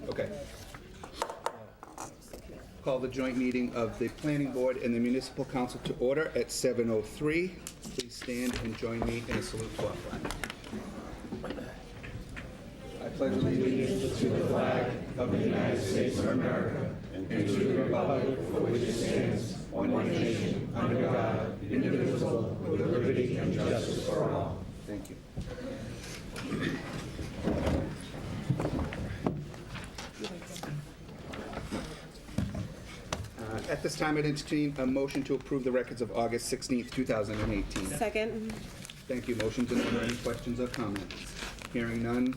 Okay. Call the joint meeting of the Planning Board and the Municipal Council to order at 7:03. Please stand and join me in a salute to our flag. I pledge allegiance to the flag of the United States of America and to the republic for which it stands, one nation, under God, indivisible, with liberty and justice for all. Thank you. At this time, I'd entertain a motion to approve the records of August 16th, 2018. Second. Thank you. Motion's in order. Any questions or comments? Hearing none.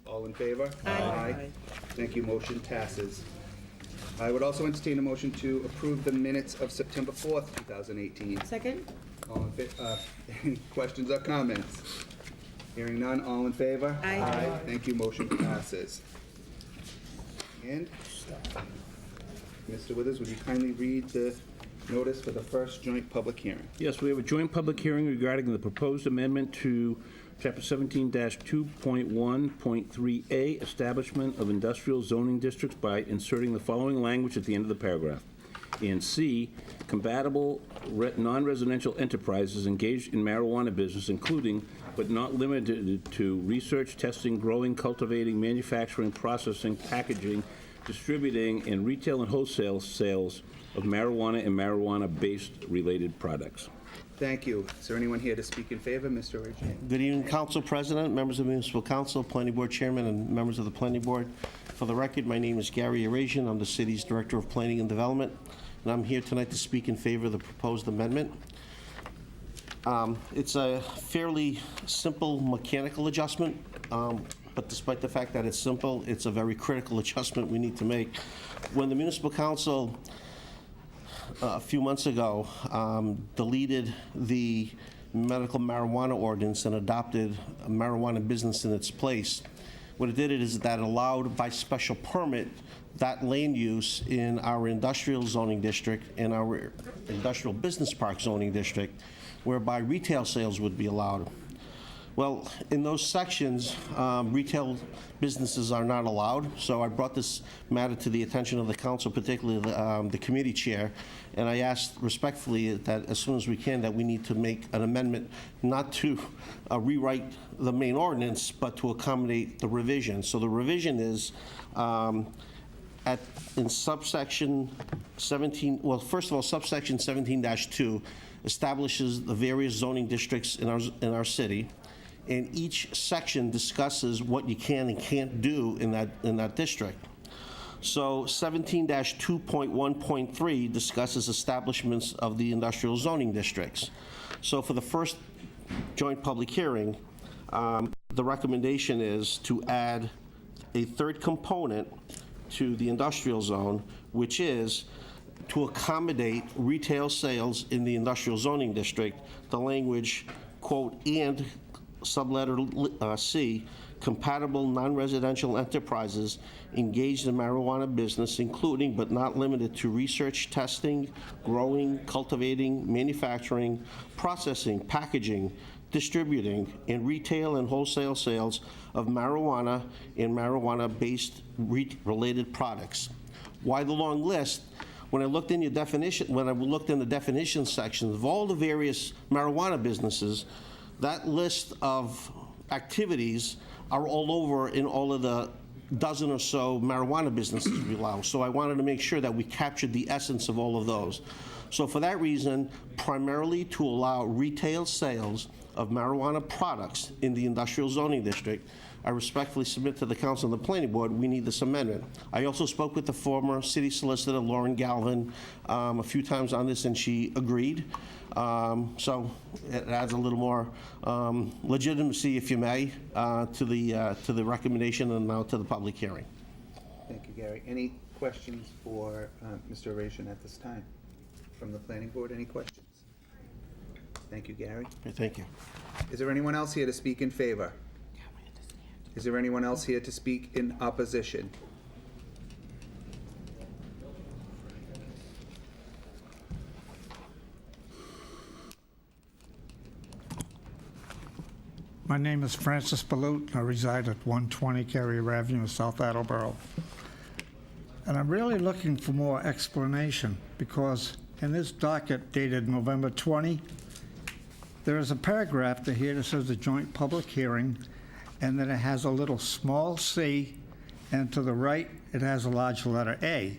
All in favor? Aye. Thank you. Motion passes. I would also entertain a motion to approve the minutes of September 4th, 2018. Second. All in any questions or comments? Hearing none. All in favor? Aye. Thank you. Motion passes. And Mr. Withers, would you kindly read the notice for the first joint public hearing? Yes, we have a joint public hearing regarding the proposed amendment to Chapter 17-2.1.3A, Establishment of Industrial Zoning Districts by inserting the following language at the end of the paragraph. In C, compatible non-residential enterprises engaged in marijuana business, including but not limited to research, testing, growing, cultivating, manufacturing, processing, packaging, distributing, and retail and wholesale sales of marijuana and marijuana-based related products. Thank you. Is there anyone here to speak in favor? Mr. Reggiani. Good evening, Council President, members of the Municipal Council, Planning Board Chairman, and members of the Planning Board. For the record, my name is Gary Arazian. I'm the city's Director of Planning and Development, and I'm here tonight to speak in favor of the proposed amendment. It's a fairly simple mechanical adjustment, but despite the fact that it's simple, it's a very critical adjustment we need to make. When the Municipal Council a few months ago deleted the medical marijuana ordinance and adopted a marijuana business in its place, what it did is that allowed by special permit that land use in our industrial zoning district and our industrial business park zoning district, whereby retail sales would be allowed. Well, in those sections, retail businesses are not allowed, so I brought this matter to the attention of the council, particularly the committee chair, and I asked respectfully that as soon as we can, that we need to make an amendment not to rewrite the main ordinance, but to accommodate the revision. So the revision is in subsection 17, well, first of all, subsection 17-2 establishes the various zoning districts in our city, and each section discusses what you can and can't do in that district. So 17-2.1.3 discusses establishments of the industrial zoning districts. So for the first joint public hearing, the recommendation is to add a third component to the industrial zone, which is to accommodate retail sales in the industrial zoning district, the language, quote, and subletter C, compatible non-residential enterprises engaged in marijuana business, including but not limited to research, testing, growing, cultivating, manufacturing, processing, packaging, distributing, and retail and wholesale sales of marijuana and marijuana-based related products. Why the long list? When I looked in the definition sections of all the various marijuana businesses, that list of activities are all over in all of the dozen or so marijuana businesses we allow. So I wanted to make sure that we captured the essence of all of those. So for that reason, primarily to allow retail sales of marijuana products in the industrial zoning district, I respectfully submit to the council and the planning board, we need this amendment. I also spoke with the former city solicitor, Lauren Galvin, a few times on this, and she agreed. So it adds a little more legitimacy, if you may, to the recommendation and now to the public hearing. Thank you, Gary. Any questions for Mr. Arazian at this time? From the planning board, any questions? Thank you, Gary. Thank you. Is there anyone else here to speak in favor? Is there anyone else here to speak in opposition? My name is Francis Balut. I reside at 120 Carrier Avenue, South Attleboro. And I'm really looking for more explanation because in this docket dated November 20, there is a paragraph here that says a joint public hearing, and then it has a little small c, and to the right, it has a large letter A.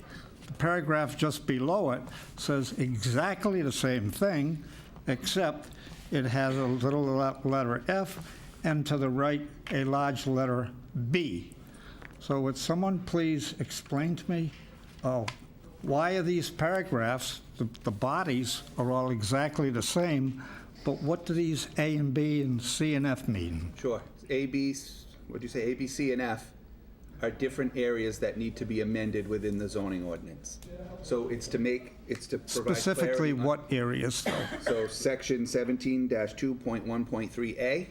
The paragraph just below it says exactly the same thing, except it has a little letter F, and to the right, a large letter B. So would someone please explain to me, why are these paragraphs, the bodies are all exactly the same, but what do these A and B and C and F mean? Sure. A, B, what'd you say, A, B, C, and F are different areas that need to be amended within the zoning ordinance. So it's to provide Specifically, clarity on- what areas? So section 17-2.1.3A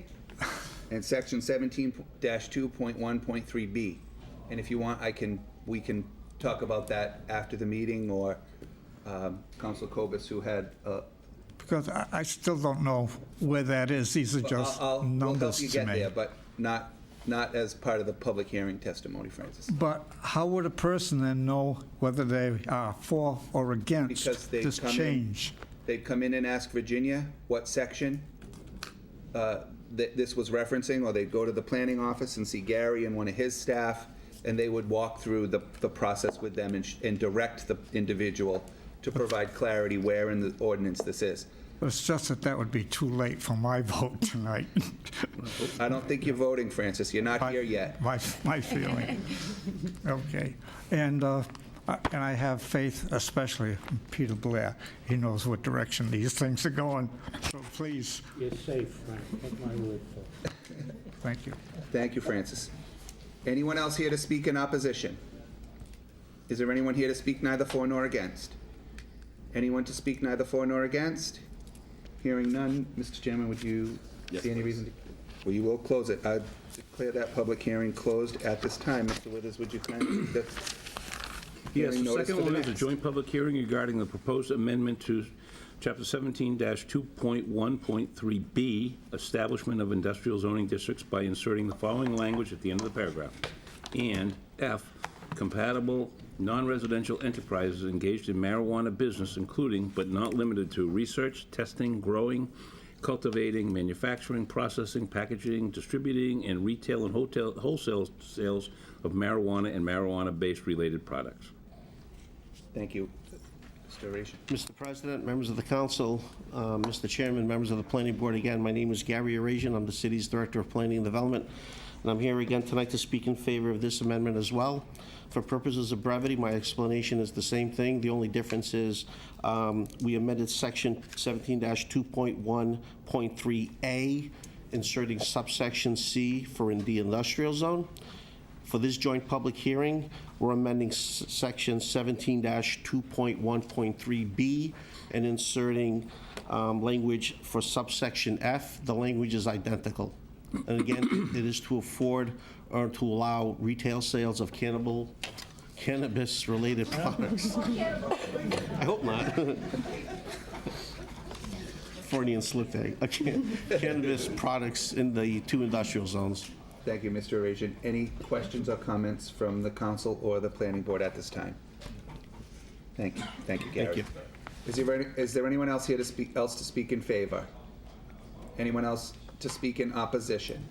and section 17-2.1.3B. And if you want, we can talk about that after the meeting, or Councilor Cobus, who had Because I still don't know where that is. These are just we'll help numbers you to get me. there, but not as part of the public hearing testimony, Francis. But how would a person then know whether they are for or against Because they this come in- change? They'd come in and ask Virginia what section this was referencing, or they'd go to the planning office and see Gary and one of his staff, and they would walk through the process with them and direct the individual to provide clarity where in the ordinance this is. But it's just that would be too late for my vote tonight. I don't think you're voting, Francis. You're not here yet. My feeling. Okay. And I have faith, especially in Peter Blair. He knows what direction these things are going. So please, You're safe, Frank. Take my word for it. thank you. Thank you, Francis. Anyone else here to speak in opposition? Is there anyone here to speak neither for nor against? Anyone to speak neither for nor against? Hearing none, Mr. Chairman, would you see any reason to? Well, you will close it. I declare that public hearing closed at this time. Mr. Withers, would you kindly read the Yes, hearing the notice second for the one is a next? joint public hearing regarding the proposed amendment to Chapter 17-2.1.3B, Establishment of Industrial Zoning Districts, by inserting the following language at the end of the paragraph. And F, compatible non-residential enterprises engaged in marijuana business, including but not limited to research, testing, growing, cultivating, manufacturing, processing, packaging, distributing, and retail and wholesale sales of marijuana and marijuana-based related products. Thank you. Mr. Aration. Mr. President, members of the council, Mr. Chairman, members of the planning board, again, my name is Gary Arasian. I'm the city's Director of Planning and Development, and I'm here again tonight to speak in favor of this amendment as well. For purposes of brevity, my explanation is the same thing. The only difference is we amended section 17-2.1.3A, inserting subsection C for in the industrial zone. For this joint public hearing, we're amending section 17-2.1.3B and inserting language for subsection F. The language is identical. And again, it is to afford or to allow retail sales of cannabis-related products. I hope not. Freudian slip there. Cannabis products in the two industrial zones. Thank you, Mr. Aration. Any questions or comments from the council or the planning board at this time? Thank you. Thank you, Gary. Thank you. Is there anyone else here to speak in favor? Anyone else to speak in opposition?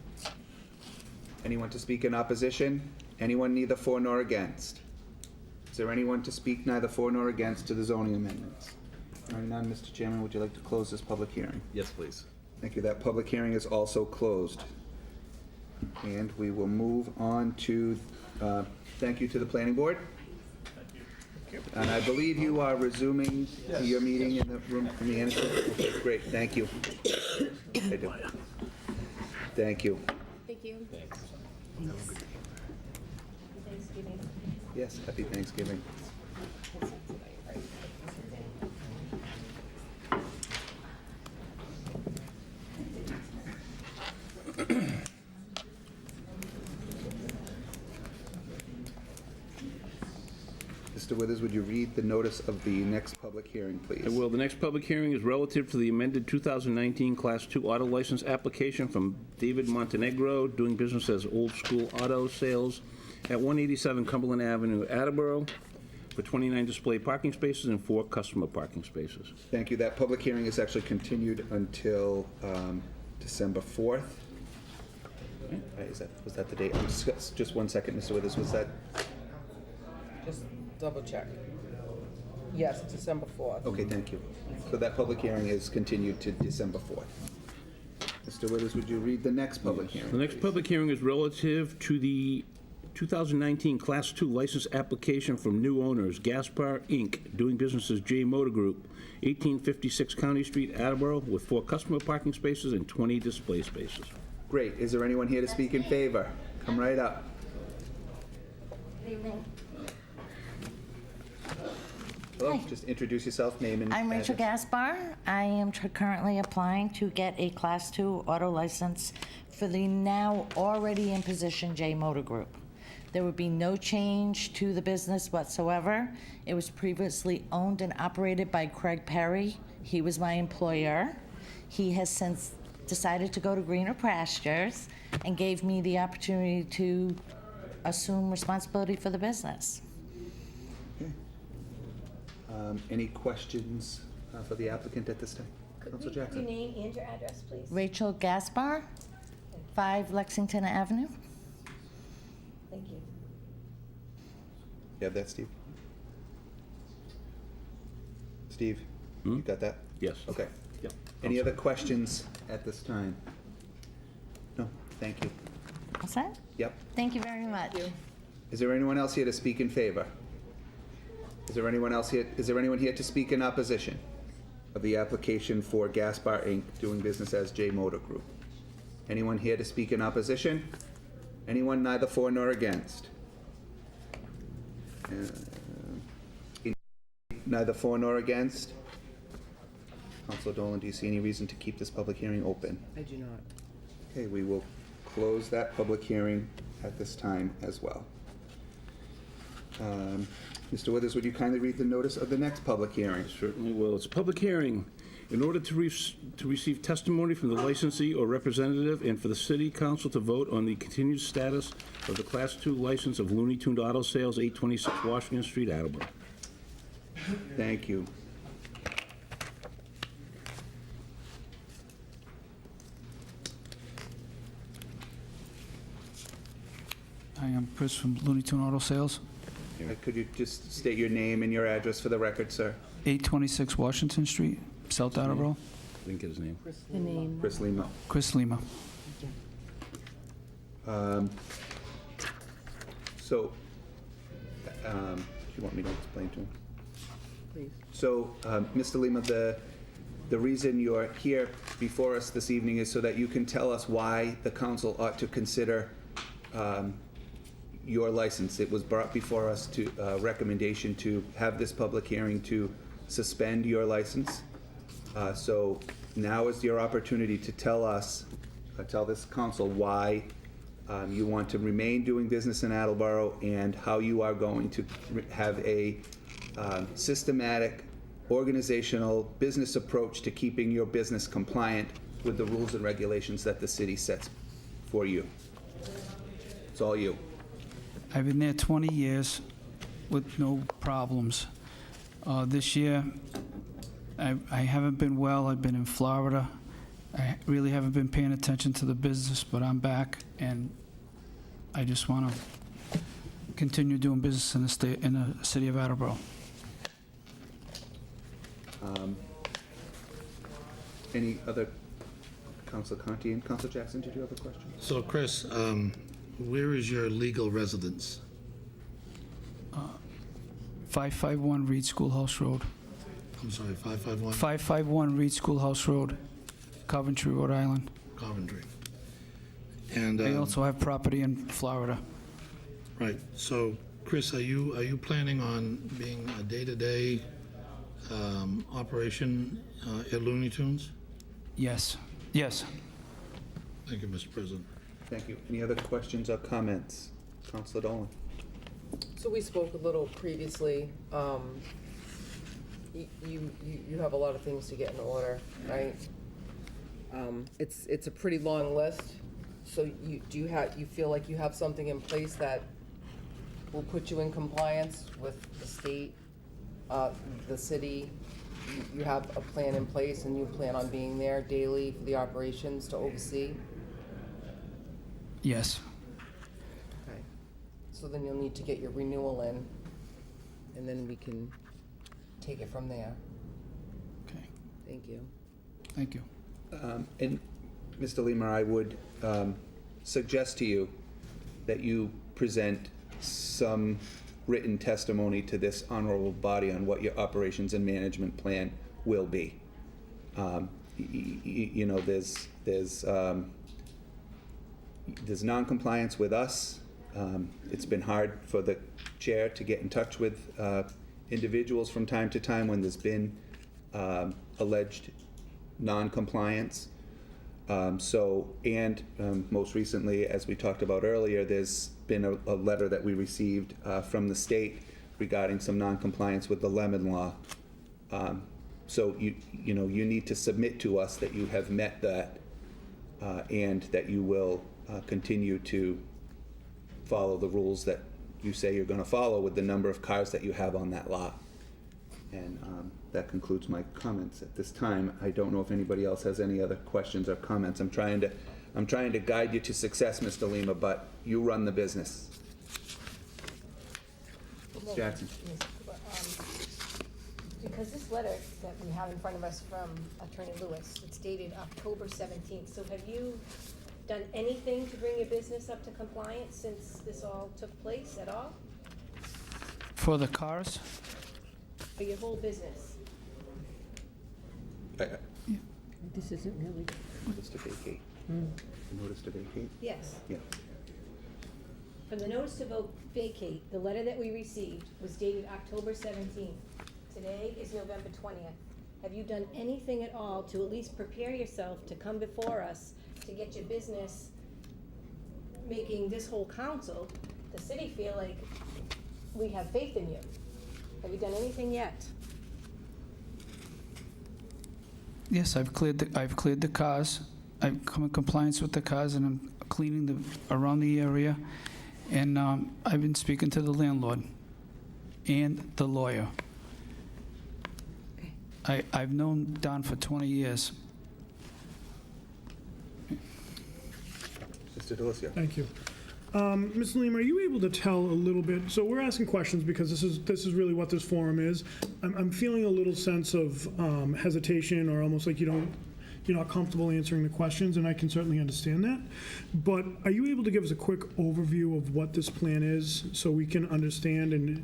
Anyone to speak in opposition? Anyone neither for nor against? Is there anyone to speak neither for nor against to the zoning amendments? Hearing none, Mr. Chairman, would you like to close this public hearing? Yes, please. Thank you. That public hearing is also closed. And we will move on to, thank you to the planning board. And I believe you are resuming your meeting in the room in the annex. Okay, great, thank you. I do. Thank you. Thank you. Thanksgiving. Yes, happy Thanksgiving. Mr. Withers, would you read the notice of the next public hearing, please? I will. The next public hearing is relative to the amended 2019 Class 2 auto license application from David Montenegro, doing business as Old School Auto Sales at 187 Cumberland Avenue, Attleboro, for 29 display parking spaces and 4 customer parking spaces. Thank you. That public hearing is actually continued until December 4th. Was that the date? Just 1 second, Mr. Withers, was that? Just double check. Yes, December 4th. Okay, thank you. So that public hearing is continued to December 4th. Mr. Withers, would you read the next public hearing? The next public hearing is relative to the 2019 Class 2 license application from new owners, Gaspar Inc., doing business as J Motor Group, 1856 County Street, Attleboro, with 4 customer parking spaces and 20 display spaces. Great. Is there anyone here to speak in favor? Come right up. Good evening. Hello, Hi. just introduce yourself, name and I'm Rachel address. Gaspar. I am currently applying to get a Class 2 auto license for the now already in position J Motor Group. There would be no change to the business whatsoever. It was previously owned and operated by Craig Perry. He was my employer. He has since decided to go to greener pastures and gave me the opportunity to assume responsibility for the business. Any questions for the applicant at this time? Could Council we have your Jackson? name and your address, please? Rachel Gaspar, 5 Lexington Avenue. Thank you. You have that, Steve? Steve, you got that? Yes. Okay. Yep. Any other questions at this time? No, thank you. What's that? Yep. Thank you very much. Is there anyone else here to speak in favor? Is there anyone here to speak in opposition of the application for Gaspar Inc., doing business as J Motor Group? Anyone here to speak in opposition? Anyone neither for nor against? Neither for nor against? Councilor Dolan, do you see any reason to keep this public hearing open? I do not. Okay, we will close that public hearing at this time as well. Mr. Withers, would you kindly read the notice of the next public hearing? Certainly will. It's a public hearing. In order to receive testimony from the licensee or representative and for the city council to vote on the continued status of the Class 2 license of Looney Tuned Auto Sales, 826 Washington Street, Attleboro. Thank you. Hi, I'm Chris from Looney Tune Auto Sales, Could you just state your name and your address for the record, sir? 826 Washington Street, South Attleboro. Didn't get his name. The name. Chris Lima. Chris Lima. So, do you want me to explain to him? Please. So, Mr. Lima, the reason you're here before us this evening is so that you can tell us why the council ought to consider your license. It was brought before us to recommendation to have this public hearing to suspend your license. So now is your opportunity to tell us, tell this council why you want to remain doing business in Attleboro and how you are going to have a systematic, organizational business approach to keeping your business compliant with the rules and regulations that the city sets for you. It's all you. I've been there 20 years with no problems. This year, I haven't been well. I've been in Florida. I really haven't been paying attention to the business, but I'm back, and I just want to continue doing business in the city of Attleboro. Any other, Councilor Conti and Councilor Jackson, did you have a question? So, Chris, where is your legal residence? 551 Reed Schoolhouse Road. I'm sorry, 551 551 Reed Schoolhouse Road, Coventry, Rhode Island. Coventry. And, I also have property in Florida. right, so, Chris, are you planning on being a day-to-day operation at Looney Tunes? Yes. Yes. Thank you, Mr. President. Thank you. Any other questions or comments? Councilor Dolan? So we spoke a little previously. You have a lot of things to get in order, right? It's a pretty long list. So you feel like you have something in place that will put you in compliance with the state, the city? You have a plan in place and you plan on being there daily for the operations to oversee? Yes. Okay. So then you'll need to get your renewal in, and then we can take it from there. Okay. Thank you. Thank you. And Mr. Lima, I would suggest to you that you present some written testimony to this honorable body on what your operations and management plan will be. You know, there's non-compliance with us. It's been hard for the chair to get in touch with individuals from time to time when there's been alleged non-compliance. Most recently, as we talked about earlier, there's been a letter that we received from the state regarding some non-compliance with the lemon law. So you know, you need to submit to us that you have met that and that you will continue to follow the rules that you say you're going to follow with the number of cars that you have on that lot. And that concludes my comments at this time. I don't know if anybody else has any other questions or comments. I'm trying to guide you to success, Mr. Lima, but you run the business. Ms. Jackson. Because this letter that we have in front of us from Attorney Lewis, it's dated October 17th. So have you done anything to bring your business up to compliance since this all took place at all? For the cars? For your whole business? This isn't really. Notice to vacate. Notice to vacate? Yes. Yeah. From the notice to vote vacate, the letter that we received was dated October 17th. Today is November 20th. Have you done anything at all to at least prepare yourself to come before us to get your business, making this whole council, the city, feel like we have faith in you? Have you done anything yet? Yes, I've cleared the cars. I've come in compliance with the cars, and I'm cleaning around the area. And I've been speaking to the landlord and the lawyer. I've known Don for 20 years. Mr. DeLucia. Thank you. Ms. Lima, are you able to tell a little bit, so we're asking questions because this is really what this forum is. I'm feeling a little sense of hesitation, or almost like you're not comfortable answering the questions, and I can certainly understand that. But are you able to give us a quick overview of what this plan is so we can understand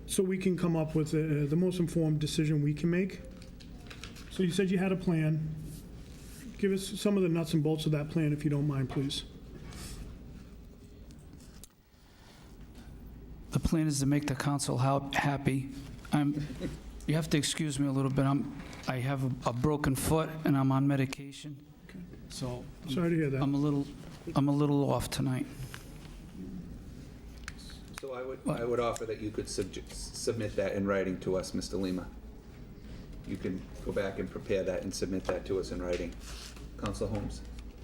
so we can come up with the most informed decision we can make? So you said you had a plan. Give us some of the nuts and bolts of that plan, if you don't mind, please. The plan is to make the council happy. You have to excuse me a little bit. I have a broken foot and I'm on medication, so Sorry to hear that. I'm a little off tonight. So I would offer that you could submit that in writing to us, Mr. Lima. You can go back and prepare that and submit that to us in writing. Council Holmes.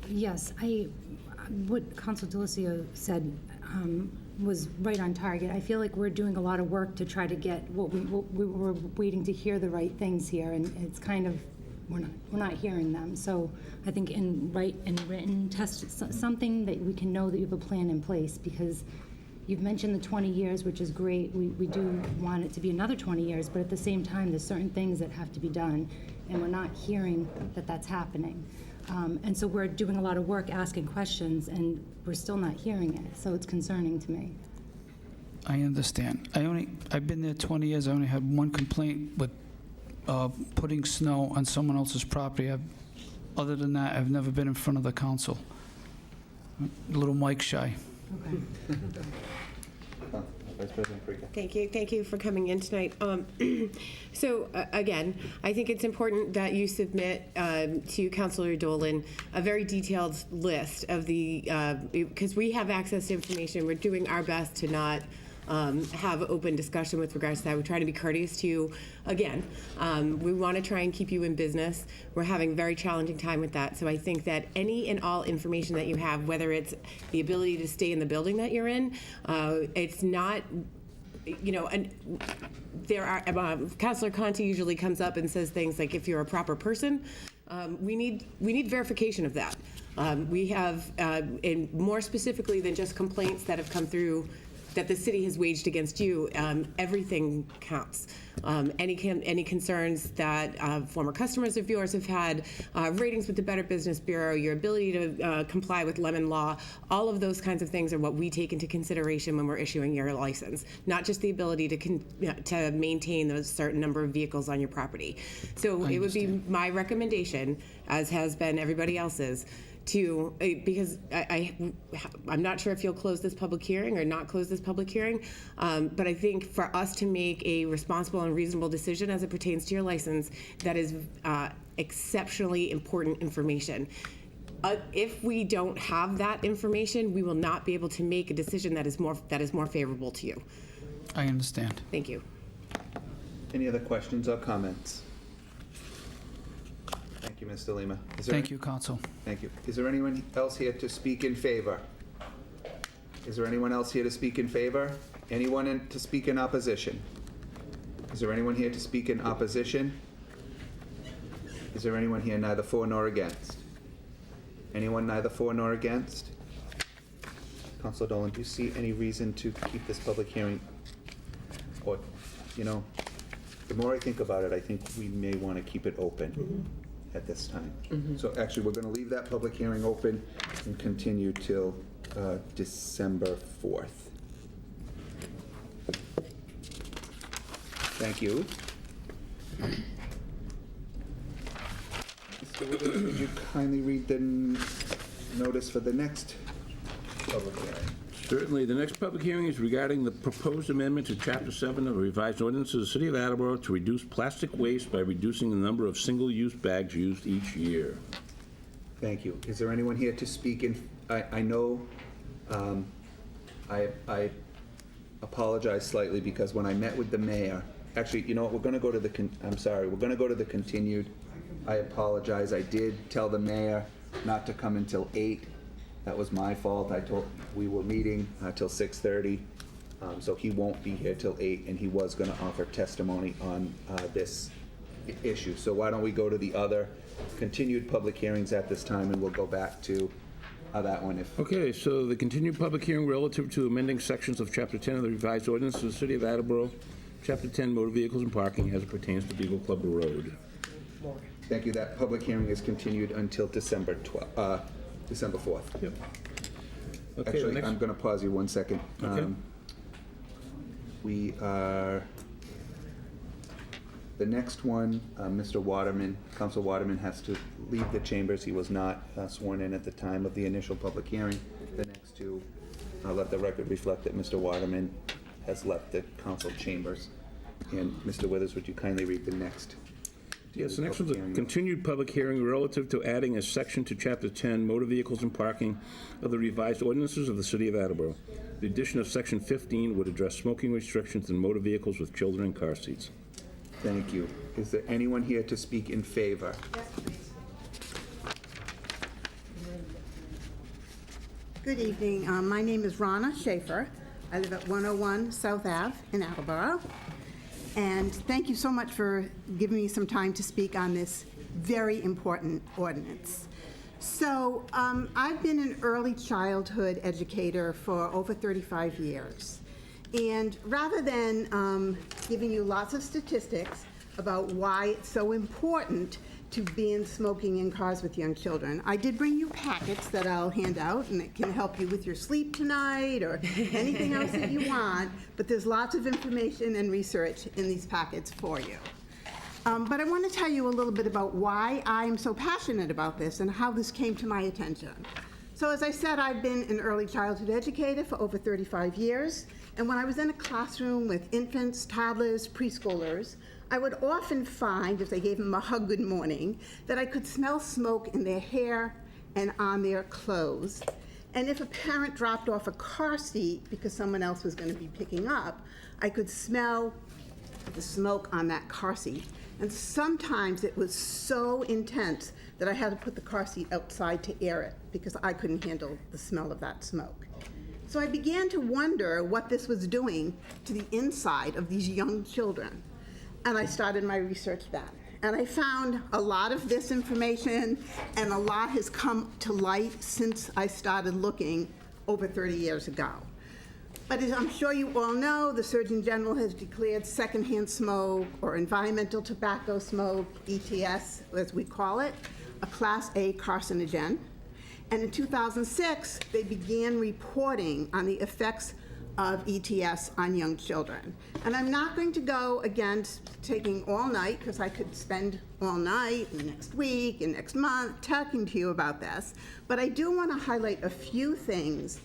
Yes, what Council DeLucia said was right on target. I feel like we're doing a lot of work to try to get what we were waiting to hear the right things here, and it's kind of, we're not hearing them. So I think in written test, something that we can know that you have a plan in place, because you've mentioned the 20 years, which is great. We do want it to be another 20 years, but at the same time, there's certain things that have to be done, and we're not hearing that that's happening. And so we're doing a lot of work asking questions, and we're still not hearing it, so it's concerning to me. I understand. I've been there 20 years. I only had one complaint with putting snow on someone else's property. Other than that, I've never been in front of the council. A little mic shy. Okay. Vice President Parika. Thank you for coming in tonight. So again, I think it's important that you submit to Councilor Dolan a very detailed list of the, because we have access to information. We're doing our best to not have open discussion with regards to that. We try to be courteous to you. Again, we want to try and keep you in business. We're having a very challenging time with that. So I think that any and all information that you have, whether it's the ability to stay in the building that you're in, it's not, and there are, Councilor Conti usually comes up and says things like, if you're a proper person, we need verification of that. We have, and more specifically than just complaints that have come through that the city has waged against you, everything counts. Any concerns that former customers of yours have had, ratings with the Better Business Bureau, your ability to comply with lemon law, all of those kinds of things are what we take into consideration when we're issuing your license, not just the ability to maintain those certain number of vehicles on your property. So it would be my recommendation, as has been everybody else's, because I'm not sure if you'll close this public hearing or not close this public hearing, but I think for us to make a responsible and reasonable decision as it pertains to your license, that is exceptionally important information. If we don't have that information, we will not be able to make a decision that is more favorable to you. I understand. Thank you. Any other questions or comments? Thank you, Mr. Lima. Thank you, Council. Thank you. Is there anyone else here to speak in favor? Is there anyone else here to speak in favor? Anyone to speak in opposition? Is there anyone here to speak in opposition? Is there anyone here neither for nor against? Anyone neither for nor against? Councilor Dolan, do you see any reason to keep this public hearing? Or, the more I think about it, I think we may want to keep it open at this time. So actually, we're going to leave that public hearing open and continue till December 4th. Thank you. Mr. Withers, would you kindly read the notice for the next public hearing? Certainly. The next public hearing is regarding the proposed amendment to Chapter 7 of the revised ordinance of the City of Attleboro to reduce plastic waste by reducing the number of single-use bags used each year. Thank you. Is there anyone here to speak in? I know I apologize slightly because when I met with the mayor, actually, you know what? We're going to go to the. I'm sorry. We're going to go to the continued. I apologize. I did tell the mayor not to come until 8. That was my fault. We were meeting till 6:30, so he won't be here till 8, and he was going to offer testimony on this issue. So why don't we go to the other continued public hearings at this time, and we'll go back to that one. Okay, so the continued public hearing relative to amending sections of Chapter 10 of the revised ordinance of the City of Attleboro, Chapter 10, motor vehicles and parking as it pertains to Beagle Club Road. Thank you. That public hearing is continued until December 4th. Yep. Okay, Actually, I'm going to pause you 1 second. Okay. The next one, Mr. Waterman, Council Waterman has to leave the chambers. He was not sworn in at the time of the initial public hearing. The next two, I'll let the record reflect that Mr. Waterman has left the council chambers. And Mr. Withers, would you kindly read the next? Yes, the next one's a continued public hearing relative to adding a section to Chapter 10, motor vehicles and parking of the revised ordinances of the City of Attleboro. The addition of Section 15 would address smoking restrictions in motor vehicles with children in car seats. Thank you. Is there anyone here to speak in favor? Yes, please. Good evening. My name is Ronna Schaefer. I live at 101 South Ave in Attleboro. And thank you so much for giving me some time to speak on this very important ordinance. So I've been an early childhood educator for over 35 years. And rather than giving you lots of statistics about why it's so important to ban smoking in cars with young children, I did bring you packets that I'll hand out, and it can help you with your sleep tonight or anything else that you want, but there's lots of information and research in these packets for you. But I want to tell you a little bit about why I'm so passionate about this and how this came to my attention. So as I said, I've been an early childhood educator for over 35 years, and when I was in a classroom with infants, toddlers, preschoolers, I would often find, if they gave them a hug good morning, that I could smell smoke in their hair and on their clothes. And if a parent dropped off a car seat because someone else was going to be picking up, I could smell the smoke on that car seat. And sometimes it was so intense that I had to put the car seat outside to air it because I couldn't handle the smell of that smoke. So I began to wonder what this was doing to the inside of these young children. And I started my research then. And I found a lot of this information, and a lot has come to light since I started looking over 30 years ago. But as I'm sure you all know, the Surgeon General has declared secondhand smoke, or environmental tobacco smoke, ETS as we call it, a Class A carcinogen. And in 2006, they began reporting on the effects of ETS on young children. And I'm not going to go against taking all night, because I could spend all night and next week and next month talking to you about this, but I do want to highlight a few things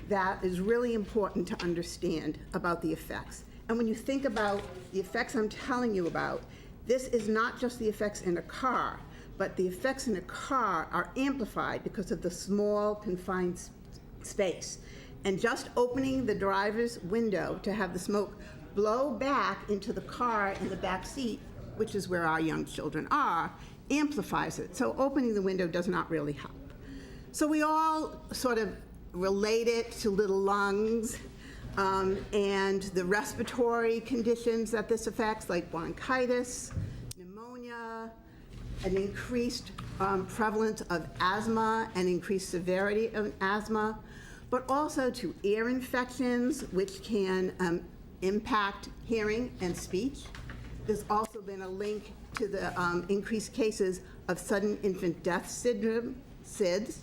that is really important to understand about the effects. And when you think about the effects I'm telling you about, this is not just the effects in a car, but the effects in a car are amplified because of the small, confined space. And just opening the driver's window to have the smoke blow back into the car in the back seat, which is where our young children are, amplifies it. So opening the window does not really help. So we all sort of relate it to little lungs and the respiratory conditions that this affects, like bronchitis, pneumonia, an increased prevalence of asthma and increased severity of asthma, but also to ear infections, which can impact hearing and speech. There's also been a link to the increased cases of sudden infant death syndrome, SIDS.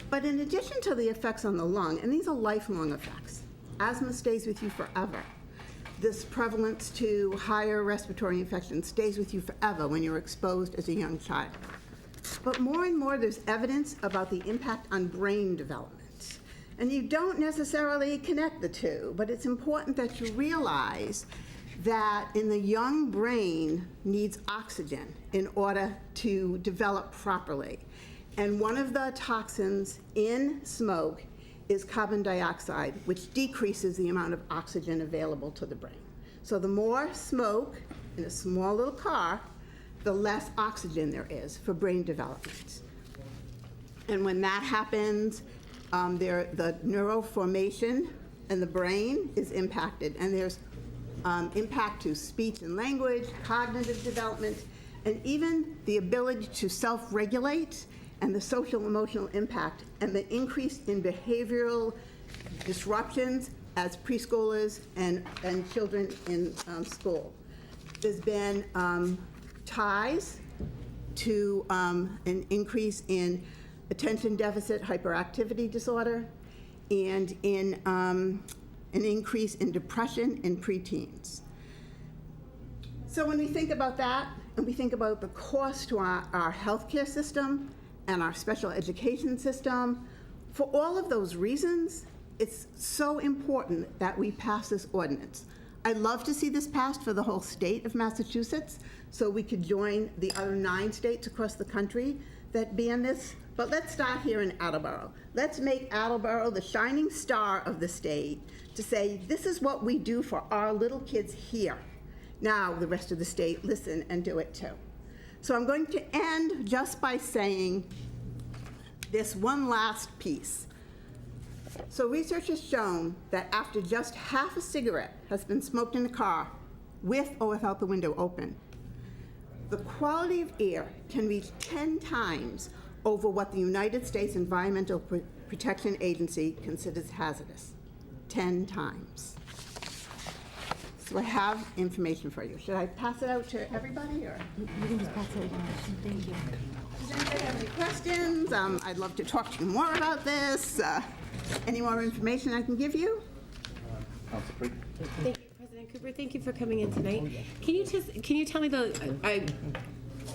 But in addition to the effects on the lung, and these are lifelong effects, asthma stays with you forever. This prevalence to higher respiratory infections stays with you forever when you're exposed as a young child. But more and more there's evidence about the impact on brain development. And you don't necessarily connect the two, but it's important that you realize that in the young brain needs oxygen in order to develop properly. And one of the toxins in smoke is carbon dioxide, which decreases the amount of oxygen available to the brain. So the more smoke in a small little car, the less oxygen there is for brain development. And when that happens, the neuroformation in the brain is impacted, and there's impact to speech and language, cognitive development, and even the ability to self-regulate, and the social emotional impact, and the increase in behavioral disruptions as preschoolers and children in school. There's been ties to an increase in attention deficit hyperactivity disorder, and in an increase in depression in preteens. So when we think about that, and we think about the cost to our healthcare system and our special education system, for all of those reasons, it's so important that we pass this ordinance. I'd love to see this passed for the whole state of Massachusetts, so we could join the other 9 states across the country that ban this. But let's start here in Attleboro. Let's make Attleboro the shining star of the state to say, this is what we do for our little kids here. Now the rest of the state, listen and do it too. So I'm going to end just by saying this one last piece. So research has shown that after just half a cigarette has been smoked in a car, with or without the window open, the quality of air can reach 10 times over what the United States Environmental Protection Agency considers hazardous. 10 times. So I have information for you. Should I pass it out to everybody, or? You can just pass it around. Thank you. Does anybody have any questions? I'd love to talk to you more about this. Any more information I can give you? Thank you, President Cooper. Thank you for coming in tonight. Can you tell me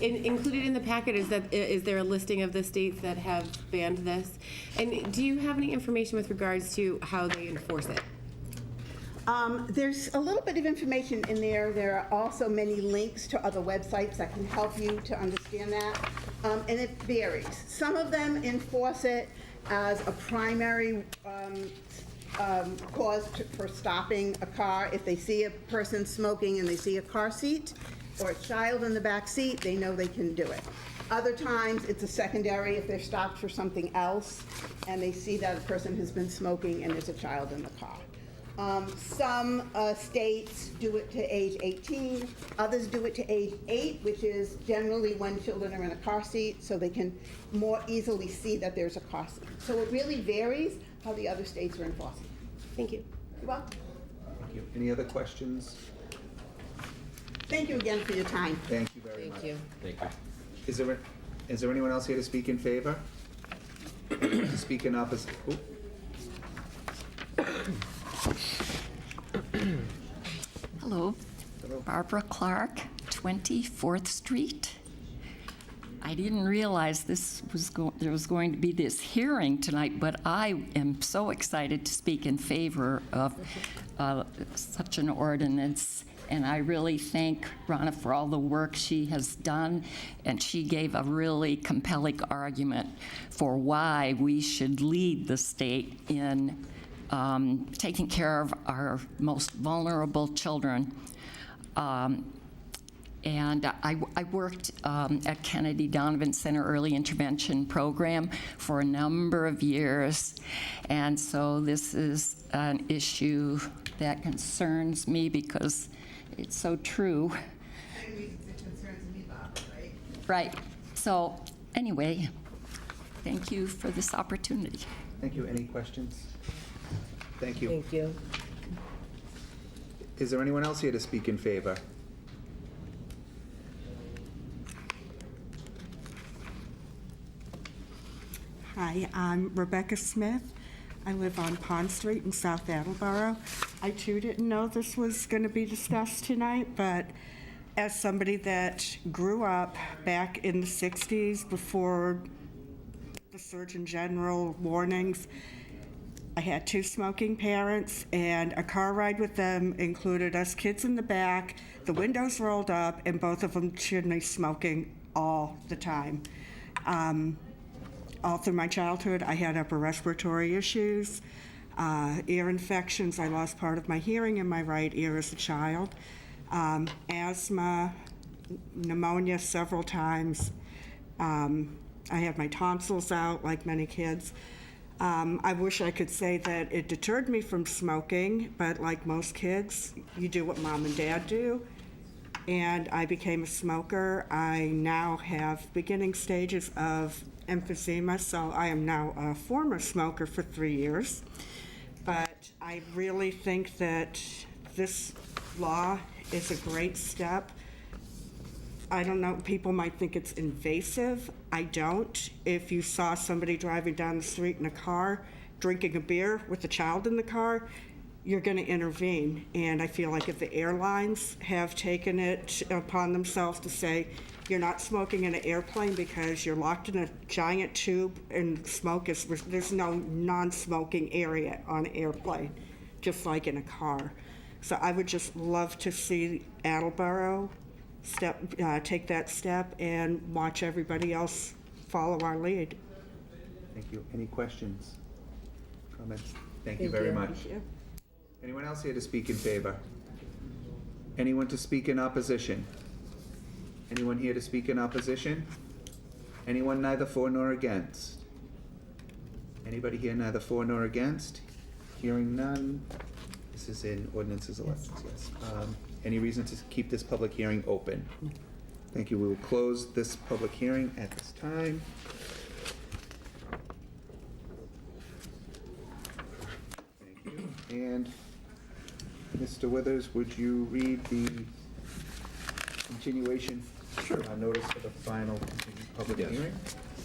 included in the packet is there a listing of the states that have banned this? And do you have any information with regards to how they enforce it? There's a little bit of information in there. There are also many links to other websites that can help you to understand that. And it varies. Some of them enforce it as a primary cause for stopping a car. If they see a person smoking and they see a car seat or a child in the back seat, they know they can do it. Other times, it's a secondary if they're stopped for something else and they see that a person has been smoking and there's a child in the car. Some states do it to age 18, others do it to age 8, which is generally when children are in a car seat, so they can more easily see that there's a car seat. So it really varies how the other states are enforcing. Thank you. You're welcome. Thank you. Any other questions? Thank you again for your time. Thank you very much. Thank you. Thank you. Is there anyone else here to speak in favor? Anyone to speak in opposition? Hello. Hello. Barbara Clark, 24th Street. I didn't realize there was going to be this hearing tonight, but I am so excited to speak in favor of such an ordinance. And I really thank Rana for all the work she has done, and she gave a really compelling argument for why we should lead the state in taking care of our most vulnerable children. And I worked at Kennedy Donovan Center Early Intervention Program for a number of years, and so this is an issue that concerns me because it's so true. Right. So anyway, thank you for this opportunity. Thank you. Any questions? Thank you. Thank you. Is there anyone else here to speak in favor? Hi, I'm Rebecca Smith. I live on Pond Street in South Attleboro. I too didn't know this was going to be discussed tonight, but as somebody that grew up back in the 60s before the Surgeon General warnings, I had 2 smoking parents, and a car ride with them included us kids in the back, the windows rolled up, and both of them chimney smoking all the time. All through my childhood, I had upper respiratory issues, ear infections. I lost part of my hearing in my right ear as a child, asthma, pneumonia several times. I had my tonsils out like many kids. I wish I could say that it deterred me from smoking, but like most kids, you do what mom and dad do. And I became a smoker. I now have beginning stages of emphysema, so I am now a former smoker for 3 years. But I really think that this law is a great step. I don't know, people might think it's invasive. I don't. If you saw somebody driving down the street in a car, drinking a beer with a child in the car, you're going to intervene. And I feel like if the airlines have taken it upon themselves to say, you're not smoking in an airplane because you're locked in a giant tube and smoke is, there's no non-smoking area on an airplane, just like in a car. So I would just love to see Attleboro take that step and watch everybody else follow our lead. Thank you. Any questions? Comments? Thank you very much. Thank you. Anyone else here to speak in favor? Anyone to speak in opposition? Anyone here to speak in opposition? Anyone neither for nor against? Anybody here neither for nor against? Hearing none. This is in ordinances, elections, yes. Any reason to keep this public hearing open? Thank you. We will close this public hearing at this time. Thank you. And Mr. Withers, would you read the continuation? Sure. Notice for the final continued public hearing?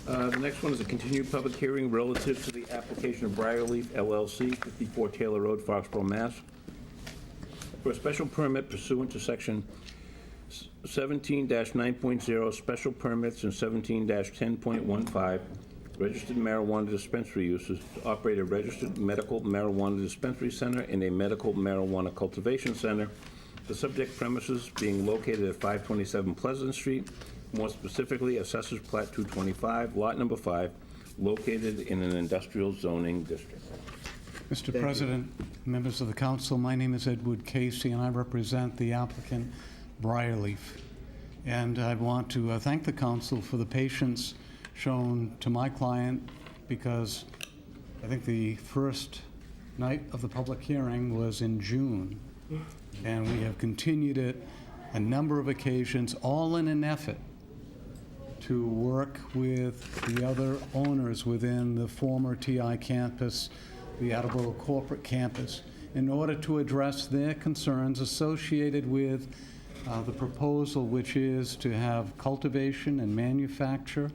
The next one is a continued public hearing relative to the application of Briarleaf LLC, 54 Taylor Road, Foxborough, Mass. For a special permit pursuant to section 17-9.0, special permits, and 17-10.15, registered marijuana dispensary uses to operate a registered medical marijuana dispensary center and a medical marijuana cultivation center. The subject premises being located at 527 Pleasant Street, more specifically Assessors Plat 225, Lot Number 5, located in an industrial zoning district. Mr. President, members of the council, my name is Edward Casey, and I represent the applicant Briarleaf. And I want to thank the council for the patience shown to my client, because I think the first night of the public hearing was in June, and we have continued it a number of occasions, all in an effort to work with the other owners within the former TI campus, the Attleboro corporate campus, in order to address their concerns associated with the proposal, which is to have cultivation and manufacture,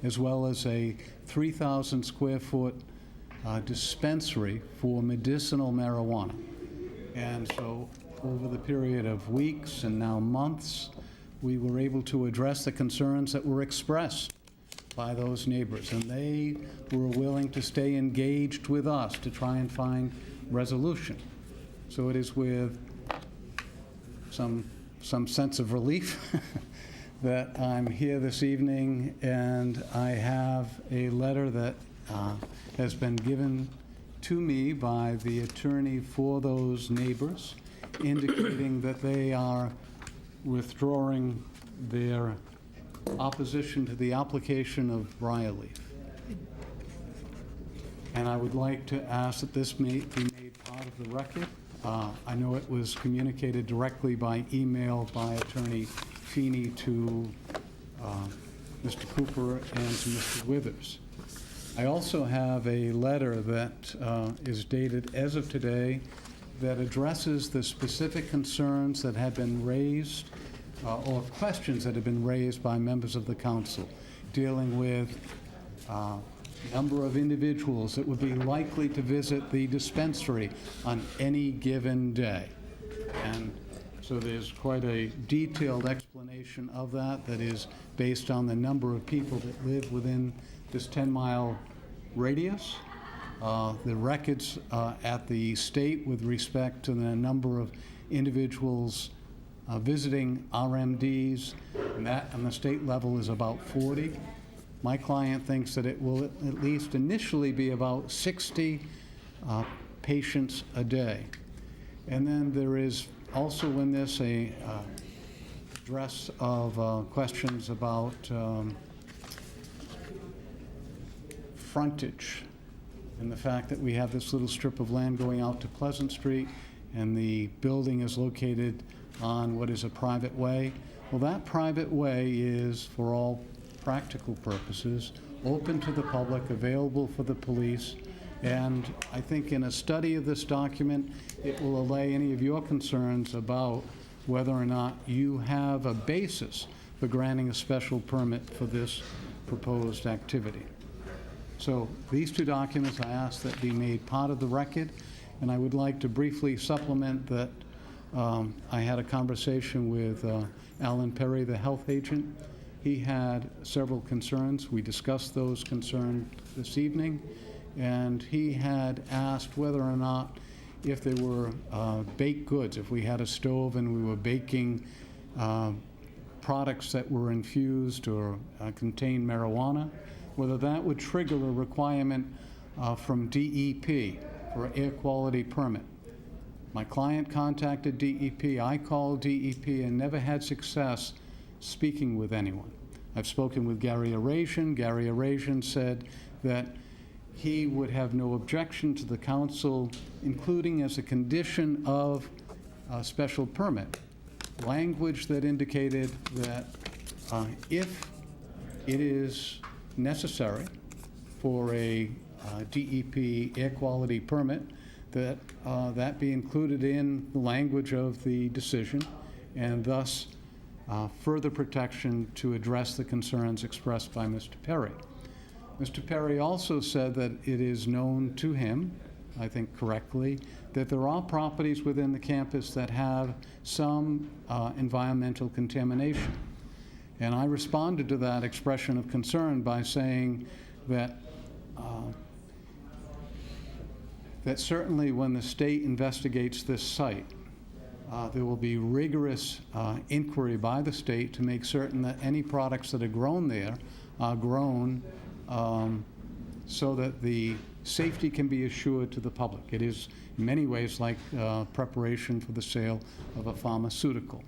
as well as a 3,000 square foot dispensary for medicinal marijuana. And so over the period of weeks and now months, we were able to address the concerns that were expressed by those neighbors, and they were willing to stay engaged with us to try and find resolution. So it is with some sense of relief that I'm here this evening, and I have a letter that has been given to me by the attorney for those neighbors, indicating that they are withdrawing their opposition to the application of Briarleaf. And I would like to ask that this may be made part of the record. I know it was communicated directly by email by Attorney Feeney to Mr. Cooper and to Mr. Withers. I also have a letter that is dated as of today that addresses the specific concerns that have been raised or questions that have been raised by members of the council, dealing with number of individuals that would be likely to visit the dispensary on any given day. And so there's quite a detailed explanation of that that is based on the number of people that live within this 10-mile radius. The records at the state with respect to the number of individuals visiting RMDs, and that on the state level is about 40. My client thinks that it will at least initially be about 60 patients a day. And then there is also in this a address of questions about frontage and the fact that we have this little strip of land going out to Pleasant Street, and the building is located on what is a private way. Well, that private way is, for all practical purposes, open to the public, available for the police, and I think in a study of this document, it will allay any of your concerns about whether or not you have a basis for granting a special permit for this proposed activity. So these two documents I ask that be made part of the record, and I would like to briefly supplement that I had a conversation with Alan Perry, the health agent. He had several concerns. We discussed those concerns this evening, and he had asked whether or not if there were baked goods, if we had a stove and we were baking products that were infused or contained marijuana, whether that would trigger a requirement from DEP for an air quality permit. My client contacted DEP, I called DEP, and never had success speaking with anyone. I've spoken with Gary Arasian. Gary Arasian said that he would have no objection to the council including as a condition of a special permit language that indicated that if it is necessary for a DEP air quality permit, that that be included in the language of the decision, and thus further protection to address the concerns expressed by Mr. Perry. Mr. Perry also said that it is known to him, I think correctly, that there are properties within the campus that have some environmental contamination. And I responded to that expression of concern by saying that that certainly when the state investigates this site, there will be rigorous inquiry by the state to make certain that any products that are grown there are grown so that the safety can be assured to the public. It is in many ways like preparation for the sale of a pharmaceutical.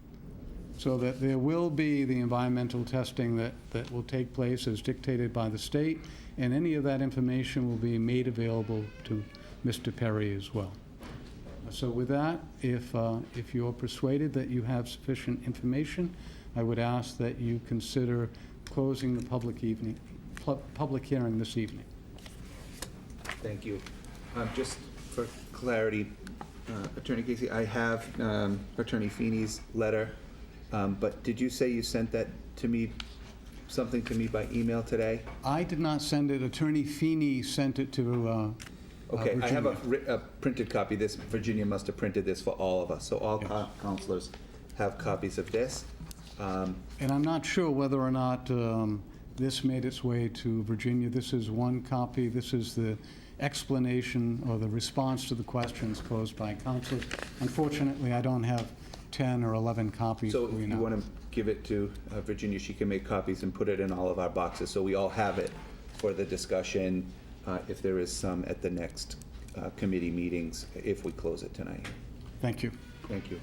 So that there will be the environmental testing that will take place as dictated by the state, and any of that information will be made available to Mr. Perry as well. So with that, if you're persuaded that you have sufficient information, I would ask that you consider closing the public hearing this evening. Thank you. Just for clarity, Attorney Casey, I have Attorney Feeney's letter, but did you say you sent that to me, something to me by email today? I did not send it. Attorney Feeney sent it to Okay, I have Virginia. a printed copy. This, Virginia must have printed this for all of us, so all counselors have copies of this. And I'm not sure whether or not this made its way to Virginia. This is one copy. This is the explanation or the response to the questions posed by counselors. Unfortunately, I don't have 10 or 11 copies. So if you want to give it to Virginia, she can make copies and put it in all of our boxes, so we all have it for the discussion, if there is some at the next committee meetings, if we close it tonight. Thank you. Thank you.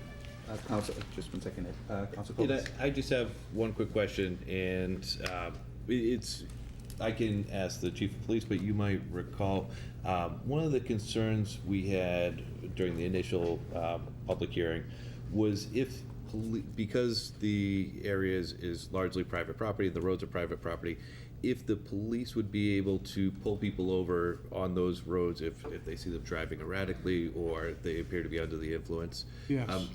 Counsel, just one second. Counsel Yeah, Copas. I just have one quick question, and I can ask the chief of police, but you might recall, one of the concerns we had during the initial public hearing was because the area is largely private property, the roads are private property, if the police would be able to pull people over on those roads if they see them driving erratically or they appear to be under the influence. Yes.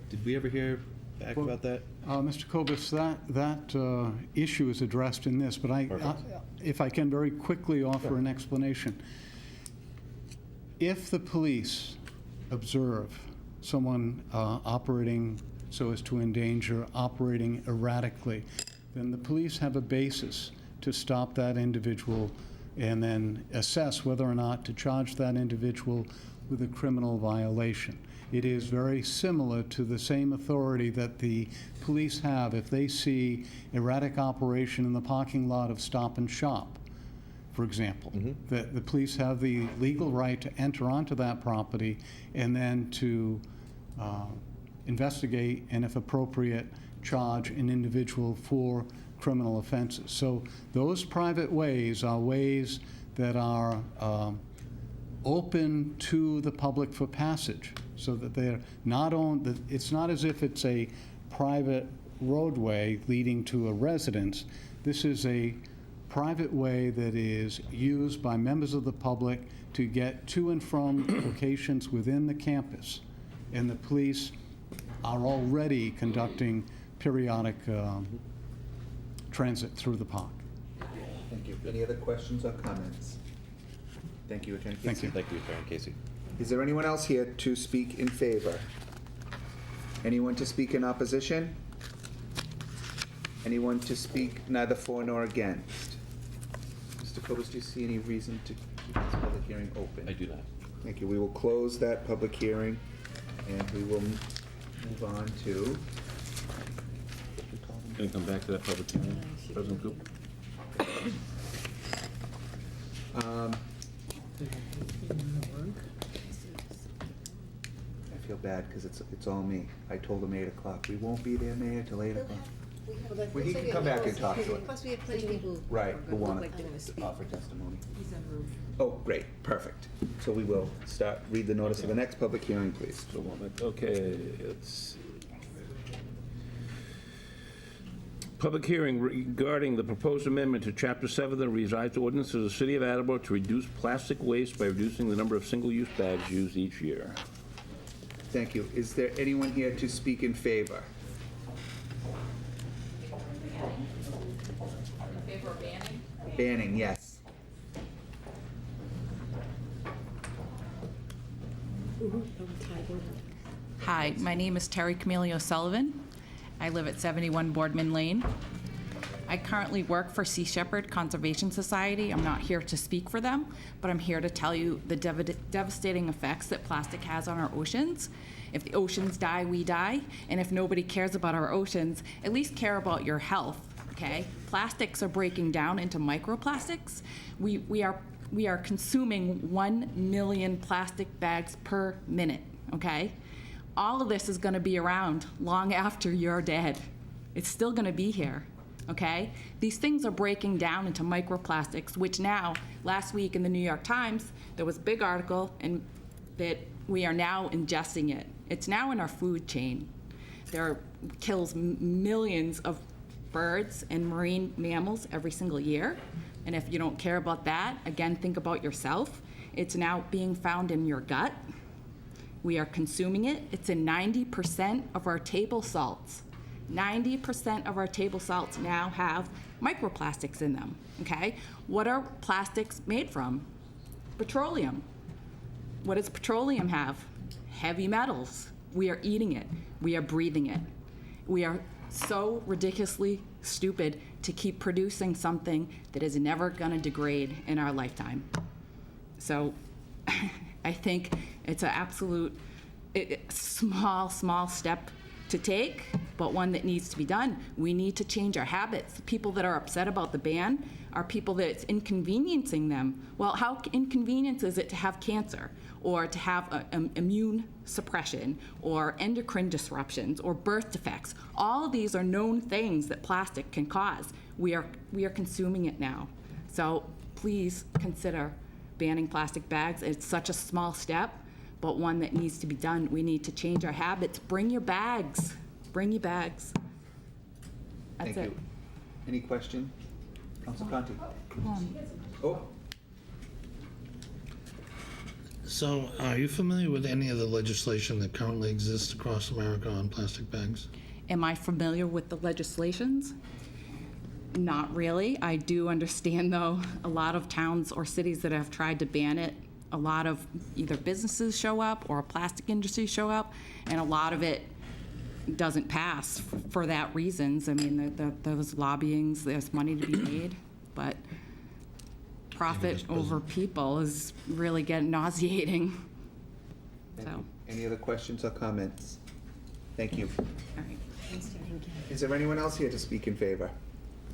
Did we ever hear back about that? Mr. Kobus, that issue is addressed in this, but if I can very quickly offer an explanation. If the police observe someone operating so as to endanger, operating erratically, then the police have a basis to stop that individual and then assess whether or not to charge that individual with a criminal violation. It is very similar to the same authority that the police have if they see erratic operation in the parking lot of Stop and Shop, for example. That the police have the legal right to enter onto that property and then to investigate and, if appropriate, charge an individual for criminal offenses. So those private ways are ways that are open to the public for passage, so that they're not on, it's not as if it's a private roadway leading to a residence. This is a private way that is used by members of the public to get to and from locations within the campus. And the police are already conducting periodic transit through the park. Thank you. Any other questions or comments? Thank you, Attorney Casey. Thank you. Thank you, Attorney Casey. Is there anyone else here to speak in favor? Anyone to speak in opposition? Anyone to speak neither for nor against? Mr. Kobus, do you see any reason to keep this public hearing open? I do not. Thank you. We will close that public hearing, and we will move on to... Going to come back to that public hearing, President Coop? I feel bad because it's all me. I told him 8 o'clock. We won't be there, Mayor, till 8 o'clock. Well, he can come back and talk to it. Plus, we have plenty of people Right, who want like doing this. to offer testimony. Oh, great, perfect. So we will read the notice of the next public hearing, please. Just a moment. Okay, let's see. Public hearing regarding the proposed amendment to Chapter 7 of the revised ordinance of the City of Attleboro to reduce plastic waste by reducing the number of single-use bags used each year. Thank you. Is there anyone here to speak in favor? In favor of banning? Banning, yes. Hi, my name is Terry Camille O'Sullivan. I live at 71 Boardman Lane. I currently work for Sea Shepherd Conservation Society. I'm not here to speak for them, but I'm here to tell you the devastating effects that plastic has on our oceans. If the oceans die, we die. And if nobody cares about our oceans, at least care about your health, okay? Plastics are breaking down into microplastics. We are We are consuming 1 million plastic bags per minute, okay? All of this is gonna be around long after you're dead. It's still gonna be here, okay? These things are breaking down into microplastics, which now, last week in the New York Times, there was a big article and that we are now ingesting it. It's now in our food chain. Kills millions of birds and marine mammals every single year. And if you don't care about that, again, think about yourself. It's now being found in your gut. We are consuming it. It's in 90% of our table salts. 90% of our table salts now have microplastics in them, okay? What are plastics made from? Petroleum. What does petroleum have? Heavy metals. We are eating it. We are breathing it. We are so ridiculously stupid to keep producing something that is never gonna degrade in our lifetime. So I think it's an absolute small step to take, but one that needs to be done. We need to change our habits. The people that are upset about the ban are people that it's inconveniencing them. Well, how inconvenient is it to have cancer, or to have immune suppression, or endocrine disruptions, or birth defects? All of these are known things that plastic can cause. We are consuming it now. So please consider banning plastic bags. It's such a small step, but one that needs to be done. We need to change our habits. Bring your bags. Bring your bags. That's Thank it. you. Any question? Council Conti? Come on. Oh, So, are you familiar with any of the legislation that currently exists across America on plastic bags? Am I familiar with the legislations? Not really. I do understand, though, a lot of towns or cities that have tried to ban it, a lot of either businesses show up or plastic industry show up, and a lot of it doesn't pass for that reasons. I mean, those lobbyings, there's money to be made, but profit over people is really getting nauseating. thank So, you. Any other questions or comments? Thank you. all right. Is there anyone else here to speak in favor?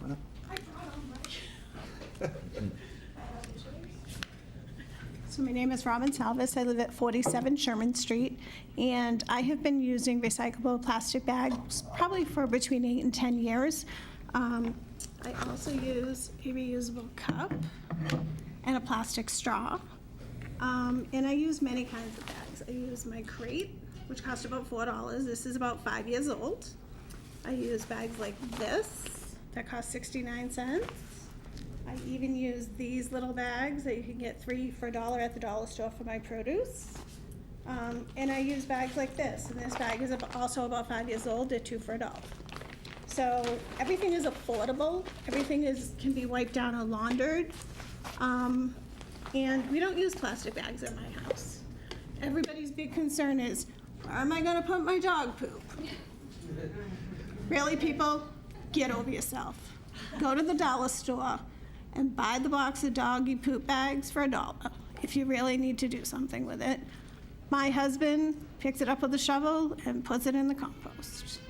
Well, So my name is Robin Salvis. I live at 47 Sherman Street, and I have been using recyclable plastic bags probably for between 8 and 10 years. I also use a reusable cup and a plastic straw, and I use many kinds of bags. I use my crate, which cost about $4. This is about 5 years old. I use bags like this that cost 69 cents. I even use these little bags that you can get 3 for $1 at the dollar store for my produce. And I use bags like this, and this bag is also about 5 years old. They're 2 for $1. So everything is affordable. Everything can be wiped down or laundered. And we don't use plastic bags at my house. Everybody's big concern is, where am I gonna put my dog poop? Really, people? Get over yourself. Go to the dollar store and buy the box of doggy poop bags for $1 if you really need to do something with it. My husband picks it up with a shovel and puts it in the compost.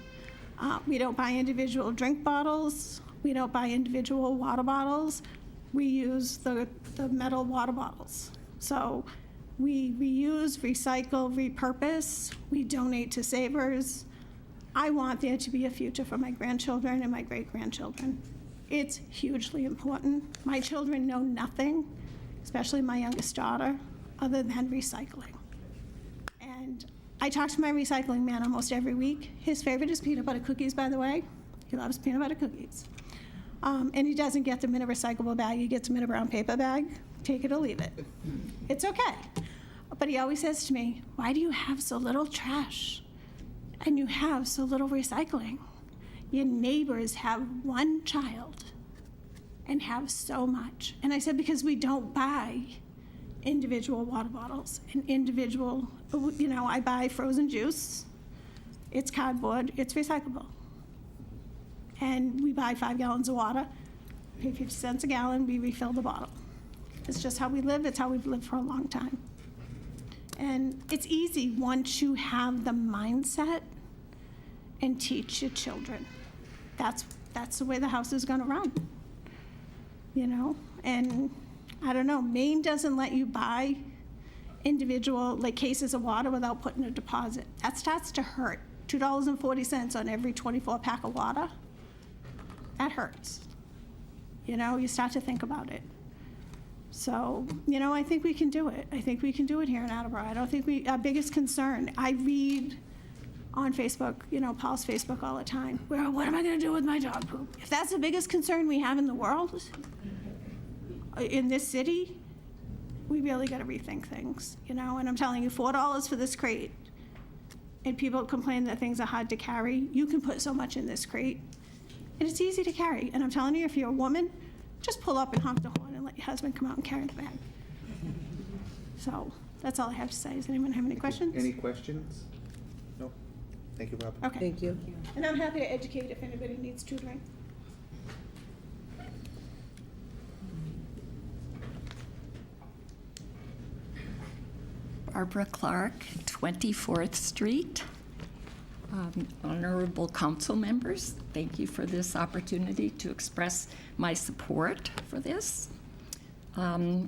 We don't buy individual drink bottles. We don't buy individual water bottles. We use the metal water bottles. So we reuse, recycle, repurpose. We donate to Savers. I want there to be a future for my grandchildren and my great-grandchildren. It's hugely important. My children know nothing, especially my youngest daughter, other than recycling. And I talk to my recycling man almost every week. His favorite is peanut butter cookies, by the way. He loves peanut butter cookies. And he doesn't get them in a recyclable bag. He gets them in a brown paper bag. Take it or leave it. It's okay. But he always says to me, why do you have so little trash? And you have so little recycling? Your neighbors have one child and have so much. And I said, because we don't buy individual water bottles and individual, I buy frozen juice. It's cardboard, it's recyclable. And we buy 5 gallons of water, pay 50 cents a gallon, we refill the bottle. It's just how we live, it's how we've lived for a long time. And it's easy once you have the mindset and teach your children. That's the way the house is gonna run, And I don't know, Maine doesn't let you buy individual, like, cases of water without putting a deposit. That starts to hurt. $2.40 on every 24 pack of water. That hurts. You know, you start to think about it. So, you know, I think we can do it. I think we can do it here in Attleboro. I don't think our biggest concern, I read on Facebook, you know, Paul's Facebook all the time, well, what am I gonna do with my dog poop? If that's the biggest concern we have in the world, in this city, we really gotta rethink things, you know? And I'm telling you, $4 for this crate, and people complain that things are hard to carry. You can put so much in this crate, and it's easy to carry. And I'm telling you, if you're a woman, just pull up and honk the horn and let your husband come out and carry the bag. So that's all I have to say. Does anyone have any questions? Any questions? No? Thank you, Robin. Okay. Thank you. And I'm happy to educate if anybody needs tutoring. Barbara Clark, 24th Street. Honorable council members, thank you for this opportunity to express my support for this.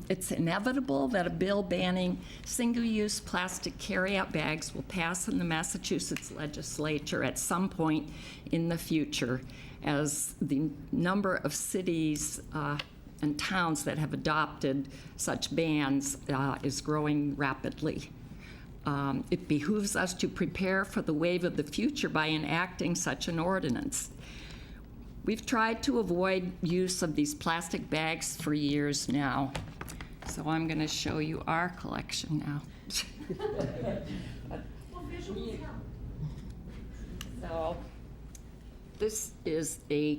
It's inevitable that a bill banning single-use plastic carryout bags will pass in the Massachusetts legislature at some point in the future, as the number of cities and towns that have adopted such bans is growing rapidly. It behooves us to prepare for the wave of the future by enacting such an ordinance. We've tried to avoid use of these plastic bags for years now. So I'm going to show you our collection now. So this is a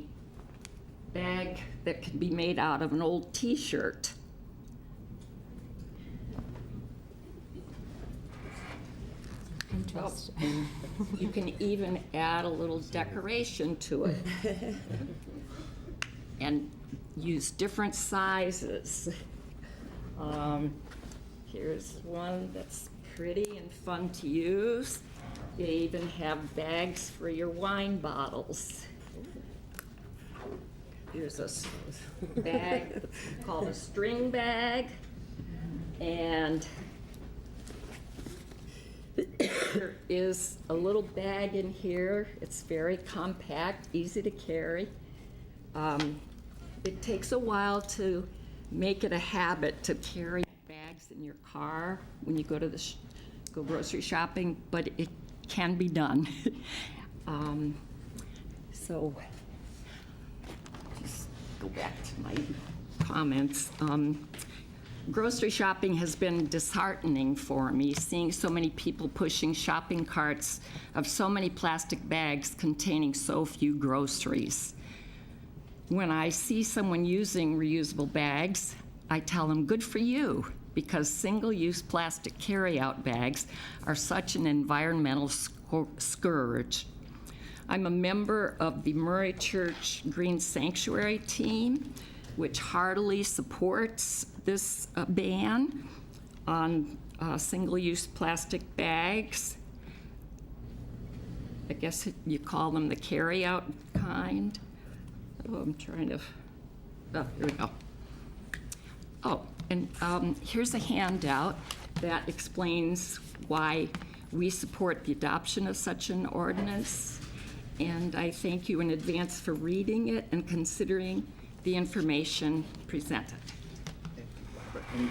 bag that can be made out of an old t-shirt. Interesting. You can even add a little decoration to it and use different sizes. Here's one that's pretty and fun to use. They even have bags for your wine bottles. Here's a bag called a string bag, and there is a little bag in here. It's very compact, easy to carry. It takes a while to make it a habit to carry bags in your car when you go to go grocery shopping, but it can be done. So just go back to my comments. Grocery shopping has been disheartening for me, seeing so many people pushing shopping carts of so many plastic bags containing so few groceries. When I see someone using reusable bags, I tell them, good for you, because single-use plastic carry-out bags are such an environmental scourge. I'm a member of the Murray Church Green Sanctuary team, which heartily supports this ban on single-use plastic bags. I guess you call them the carry-out kind. Oh, I'm trying to, here we go. Oh, and here's a handout that explains why we support the adoption of such an ordinance. And I thank you in advance for reading it and considering the information presented. Thank you, Barbara. Any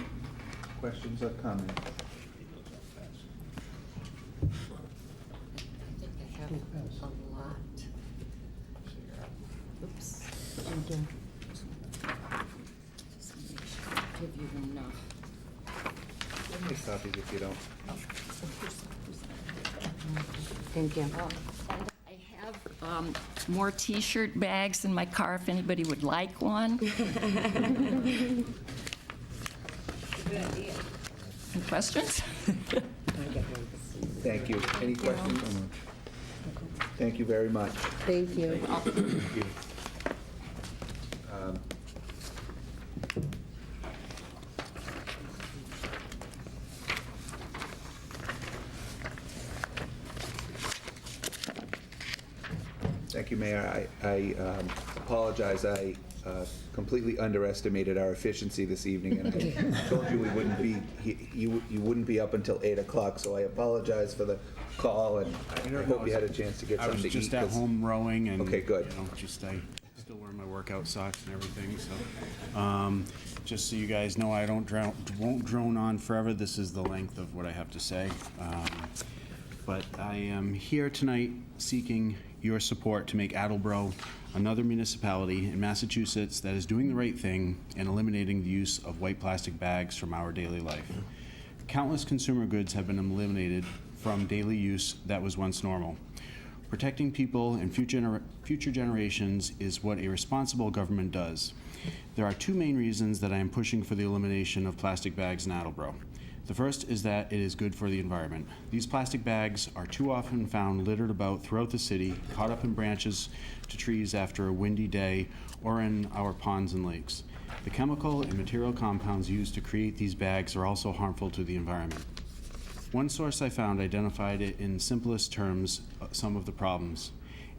questions or comments? I think I have a lot here. Oops. Thank you. Just make sure I give you enough. Make copies if you don't. Thank you. And I have more t-shirt bags in my car if anybody would like one. Any questions? Thank you. Any questions? Thank you very much. Thank you. Thank you. Thank you, Mayor. I apologize. I completely underestimated our efficiency this evening, and I told you we wouldn't be, you wouldn't be up until 8 o'clock, so I apologize for the call, and I hope you had a chance to get I something was to eat. just at 'cause- home rowing and, Okay, good. you know, just I still wear my workout socks and everything, so, just so you guys know, I won't drone on forever. This is the length of what I have to say. But I am here tonight seeking your support to make Attleboro another municipality in Massachusetts that is doing the right thing and eliminating the use of white plastic bags from our daily life. Countless consumer goods have been eliminated from daily use that was once normal. Protecting people and future generations is what a responsible government does. There are two main reasons that I am pushing for the elimination of plastic bags in Attleboro. The first is that it is good for the environment. These plastic bags are too often found littered about throughout the city, caught up in branches to trees after a windy day, or in our ponds and lakes. The chemical and material compounds used to create these bags are also harmful to the environment. One source I found identified it in simplest terms some of the problems.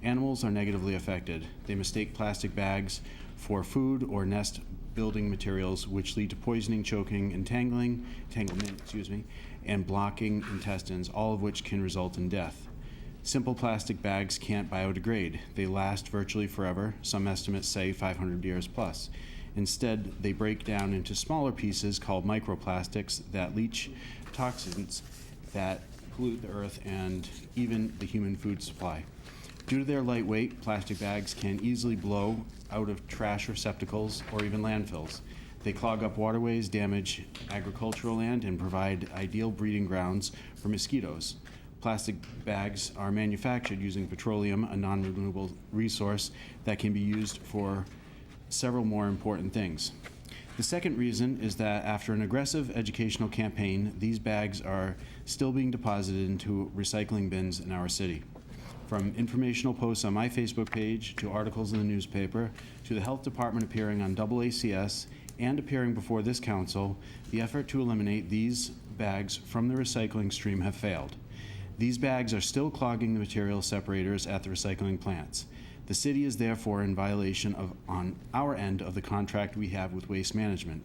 Animals are negatively affected. They mistake plastic bags for food or nest building materials, which lead to poisoning, choking, entanglement, and blocking intestines, all of which can result in death. Simple plastic bags can't biodegrade. They last virtually forever. Some estimates say 500 years plus. Instead, they break down into smaller pieces called microplastics that leach toxins that pollute the earth and even the human food supply. Due to their light weight, plastic bags can easily blow out of trash receptacles or even landfills. They clog up waterways, damage agricultural land, and provide ideal breeding grounds for mosquitoes. Plastic bags are manufactured using petroleum, a non-renewable resource that can be used for several more important things. The second reason is that after an aggressive educational campaign, these bags are still being deposited into recycling bins in our city. From informational posts on my Facebook page, to articles in the newspaper, to the health department appearing on AACS and appearing before this council, the effort to eliminate these bags from the recycling stream have failed. These bags are still clogging the material separators at the recycling plants. The city is therefore in violation on our end of the contract we have with Waste Management.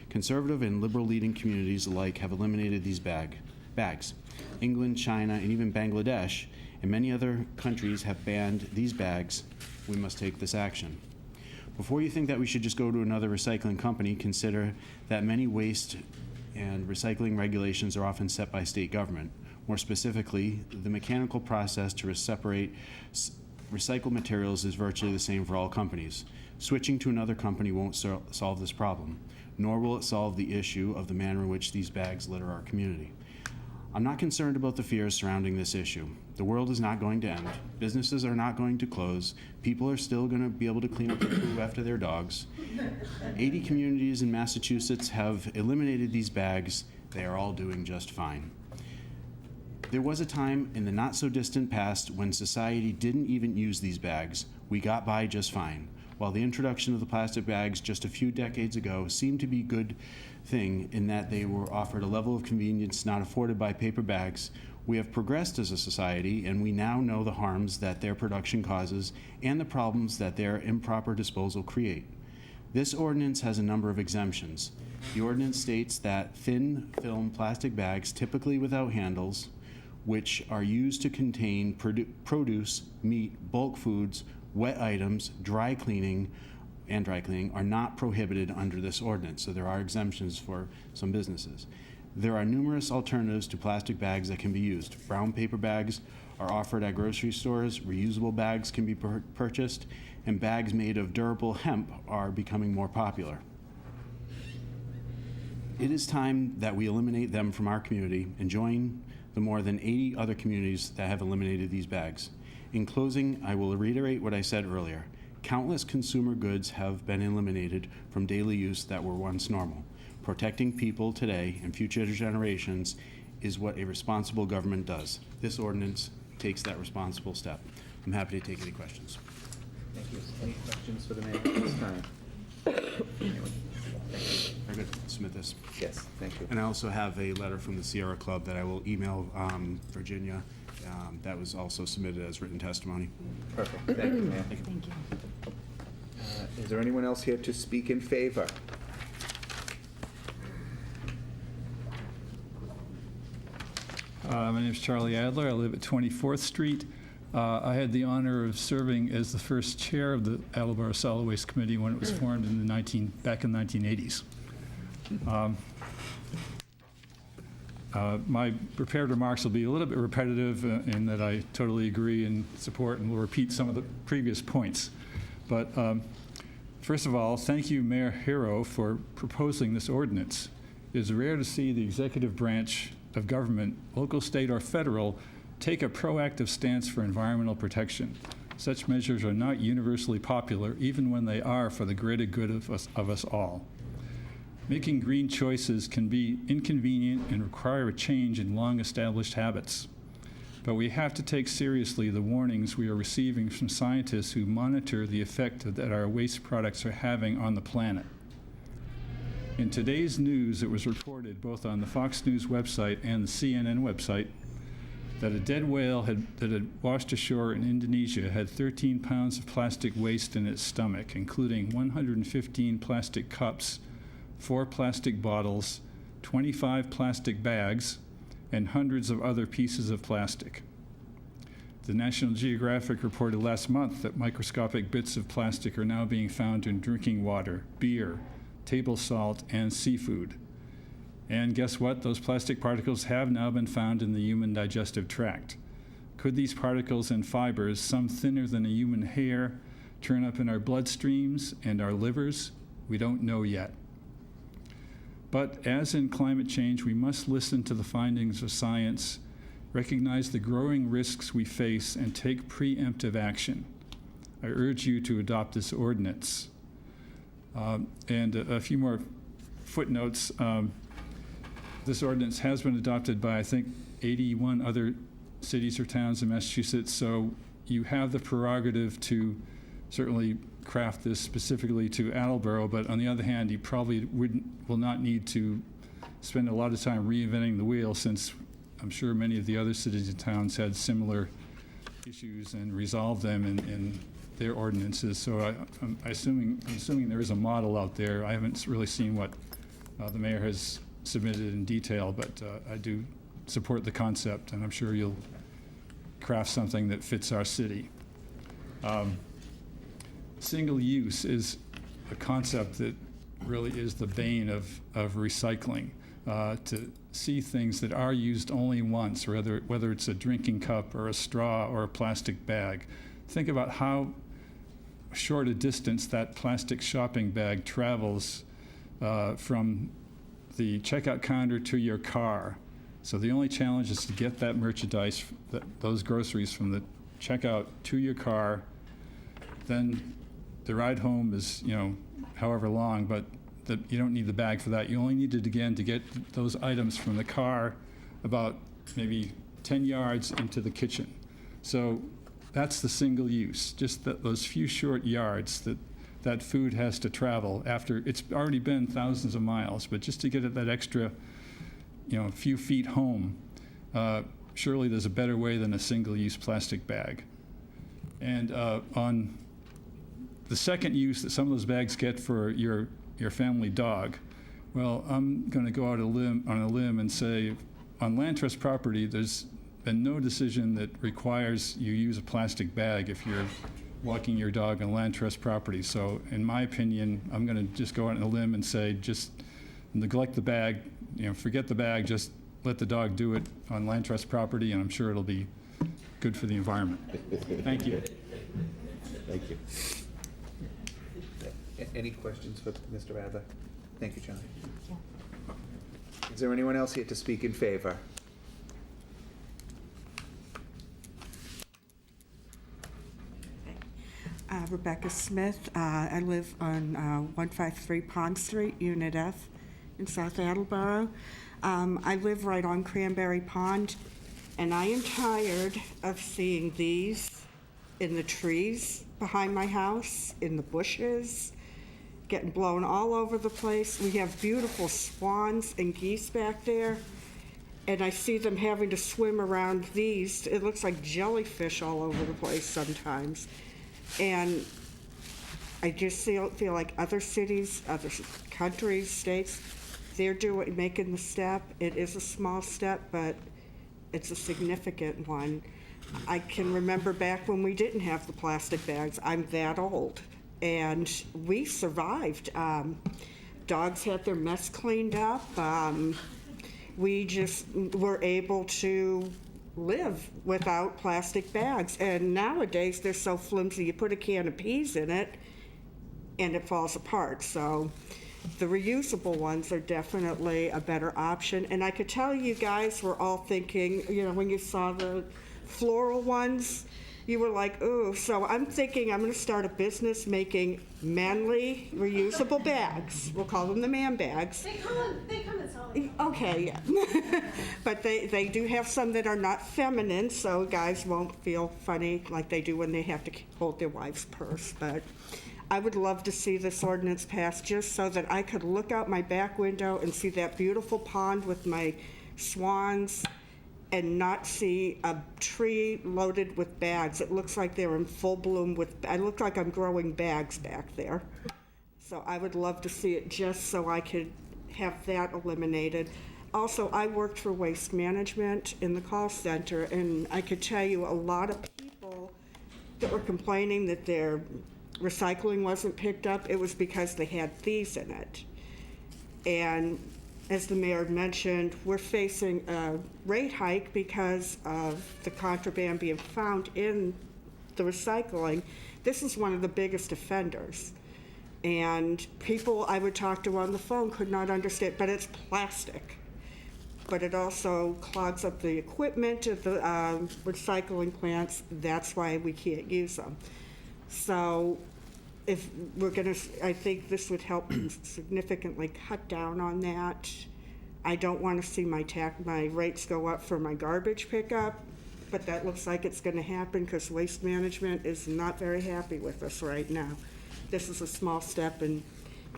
Conservative and liberal leading communities alike have eliminated these bags. England, China, and even Bangladesh and many other countries have banned these bags. We must take this action. Before you think that we should just go to another recycling company, consider that many waste and recycling regulations are often set by state government. More specifically, the mechanical process to separate recycled materials is virtually the same for all companies. Switching to another company won't solve this problem, nor will it solve the issue of the manner in which these bags litter our community. I'm not concerned about the fears surrounding this issue. The world is not going to end. Businesses are not going to close. People are still going to be able to clean up their poo after their dogs. 80 communities in Massachusetts have eliminated these bags. They are all doing just fine. There was a time in the not-so-distant past when society didn't even use these bags. We got by just fine. While the introduction of the plastic bags just a few decades ago seemed to be a good thing in that they were offered a level of convenience not afforded by paper bags, we have progressed as a society, and we now know the harms that their production causes and the problems that their improper disposal create. This ordinance has a number of exemptions. The ordinance states that thin film plastic bags, typically without handles, which are used to contain produce, meat, bulk foods, wet items, dry cleaning, are not prohibited under this ordinance, so there are exemptions for some businesses. There are numerous alternatives to plastic bags that can be used. Brown paper bags are offered at grocery stores, reusable bags can be purchased, and bags made of durable hemp are becoming more popular. It is time that we eliminate them from our community and join the more than 80 other communities that have eliminated these bags. In closing, I will reiterate what I said earlier. Countless consumer goods have been eliminated from daily use that were once normal. Protecting people today and future generations is what a responsible government does. This ordinance takes that responsible step. I'm happy to take any questions. Thank you. Any questions for the mayor at this time? Anyone? Thank you. Very good. Submit this. Yes, thank you. And I also have a letter from the Sierra Club that I will email Virginia. That was also submitted as written testimony. Perfect. Thank you, Mayor. Thank you. Is there anyone else here to speak in favor? My name is Charlie Adler. I live at 24th Street. I had the honor of serving as the first chair of the Attleboro Solid Waste Committee when it was formed in back in the 1980s. My prepared remarks will be a little bit repetitive in that I totally agree and support and will repeat some of the previous points. But first of all, thank you, Mayor Hero, for proposing this ordinance. It is rare to see the executive branch of government, local, state, or federal, take a proactive stance for environmental protection. Such measures are not universally popular, even when they are for the greater good of us all. Making green choices can be inconvenient and require a change in long-established habits. But we have to take seriously the warnings we are receiving from scientists who monitor the effect that our waste products are having on the planet. In today's news, it was reported both on the Fox News website and the CNN website that a dead whale that had washed ashore in Indonesia had 13 pounds of plastic waste in its stomach, including 115 plastic cups, 4 plastic bottles, 25 plastic bags, and hundreds of other pieces of plastic. The National Geographic reported last month that microscopic bits of plastic are now being found in drinking water, beer, table salt, and seafood. And guess what? Those plastic particles have now been found in the human digestive tract. Could these particles and fibers, some thinner than a human hair, turn up in our bloodstreams and our livers? We don't know yet. But as in climate change, we must listen to the findings of science, recognize the growing risks we face, and take preemptive action. I urge you to adopt this ordinance. And a few more footnotes. This ordinance has been adopted by, I think, 81 other cities or towns in Massachusetts, so you have the prerogative to certainly craft this specifically to Attleboro, but on the other hand, you probably will not need to spend a lot of time reinventing the wheel, since I'm sure many of the other cities and towns had similar issues and resolved them in their ordinances. So I'm assuming there is a model out there. I haven't really seen what the mayor has submitted in detail, but I do support the concept, and I'm sure you'll craft something that fits our city. Single use is a concept that really is the bane of recycling. To see things that are used only once, whether it's a drinking cup or a straw or a plastic bag. Think about how short a distance that plastic shopping bag travels from the checkout counter to your car. So the only challenge is to get that merchandise, those groceries, from the checkout to your car. Then the ride home is, however long, but you don't need the bag for that. You only need it again to get those items from the car about maybe 10 yards into the kitchen. So that's the single use, just those few short yards that food has to travel after it's already been thousands of miles, but just to get it that extra, few feet home. Surely there's a better way than a single-use plastic bag. And on the second use that some of those bags get for your family dog, well, I'm going to go out on a limb and say, on land trust property, there's been no decision that requires you use a plastic bag if you're walking your dog on land trust property. So in my opinion, I'm going to just go out on a limb and say, just neglect the bag, forget the bag, just let the dog do it on land trust property, and I'm sure it'll be good for the environment. Thank you. Thank you. Any questions for Mr. Adler? Thank you, John. Is there anyone else here to speak in favor? Rebecca Smith. I live on 153 Pond Street, Unit F, in South Attleboro. I live right on Cranberry Pond, and I am tired of seeing these in the trees behind my house, in the bushes, getting blown all over the place. We have beautiful swans and geese back there, and I see them having to swim around these. It looks like jellyfish all over the place sometimes. And I just feel like other cities, other countries, states, they're making the step. It is a small step, but it's a significant one. I can remember back when we didn't have the plastic bags. I'm that old. And we survived. Dogs had their mess cleaned up. We just were able to live without plastic bags. And nowadays, they're so flimsy, you put a can of peas in it, and it falls apart. So the reusable ones are definitely a better option. And I could tell you guys were all thinking, you know, when you saw the floral ones, you were like, ooh. So I'm thinking I'm going to start a business making manly reusable bags. We'll call them the man bags. They come in solid. Okay, yeah. But they do have some that are not feminine, so guys won't feel funny like they do when they have to hold their wife's purse. But I would love to see this ordinance passed just so that I could look out my back window and see that beautiful pond with my swans and not see a tree loaded with bags. It looks like they're in full bloom I look like I'm growing bags back there. So I would love to see it just so I could have that eliminated. Also, I worked for Waste Management in the call center, and I could tell you a lot of people that were complaining that their recycling wasn't picked up. It was because they had thieves in it. And as the mayor mentioned, we're facing a rate hike because of the contraband being found in the recycling. This is one of the biggest offenders. And people I would talk to on the phone could not understand, but it's plastic. But it also clogs up the equipment at the recycling plants. That's why we can't use them. So if we're going to, I think this would help significantly cut down on that. I don't want to see my rates go up for my garbage pickup, but that looks like it's going to happen because Waste Management is not very happy with us right now. This is a small step in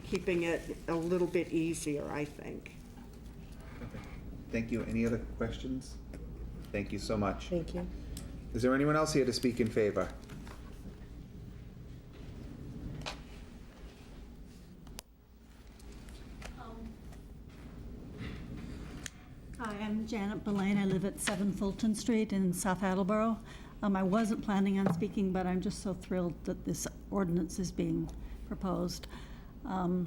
keeping it a little bit easier, I think. Thank you. Any other questions? Thank you so much. Thank you. Is there anyone else here to speak in favor? Hi, I'm Janet Belaine. I live at 7 Fulton Street in South Attleboro. I wasn't planning on speaking, but I'm just so thrilled that this ordinance is being proposed. I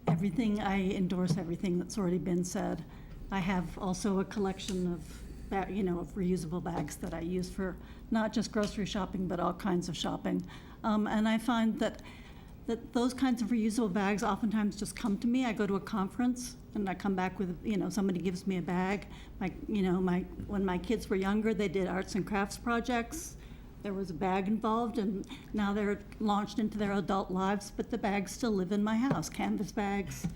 endorse everything that's already been said. I have also a collection of, of reusable bags that I use for not just grocery shopping, but all kinds of shopping. And I find that those kinds of reusable bags oftentimes just come to me. I go to a conference and I come back with, somebody gives me a bag. When my kids were younger, they did arts and crafts projects. There was a bag involved, and now they're launched into their adult lives, but the bags still live in my house, canvas bags.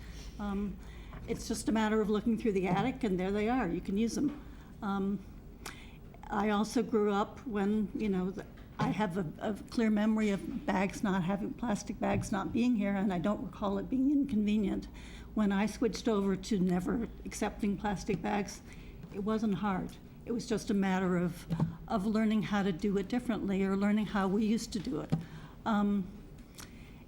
It's just a matter of looking through the attic, and there they are. You can use them. I also grew up when, I have a clear memory of plastic bags not being here, and I don't recall it being inconvenient. When I switched over to never accepting plastic bags, it wasn't hard. It was just a matter of learning how to do it differently or learning how we used to do it.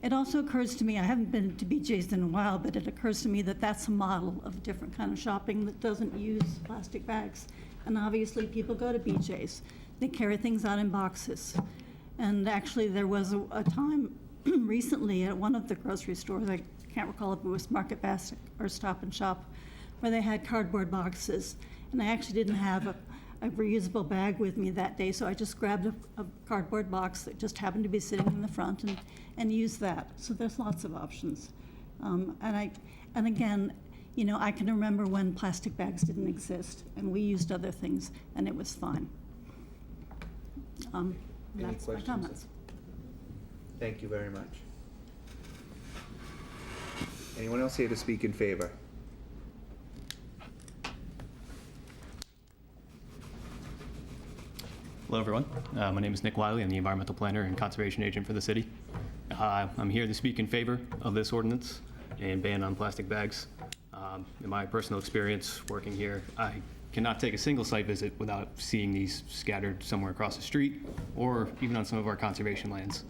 It also occurs to me, I haven't been to BJ's in a while, but it occurs to me that that's a model of a different kind of shopping that doesn't use plastic bags. And obviously people go to BJ's. They carry things out in boxes. And actually there was a time recently at one of the grocery stores, I can't recall if it was Market Basket or Stop and Shop, where they had cardboard boxes. And I actually didn't have a reusable bag with me that day, so I just grabbed a cardboard box that just happened to be sitting in the front and used that. So there's lots of options. And again, I can remember when plastic bags didn't exist and we used other things and it was fine. That's my comments. Thank you very much. Anyone else here to speak in favor? Hello, everyone. My name is Nick Wiley. I'm the environmental planner and conservation agent for the city. I'm here to speak in favor of this ordinance and ban on plastic bags. In my personal experience working here, I cannot take a single site visit without seeing these scattered somewhere across the street or even on some of our conservation lands.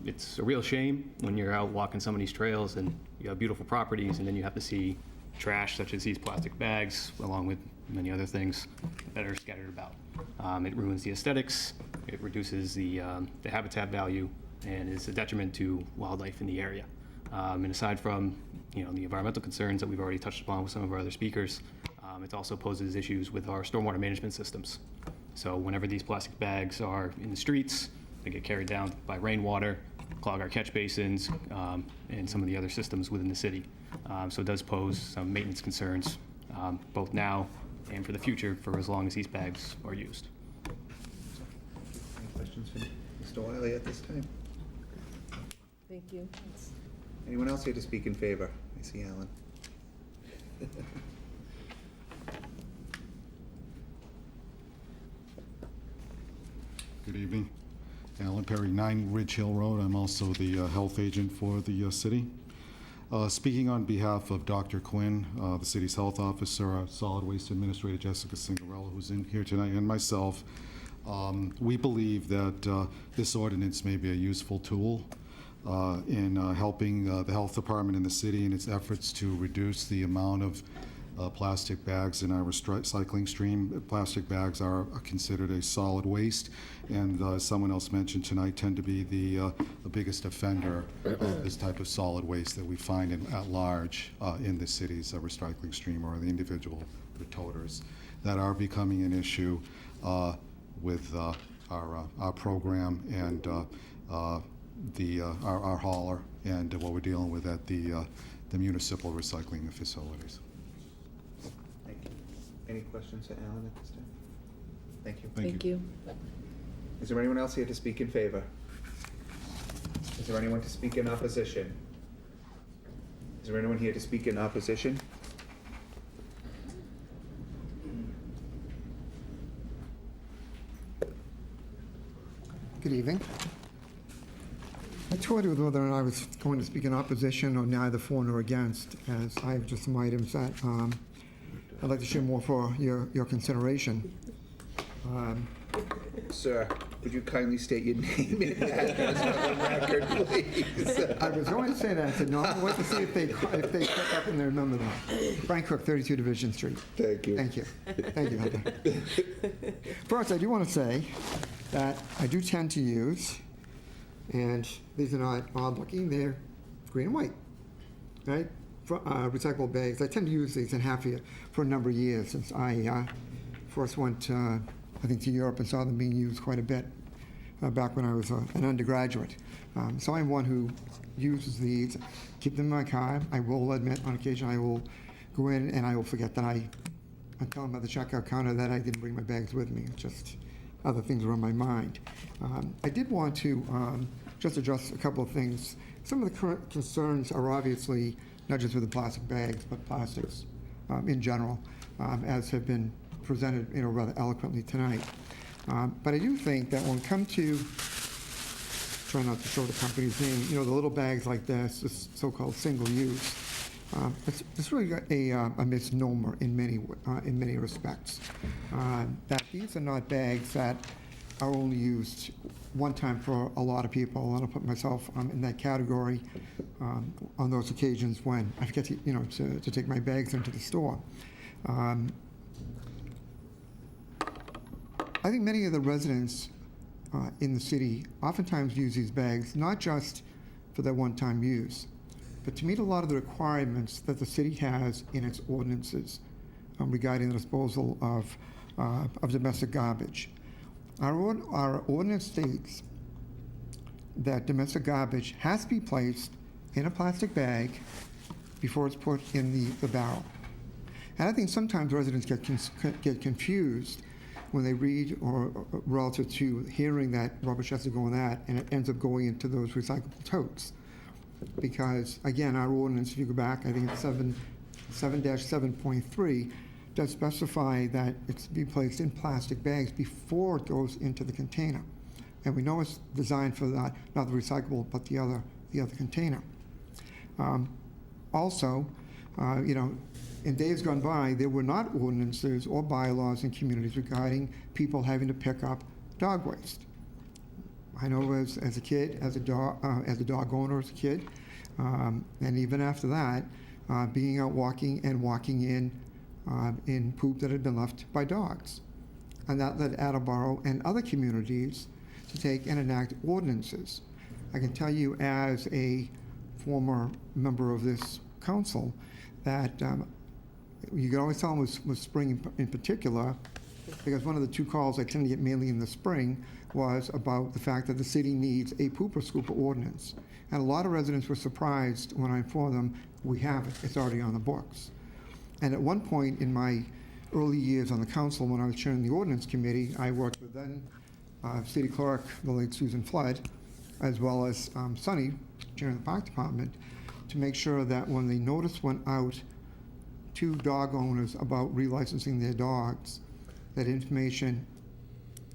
It's a real shame when you're out walking some of these trails and you have beautiful properties and then you have to see trash such as these plastic bags along with many other things that are scattered about. It ruins the aesthetics, it reduces the habitat value, and is a detriment to wildlife in the area. And aside from the environmental concerns that we've already touched upon with some of our other speakers, it also poses issues with our stormwater management systems. So whenever these plastic bags are in the streets, they get carried down by rainwater, clog our catch basins, and some of the other systems within the city. So it does pose some maintenance concerns, both now and for the future, for as long as these bags are used. Any questions for Mr. Wiley at this time? Thank you. Anyone else here to speak in favor? I see Alan. Good evening. Alan Perry, 9 Ridge Hill Road. I'm also the health agent for the city. Speaking on behalf of Dr. Quinn, the city's health officer, solid waste administrator Jessica Cingarella, who's in here tonight, and myself, we believe that this ordinance may be a useful tool in helping the health department in the city in its efforts to reduce the amount of plastic bags in our recycling stream. Plastic bags are considered a solid waste, and as someone else mentioned tonight, tend to be the biggest offender of this type of solid waste that we find at large in the city's recycling stream, or the individual toters that are becoming an issue with our program and our hauler and what we're dealing with at the municipal recycling facilities. Thank you. Any questions for Alan at this time? Thank you. Thank you. Is there anyone else here to speak in favor? Is there anyone to speak in opposition? Is there anyone here to speak in opposition? Good evening. I toyed with whether or not I was going to speak in opposition or neither for nor against, as I have just some items that I'd like to share more for your consideration. Sir, would you kindly state your name and address for the record, please? I was going to say that. I said, no, I want to see if they pick up and they remember that. Frank Cook, 32 Division Street. Thank you. Thank you. Thank you, Heather. First, I do want to say that I do tend to use, and these are not odd looking, they're green and white, right? Recyclable bags. I tend to use these in Hatfield for a number of years since I first went, I think, to Europe and saw them being used quite a bit back when I was an undergraduate. So I'm one who uses these, keep them in my car. I will admit on occasion I will go in and I will forget that I tell them at the checkout counter that I didn't bring my bags with me. It's just other things are on my mind. I did want to just address a couple of things. Some of the current concerns are obviously not just with the plastic bags, but plastics in general, as have been presented, rather eloquently tonight. But I do think that when it comes to, try not to show the company's name, the little bags like this so-called single use, it's really a misnomer in many respects. That these are not bags that are only used one time for a lot of people, and I'll put myself in that category on those occasions when I forget to take my bags into the store. I think many of the residents in the city oftentimes use these bags not just for their one-time use, but to meet a lot of the requirements that the city has in its ordinances regarding the disposal of domestic garbage. Our ordinance states that domestic garbage has to be placed in a plastic bag before it's put in the barrel. And I think sometimes residents get confused when they read or relative to hearing that rubbish has to go in that, and it ends up going into those recyclable totes. Because, again, our ordinance, if you go back, I think it's 7-7.3, does specify that it's to be placed in plastic bags before it goes into the container. And we know it's designed for that, not the recyclable, but the other container. Also, in days gone by, there were not ordinances or bylaws in communities regarding people having to pick up dog waste. I know as a kid, as a dog owner as a kid, and even after that, being out walking in poop that had been left by dogs. And that led Attleboro and other communities to take and enact ordinances. I can tell you as a former member of this council that you could always tell with spring in particular, because one of the two calls I tend to get mainly in the spring was about the fact that the city needs a pooper scooper ordinance. And a lot of residents were surprised when I informed them, we have it, it's already on the books. And at one point in my early years on the council, when I was chairing the ordinance committee, I worked with then city clerk, the late Susan Flood, as well as Sonny, chairing the park department, to make sure that when the notice went out to dog owners about relicensing their dogs, that information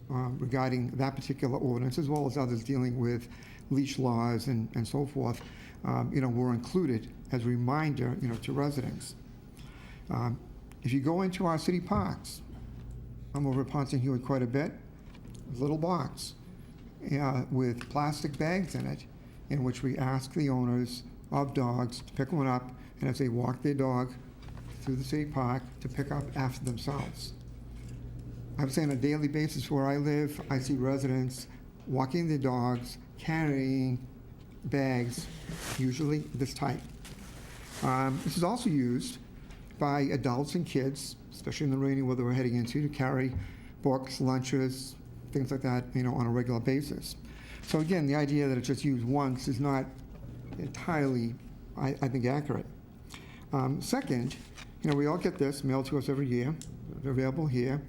regarding that particular ordinance, as well as others dealing with leash laws and so forth, were included as a reminder, to residents. If you go into our city parks, I'm over at Ponce and Hewitt quite a bit, there's a little box with plastic bags in it, in which we ask the owners of dogs to pick one up, and as they walk their dog through the city park, to pick up after themselves. I would say on a daily basis where I live, I see residents walking their dogs, carrying bags, usually this tight. This is also used by adults and kids, especially in the rainy weather we're heading into, to carry books, lunches, things like that, on a regular basis. So again, the idea that it's just used once is not entirely, I think, accurate. Second, we all get this mailed to us every year. They're available here.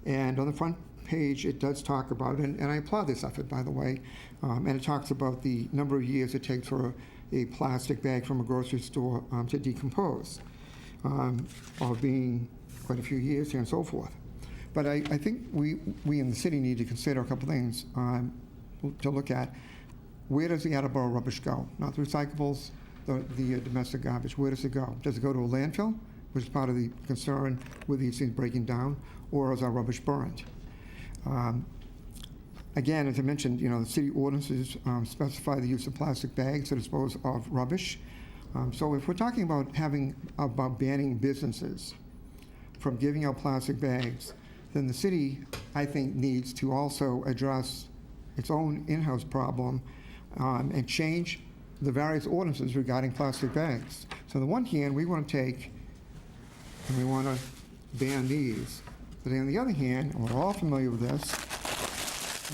And on the front page, it does talk about, and I applaud this effort, by the way, and it talks about the number of years it takes for a plastic bag from a grocery store to decompose, or being quite a few years here and so forth. But I think we in the city need to consider a couple things to look at. Where does the Attleboro rubbish go? Not the recyclables, the domestic garbage. Where does it go? Does it go to a landfill, which is part of the concern with these things breaking down, or is our rubbish burned? Again, as I mentioned, the city ordinances specify the use of plastic bags to dispose of rubbish. So if we're talking about banning businesses from giving out plastic bags, then the city, I think, needs to also address its own in-house problem and change the various ordinances regarding plastic bags. So on the one hand, we want to take and we want to ban these. But on the other hand, and we're all familiar with this,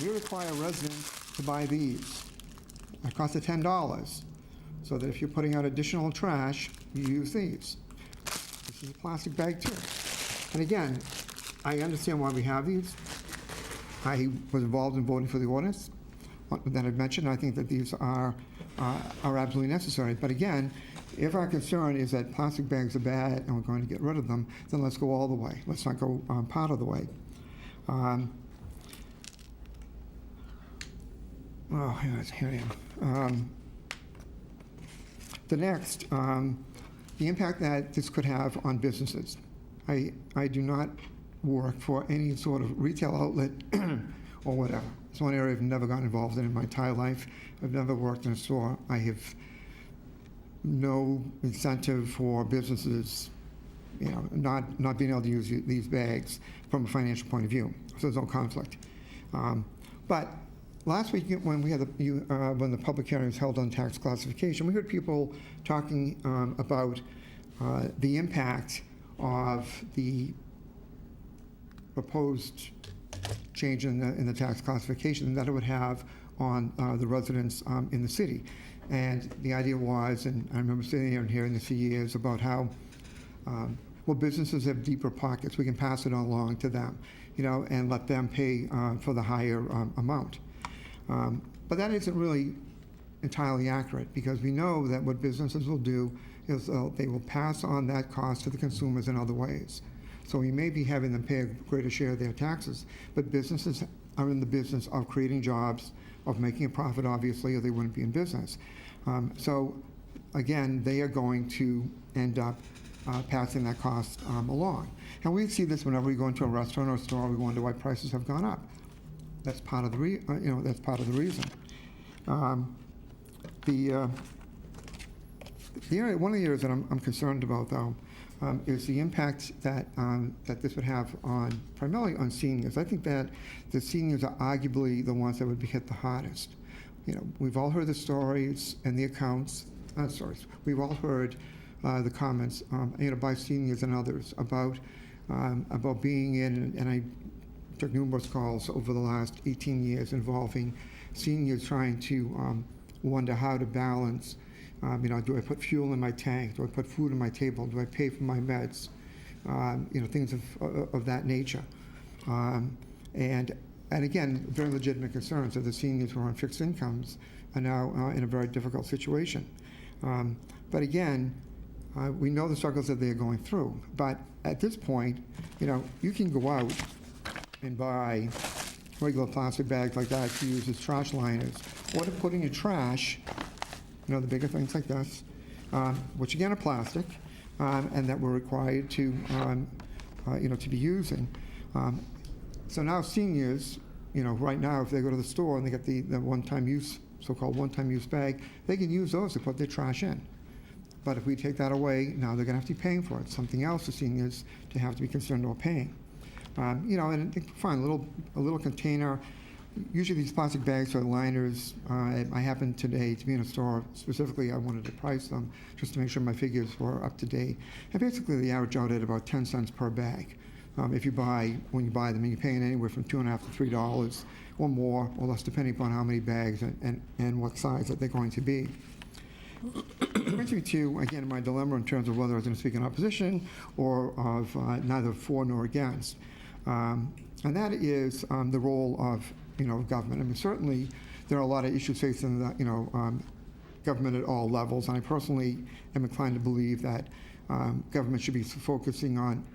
we require residents to buy these. It costs $10, so that if you're putting out additional trash, you use these. This is a plastic bag too. And again, I understand why we have these. I was involved in voting for the ordinance that I've mentioned. I think that these are absolutely necessary. But again, if our concern is that plastic bags are bad and we're going to get rid of them, then let's go all the way. Let's not go part of the way. Here I am. The next, the impact that this could have on businesses. I do not work for any sort of retail outlet or whatever. It's one area I've never gotten involved in my entire life. I've never worked in a store. I have no incentive for businesses, not being able to use these bags from a financial point of view. So there's no conflict. But last week, when we had when the public hearing was held on tax classification, we heard people talking about the impact of the proposed change in the tax classification that it would have on the residents in the city. And the idea was, and I remember sitting here and hearing this for years, about how, businesses have deeper pockets. We can pass it along to them, and let them pay for the higher amount. But that isn't really entirely accurate, because we know that what businesses will do is they will pass on that cost to the consumers in other ways. So we may be having them pay a greater share of their taxes, but businesses are in the business of creating jobs, of making a profit, obviously, or they wouldn't be in business. So again, they are going to end up passing that cost along. And we see this whenever we go into a restaurant or a store, we wonder why prices have gone up. that's part of the that's part of the reason. One of the areas that I'm concerned about, though, is the impact that that this would have on primarily on seniors. I think that the seniors are arguably the ones that would be hit the hardest. We've all heard the stories and the accounts. We've all heard the comments, by seniors and others about being in, and I took numerous calls over the last 18 years involving seniors trying to wonder how to balance. Do I put fuel in my tank? Do I put food on my table? Do I pay for my meds? Things of that nature. And again, very legitimate concerns that the seniors who are on fixed incomes are now in a very difficult situation. But again, we know the struggles that they're going through. But at this point, you can go out and buy regular plastic bags like that to use as trash liners, or to put in your trash, the bigger things like this, which again are plastic, and that we're required to, to be using. So now seniors, right now, if they go to the store and they get the one-time use, so-called one-time use bag, they can use those to put their trash in. But if we take that away, now they're going to have to be paying for it. Something else for seniors to have to be concerned about paying. And fine, a little container. Usually these plastic bags are liners. I happened today to be in a store. Specifically, I wanted to price them just to make sure my figures were up to date. And basically, they average out at about 10 cents per bag. When you buy them, and you're paying anywhere from $2.50 to $3 or more or less, depending upon how many bags and what size that they're going to be. It brings me to, again, my dilemma in terms of whether I was going to speak in opposition or of neither for nor against. And that is the role of government. I mean, certainly there are a lot of issues facing the government at all levels, and I personally am inclined to believe that government should be focusing on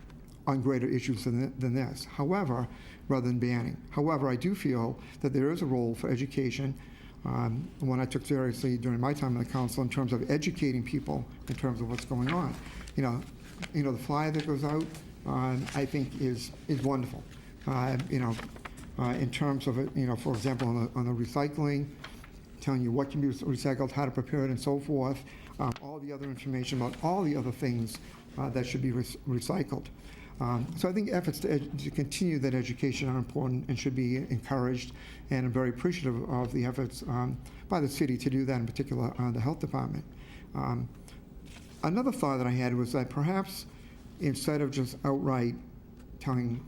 greater issues than this. However, rather than banning. However, I do feel that there is a role for education, one I took seriously during my time in the council, in terms of educating people in terms of what's going on. The flyer that goes out, I think is wonderful. In terms of it, for example, on the recycling, telling you what can be recycled, how to prepare it, and so forth. All the other information about all the other things that should be recycled. So I think efforts to continue that education are important and should be encouraged, and I'm very appreciative of the efforts by the city to do that, in particular the health department. Another thought that I had was that perhaps instead of just outright telling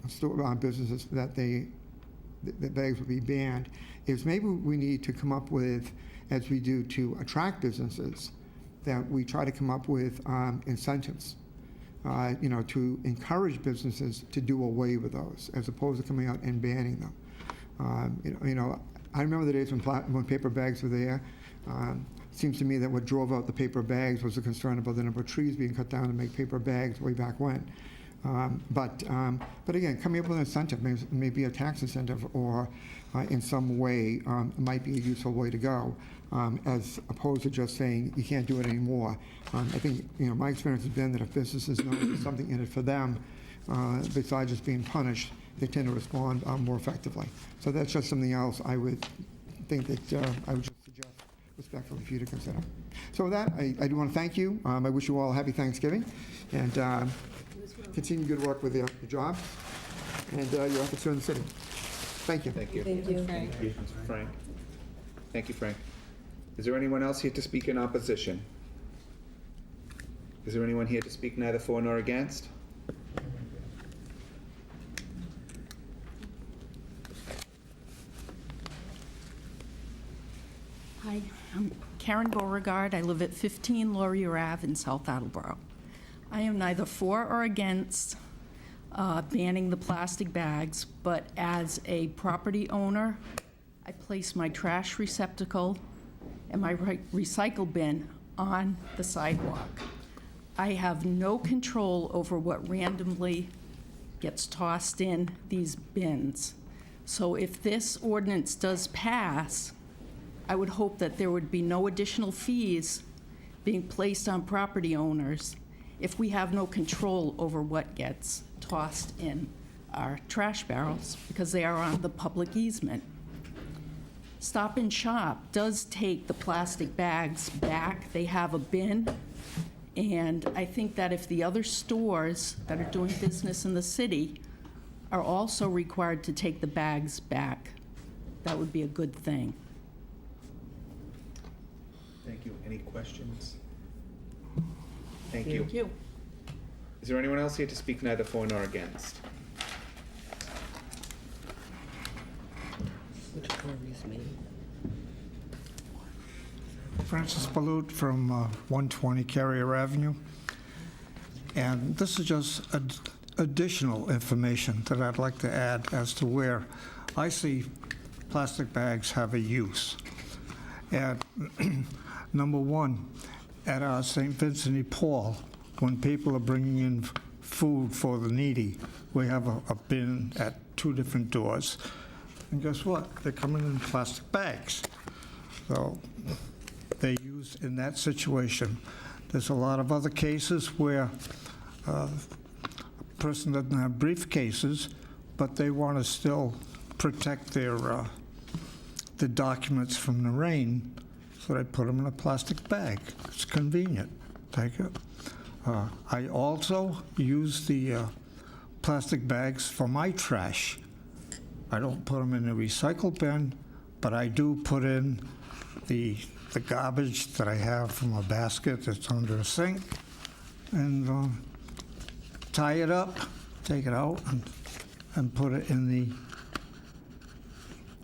businesses that the bags would be banned, is maybe we need to come up with, as we do to attract businesses, that we try to come up with incentives, to encourage businesses to do away with those, as opposed to coming out and banning them. I remember the days when paper bags were there. It seems to me that what drove out the paper bags was a concern about the number of trees being cut down to make paper bags way back when. But again, coming up with an incentive, maybe a tax incentive, or in some way might be a useful way to go, as opposed to just saying you can't do it anymore. I think my experience has been that if businesses know there's something in it for them, besides just being punished, they tend to respond more effectively. So that's just something else I would think that I would just suggest respectfully for you to consider. So with that, I do want to thank you. I wish you all a happy Thanksgiving, and continue good work with your job and your efforts here in the city. Thank you. Thank you. Thank you. Thank you, Frank. Thank you, Frank. Is there anyone else here to speak in opposition? Is there anyone here to speak neither for nor against? Hi, I'm Karen Beauregard. I live at 15 Laurier Ave in South Attleboro. I am neither for or against banning the plastic bags, but as a property owner, I place my trash receptacle and my recycle bin on the sidewalk. I have no control over what randomly gets tossed in these bins. So if this ordinance does pass, I would hope that there would be no additional fees being placed on property owners if we have no control over what gets tossed in our trash barrels, because they are on the public easement. Stop and Shop does take the plastic bags back. They have a bin. And I think that if the other stores that are doing business in the city are also required to take the bags back, that would be a good thing. Thank you. Any questions? Thank you. Thank you. Is there anyone else here to speak neither for nor against? Francis Balut from 120 Carrier Avenue. And this is just additional information that I'd like to add as to where I see plastic bags have a use. And number one, at our St. Vincent de Paul, when people are bringing in food for the needy, we have a bin at 2 different doors. And guess what? They're coming in plastic bags. So they use in that situation. There's a lot of other cases where a person doesn't have briefcases, but they want to still protect their the documents from the rain, so they put them in a plastic bag. It's convenient. Take it. I also use the plastic bags for my trash. I don't put them in the recycle bin, but I do put in the garbage that I have from a basket that's under a sink, and tie it up, take it out, and put it in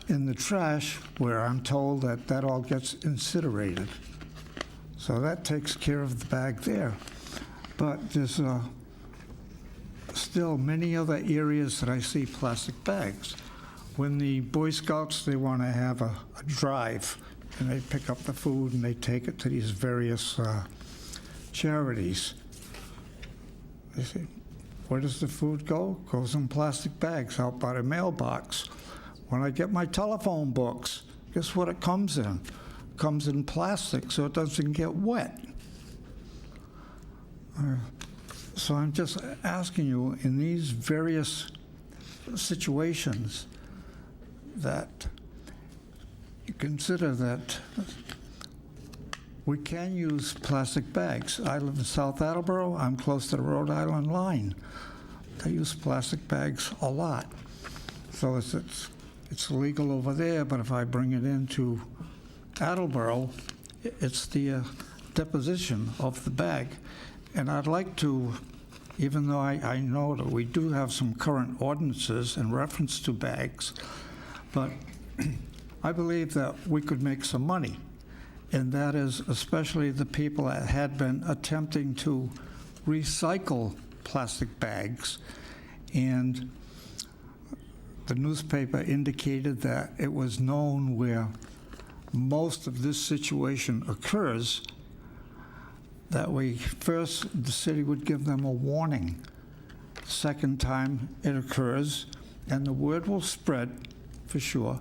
the trash, where I'm told that all gets incinerated. So that takes care of the bag there. But there's still many other areas that I see plastic bags. When the Boy Scouts, they want to have a drive, and they pick up the food and they take it to these various charities. They say, where does the food go? It goes in plastic bags out by the mailbox. When I get my telephone books, guess what it comes in? It comes in plastic so it doesn't get wet. So I'm just asking you, in these various situations, that you consider that we can use plastic bags. I live in South Attleboro. I'm close to the Rhode Island line. They use plastic bags a lot. So it's legal over there, but if I bring it into Attleboro, it's the deposition of the bag. And I'd like to, even though I know that we do have some current ordinances in reference to bags, but I believe that we could make some money, and that is especially the people that had been attempting to recycle plastic bags. And the newspaper indicated that it was known where most of this situation occurs, that the city would give them a warning. Second time it occurs, and the word will spread for sure,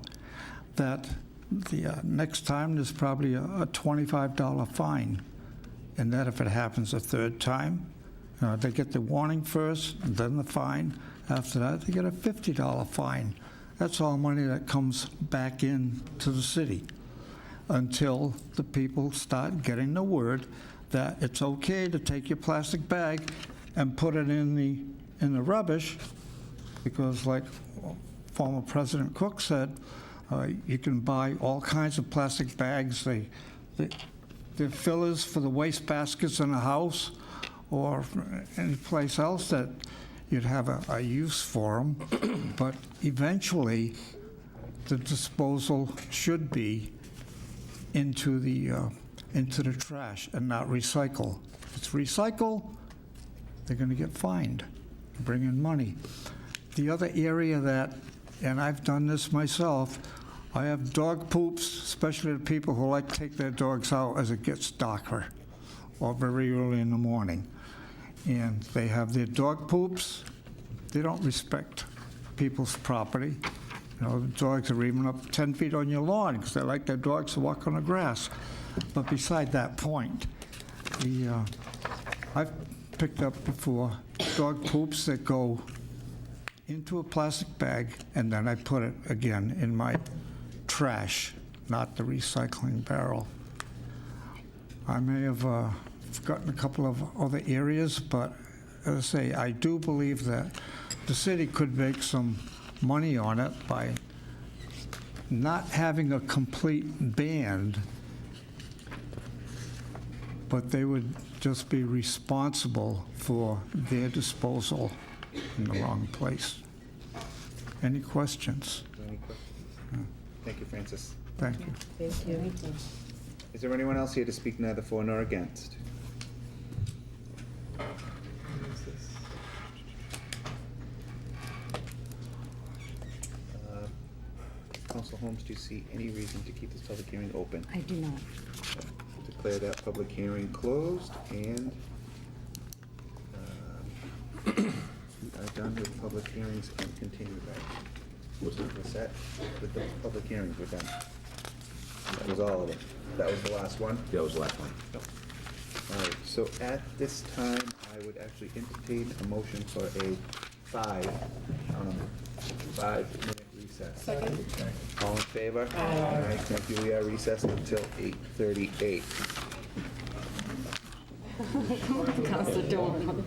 that the next time there's probably a $25 fine, and that if it happens a third time, they get the warning first, and then the fine. After that, they get a $50 fine. That's all money that comes back in to the city, until the people start getting the word that it's okay to take your plastic bag and put it in the rubbish, because like former President Cook said, you can buy all kinds of plastic bags. They're fillers for the waste baskets in the house or any place else that you'd have a use for them. But eventually, the disposal should be into the trash and not recycle. If it's recycle, they're going to get fined, bring in money. The other area that, and I've done this myself, I have dog poops, especially the people who like to take their dogs out as it gets darker or very early in the morning. And they have their dog poops. They don't respect people's property. The dogs are even up 10 feet on your lawn because they like their dogs to walk on the grass. But beside that point, I've picked up before dog poops that go into a plastic bag, and then I put it again in my trash not the recycling barrel. I may have forgotten a couple of other areas, but as I say, I do believe that the city could make some money on it by not having a complete ban, but they would just be responsible for their disposal in the wrong place. Any questions? Any questions? Thank you, Francis. Thank you. Thank you. Is there anyone else here to speak neither for nor against? Council Holmes, do you see any reason to keep this public hearing open? I do not. Declare that public hearing closed, and we are done with public hearings and continue that. We're set with the public hearings, we're done. That was all of them. That was the last one? That was the last one. All right, so at this time, I would actually entertain a motion for a 5-minute recess. Second. All in favor? Aye. Thank you, we are recessed until 8:38. Counselor Dolan.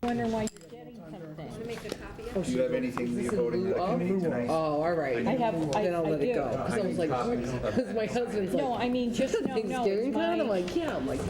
Wondering why you're getting something. Want to make a copy of it? Do you have anything that you're voting on the committee tonight? Oh, all right. I have- Then I'll I let it do. go. Because I was like, because my husband's like. No, I mean, just, no, it's Thanksgiving plan? I'm my, like, yeah, I'm like.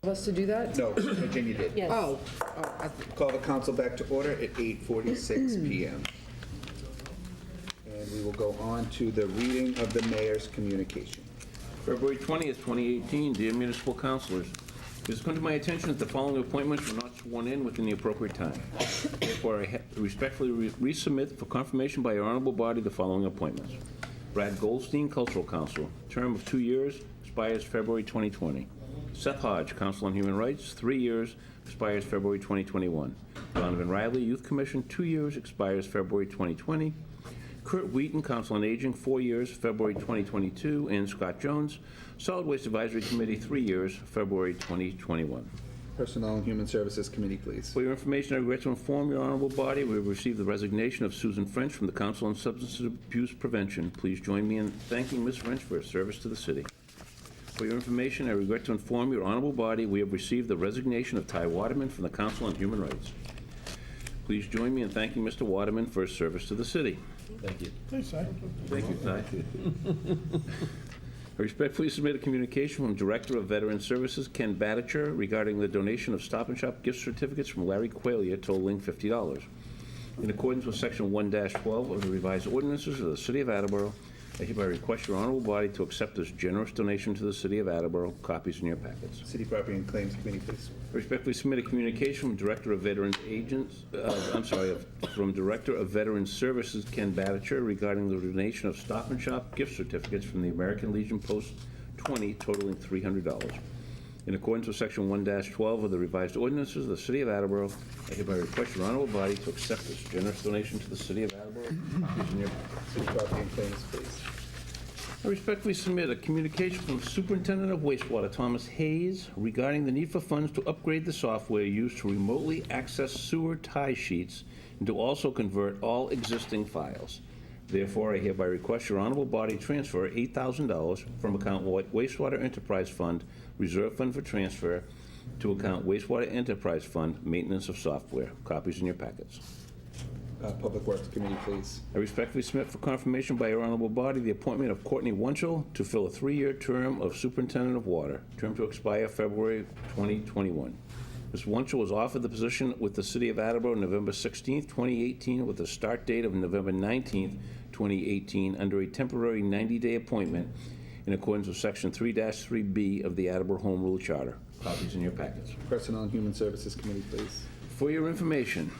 Us to do that? No, Virginia did. Yes. Oh. Call the council back to order at 8:46 PM. And we will go on to the reading of the mayor's communication. February 20th, 2018, dear municipal councilors, it has come to my attention that the following appointments were not sworn in within the appropriate time. Therefore, I respectfully resubmit for confirmation by your honorable body the following appointments. Brad Goldstein, Cultural Council, term of 2 years, expires February 2020. Seth Hodge, Council on Human Rights, 3 years, expires February 2021. Donovan Riley, Youth Commission, 2 years, expires February 2020. Kurt Wheaton, Council on Aging, 4 years, February 2022. And Scott Jones, Solid Waste Advisory Committee, 3 years, February 2021. Personnel and Human Services Committee, please. For your information, I regret to inform your honorable body we have received the resignation of Susan French from the Council on Substance Abuse Prevention. Please join me in thanking Ms. French for her service to the city. For your information, I regret to inform your honorable body we have received the resignation of Ty Waterman from the Council on Human Rights. Please join me in thanking Mr. Waterman for his service to the city. Thank you. Thanks, Si. Thank you, Ty. I respectfully submit a communication from Director of Veteran Services, Ken Badicher, regarding the donation of Stop and Shop gift certificates from Larry Qualia totaling $50. In accordance with Section 1-12 of the revised ordinances of the City of Attleboro, I hereby request your honorable body to accept this generous donation to the City of Attleboro. Copies in your packets. City Property and Claims Committee, please. I respectfully submit a communication from Director of Veterans Agents, from Director of Veterans Services, Ken Badicher, regarding the donation of Stop and Shop gift certificates from the American Legion Post 20 totaling $300. In accordance with Section 1-12 of the revised ordinances of the City of Attleboro, I hereby request your honorable body to accept this generous donation to the City of Attleboro. Copies in your City Property and Claims, please. I respectfully submit a communication from Superintendent of Wastewater Thomas Hayes regarding the need for funds to upgrade the software used to remotely access sewer tie sheets and to also convert all existing files. Therefore, I hereby request your honorable body transfer $8,000 from account Wastewater Enterprise Fund, Reserve Fund for Transfer, to account Wastewater Enterprise Fund, Maintenance of Software. Copies in your packets. Public Works Committee, please. I respectfully submit for confirmation by your honorable body the appointment of Courtney Wunschel to fill a 3-year term of Superintendent of Water, term to expire February 2021. Ms. Wunschel was offered the position with the City of Attleboro November 16, 2018, with a start date of November 19, 2018, under a temporary 90-day appointment in accordance with Section 3-3B of the Attleboro Home Rule Charter. Copies in your packets. Personnel and Human Services Committee, please. For your information,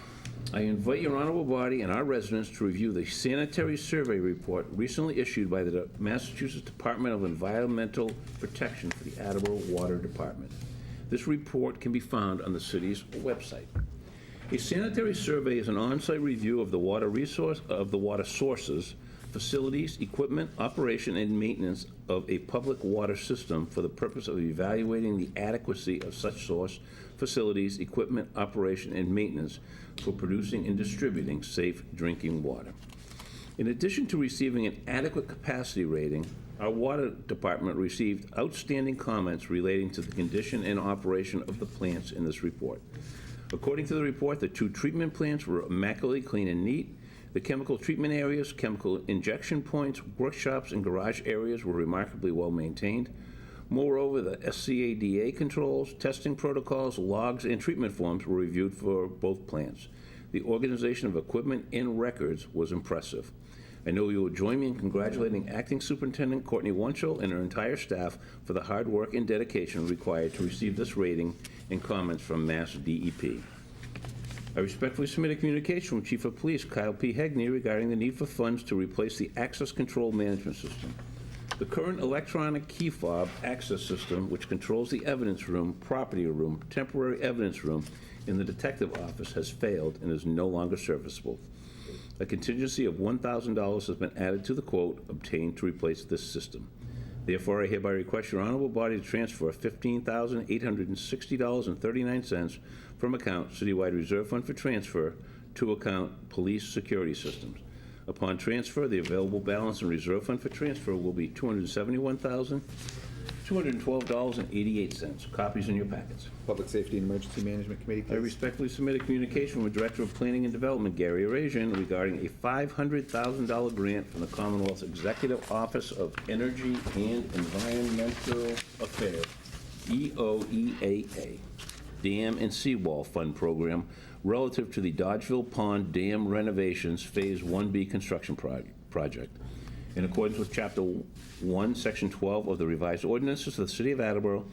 I invite your honorable body and our residents to review the sanitary survey report recently issued by the Massachusetts Department of Environmental Protection for the Attleboro Water Department. This report can be found on the city's website. A sanitary survey is an on-site review of the water sources, facilities, equipment, operation, and maintenance of a public water system for the purpose of evaluating the adequacy of such source, facilities, equipment, operation, and maintenance for producing and distributing safe drinking water. In addition to receiving an adequate capacity rating, our water department received outstanding comments relating to the condition and operation of the plants in this report. According to the report, the 2 treatment plants were immaculately clean and neat. The chemical treatment areas, chemical injection points, workshops, and garage areas were remarkably well maintained. Moreover, the SCADA controls, testing protocols, logs, and treatment forms were reviewed for both plants. The organization of equipment and records was impressive. I know you will join me in congratulating Acting Superintendent Courtney Wunschel and her entire staff for the hard work and dedication required to receive this rating and comments from Mass DEP. I respectfully submit a communication from Chief of Police Kyle P. Hegney regarding the need for funds to replace the access control management system. The current electronic key fob access system, which controls the evidence room, property room, temporary evidence room, and the detective office, has failed and is no longer serviceable. A contingency of $1,000 has been added to the quote obtained to replace this system. Therefore, I hereby request your honorable body to transfer $15,860.39 from account Citywide Reserve Fund for transfer to account Police Security Systems. Upon transfer, the available balance in Reserve Fund for transfer will be $271,212.88. Copies in your packets. Public Safety and Emergency Management Committee, please. I respectfully submit a communication from the Director of Planning and Development, Gary Arazian, regarding a $500,000 grant from the Commonwealth's Executive Office of Energy and Environmental Affairs, EOEAA, Dam and Seawall Fund Program, relative to the Dodgeville Pond Dam renovations Phase 1B construction project. In accordance with Chapter 1, Section 12 of the revised ordinances of the City of Attleboro,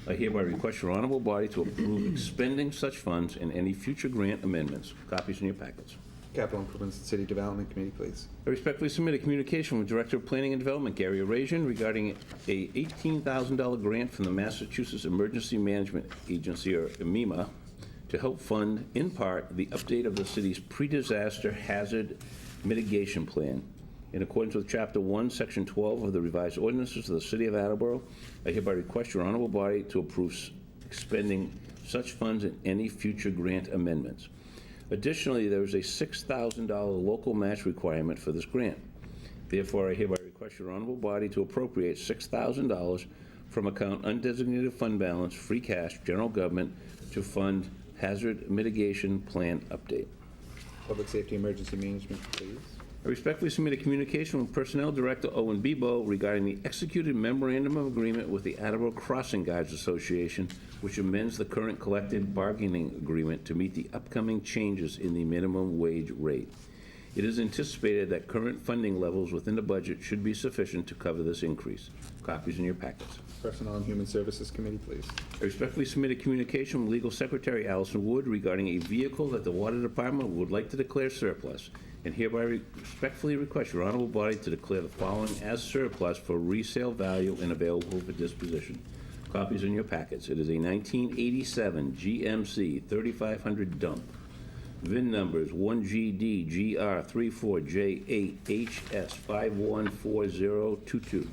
I hereby request your honorable body to approve expending such funds and any future grant amendments. Copies in your packets. Capital Improvements and City Development Committee, please. I respectfully submit a communication from Director of Planning and Development, Gary Arazian, regarding a $18,000 grant from the Massachusetts Emergency Management Agency, or MEMA, to help fund, in part, the update of the city's pre-disaster hazard mitigation plan. In accordance with Chapter 1, Section 12 of the revised ordinances of the City of Attleboro, I hereby request your honorable body to approve expending such funds and any future grant amendments. Additionally, there is a $6,000 local match requirement for this grant. Therefore, I hereby request your honorable body to appropriate $6,000 from account undesignated fund balance, free cash, general government, to fund hazard mitigation plan update. Public Safety Emergency Management, please. I respectfully submit a communication from Personnel Director Owen Bebo regarding the executed memorandum of agreement with the Attleboro Crossing Guards Association, which amends the current collective bargaining agreement to meet the upcoming changes in the minimum wage rate. It is anticipated that current funding levels within the budget should be sufficient to cover this increase. Copies in your packets. Personnel and Human Services Committee, please. I respectfully submit a communication from Legal Secretary Allison Wood regarding a vehicle that the Water Department would like to declare surplus, and hereby respectfully request your honorable body to declare the following as surplus for resale value and available for disposition. Copies in your packets. It is a 1987 GMC 3500 dump. VIN numbers 1GD-GR34J8HS514022.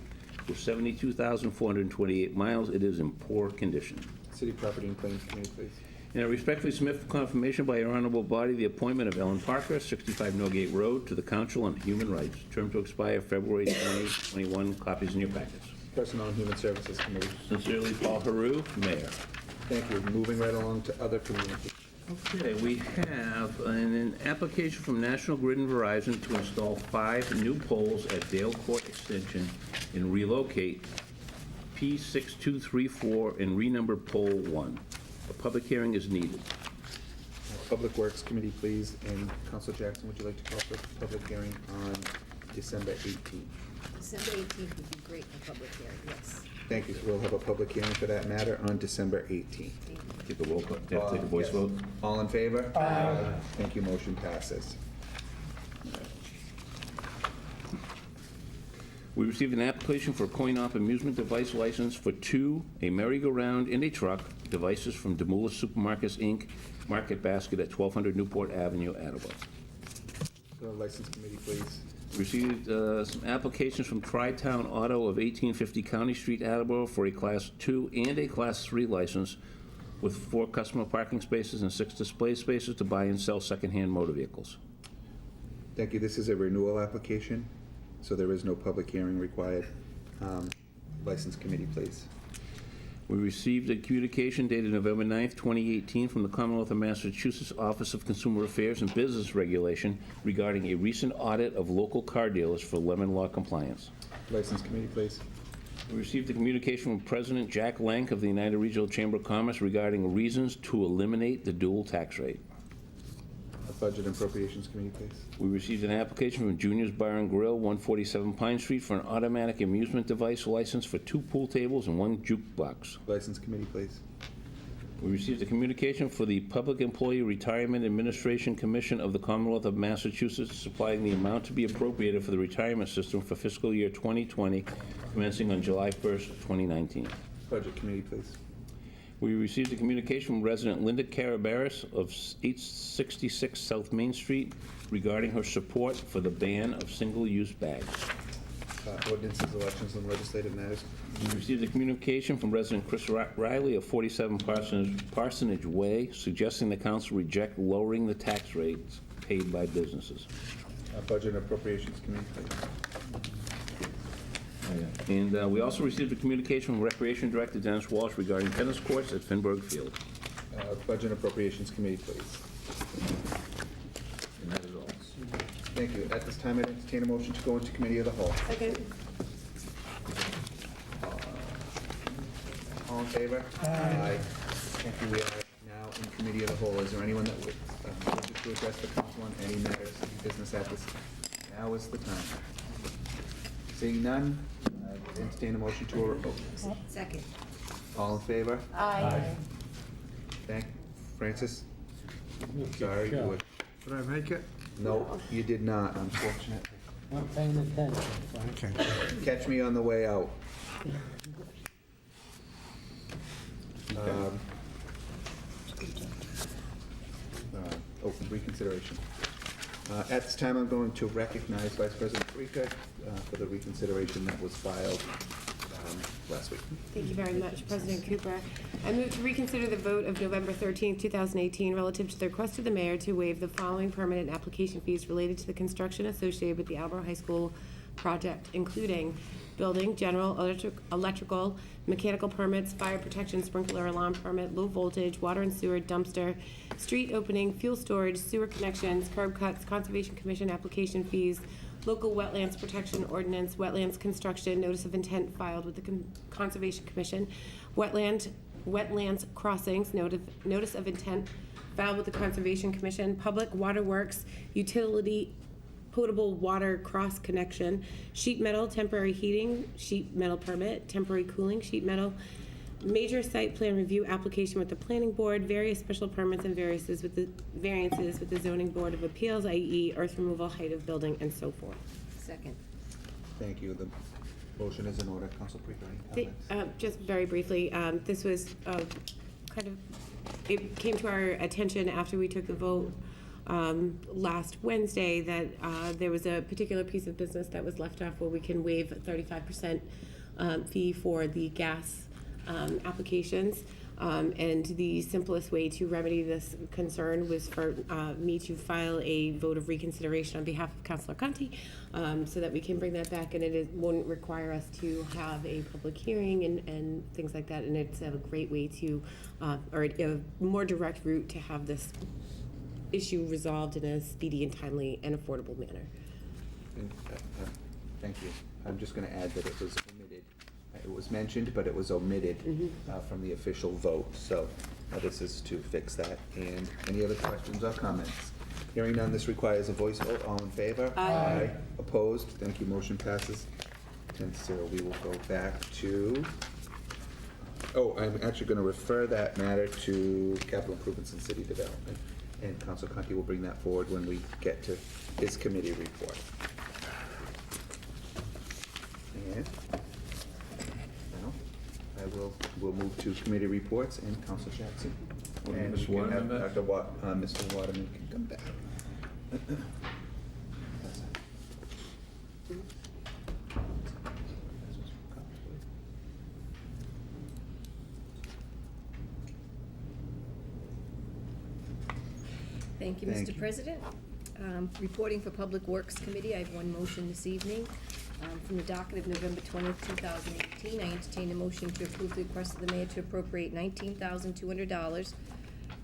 With 72,428 miles, it is in poor condition. City Property and Claims Committee, please. And I respectfully submit for confirmation by your honorable body the appointment of Ellen Parker, 65 Norgate Road, to the Council on Human Rights. Term to expire February 2021. Copies in your packets. Personnel and Human Services Committee. Sincerely, Paul Haru, Mayor. Thank you. Moving right along to other communities. Okay, we have an application from National Grid and Verizon to install 5 new poles at Dale Court Extension and relocate P6234 and renumber pole 1. A public hearing is needed. Public Works Committee, please. And Councilor Jackson, would you like to call for the public hearing on December 18th? December 18th would be great for public hearing, yes. Thank you. So we'll have a public hearing for that matter on December 18th. Take a roll call, take a voice vote. All in favor? Aye. Thank you, motion passes. We received an application for a coin-op amusement device license for a merry-go-round and a truck, devices from Demoulas Supermarkets, Inc., Market Basket at 1200 Newport Avenue, Attleboro. So License Committee, please. Received some applications from Tri-Town Auto of 1850 County Street, Attleboro for a Class 2 and a Class 3 license with 4 customer parking spaces and 6 display spaces to buy and sell secondhand motor vehicles. Thank you. This is a renewal application, so there is no public hearing required. License Committee, please. We received a communication dated November 9th, 2018 from the Commonwealth of Massachusetts Office of Consumer Affairs and Business Regulation regarding a recent audit of local car dealers for lemon law compliance. License Committee, please. We received a communication from President Jack Lank of the United Regional Chamber of Commerce regarding reasons to eliminate the dual tax rate. Budget and Appropriations Committee, please. We received an application from Junior's Bar and Grill, 147 Pine Street, for an automatic amusement device license for 2 pool tables and 1 jukebox. License Committee, please. We received a communication for the Public Employee Retirement Administration Commission of the Commonwealth of Massachusetts supplying the amount to be appropriated for the retirement system for fiscal year 2020, commencing on July 1st, 2019. Budget Committee, please. We received a communication from resident Linda Carabaris of 866 South Main Street regarding her support for the ban of single-use bags. Ordinances, elections, and legislative matters. We received a communication from resident Chris Riley of 47 Parsonage Way suggesting the council reject lowering the tax rates paid by businesses. Budget and Appropriations Committee, please. And we also received a communication from Recreation Director Dennis Walsh regarding tennis courts at Finberg Field. Budget and Appropriations Committee, please. And that is all. Thank you. At this time, I entertain a motion to go into Committee of the Whole. Second. All in favor? Aye. Thank you. We are now in Committee of the Whole. Is there anyone that would wish to address the council on any matters of business at this? Now is the time. Seeing none, I entertain a motion to revoke. Second. All in favor? Aye. Thank Francis? Sorry, you would. Did I make it? No, you did not, unfortunately. Not paying attention. Okay. Catch me on the way out. Reconsideration. At this time, I'm going to recognize Vice President Parika for the reconsideration that was filed last week. Thank you very much, President Cooper. I move to reconsider the vote of November 13th, 2018, relative to the request of the mayor to waive the following permanent application fees related to the construction associated with the Attleboro High School project, including building, general, electrical, mechanical permits, fire protection, sprinkler alarm permit, low voltage, water and sewer, dumpster, street opening, fuel storage, sewer connections, curb cuts, Conservation Commission application fees, local wetlands protection ordinance, wetlands construction, notice of intent filed with the Conservation Commission, wetlands crossings, notice of intent filed with the Conservation Commission, public waterworks, utility potable water cross connection, sheet metal, temporary heating, sheet metal permit, temporary cooling, sheet metal, major site plan review application with the planning board, various special permits and variances with the zoning board of appeals, i.e. earth removal, height of building, and so forth. Second. Thank you. The motion is in order. Council Parika, any comments? Just very briefly, this was it came to our attention after we took the vote last Wednesday that there was a particular piece of business that was left off where we can waive a 35% fee for the gas applications. And the simplest way to remedy this concern was for me to file a vote of reconsideration on behalf of Councilor Conti so that we can bring that back, and won't require us to have a public hearing and things like that. And it's a great way to, or a more direct route to have this issue resolved in a speedy and timely and affordable manner. Thank you. I'm just going to add that it was omitted. It was mentioned, but it was omitted from the official vote. So this is to fix that. And any other questions or comments? Hearing none, this requires a voice vote. All in favor? Aye. Opposed? Thank you. Motion passes. 10-0. We will go back to, I'm actually going to refer that matter to capital improvements and city development. And Council Conti will bring that forward when we get to his committee report. And now, we'll move to committee reports and Council Jackson. And we can have Mr. Waterman can come back. Thank you, Mr. President. Reporting for Public Works Committee, I have one motion this evening. From the docket of November 20th, 2018, I entertain a motion to approve the request of the mayor to appropriate $19,200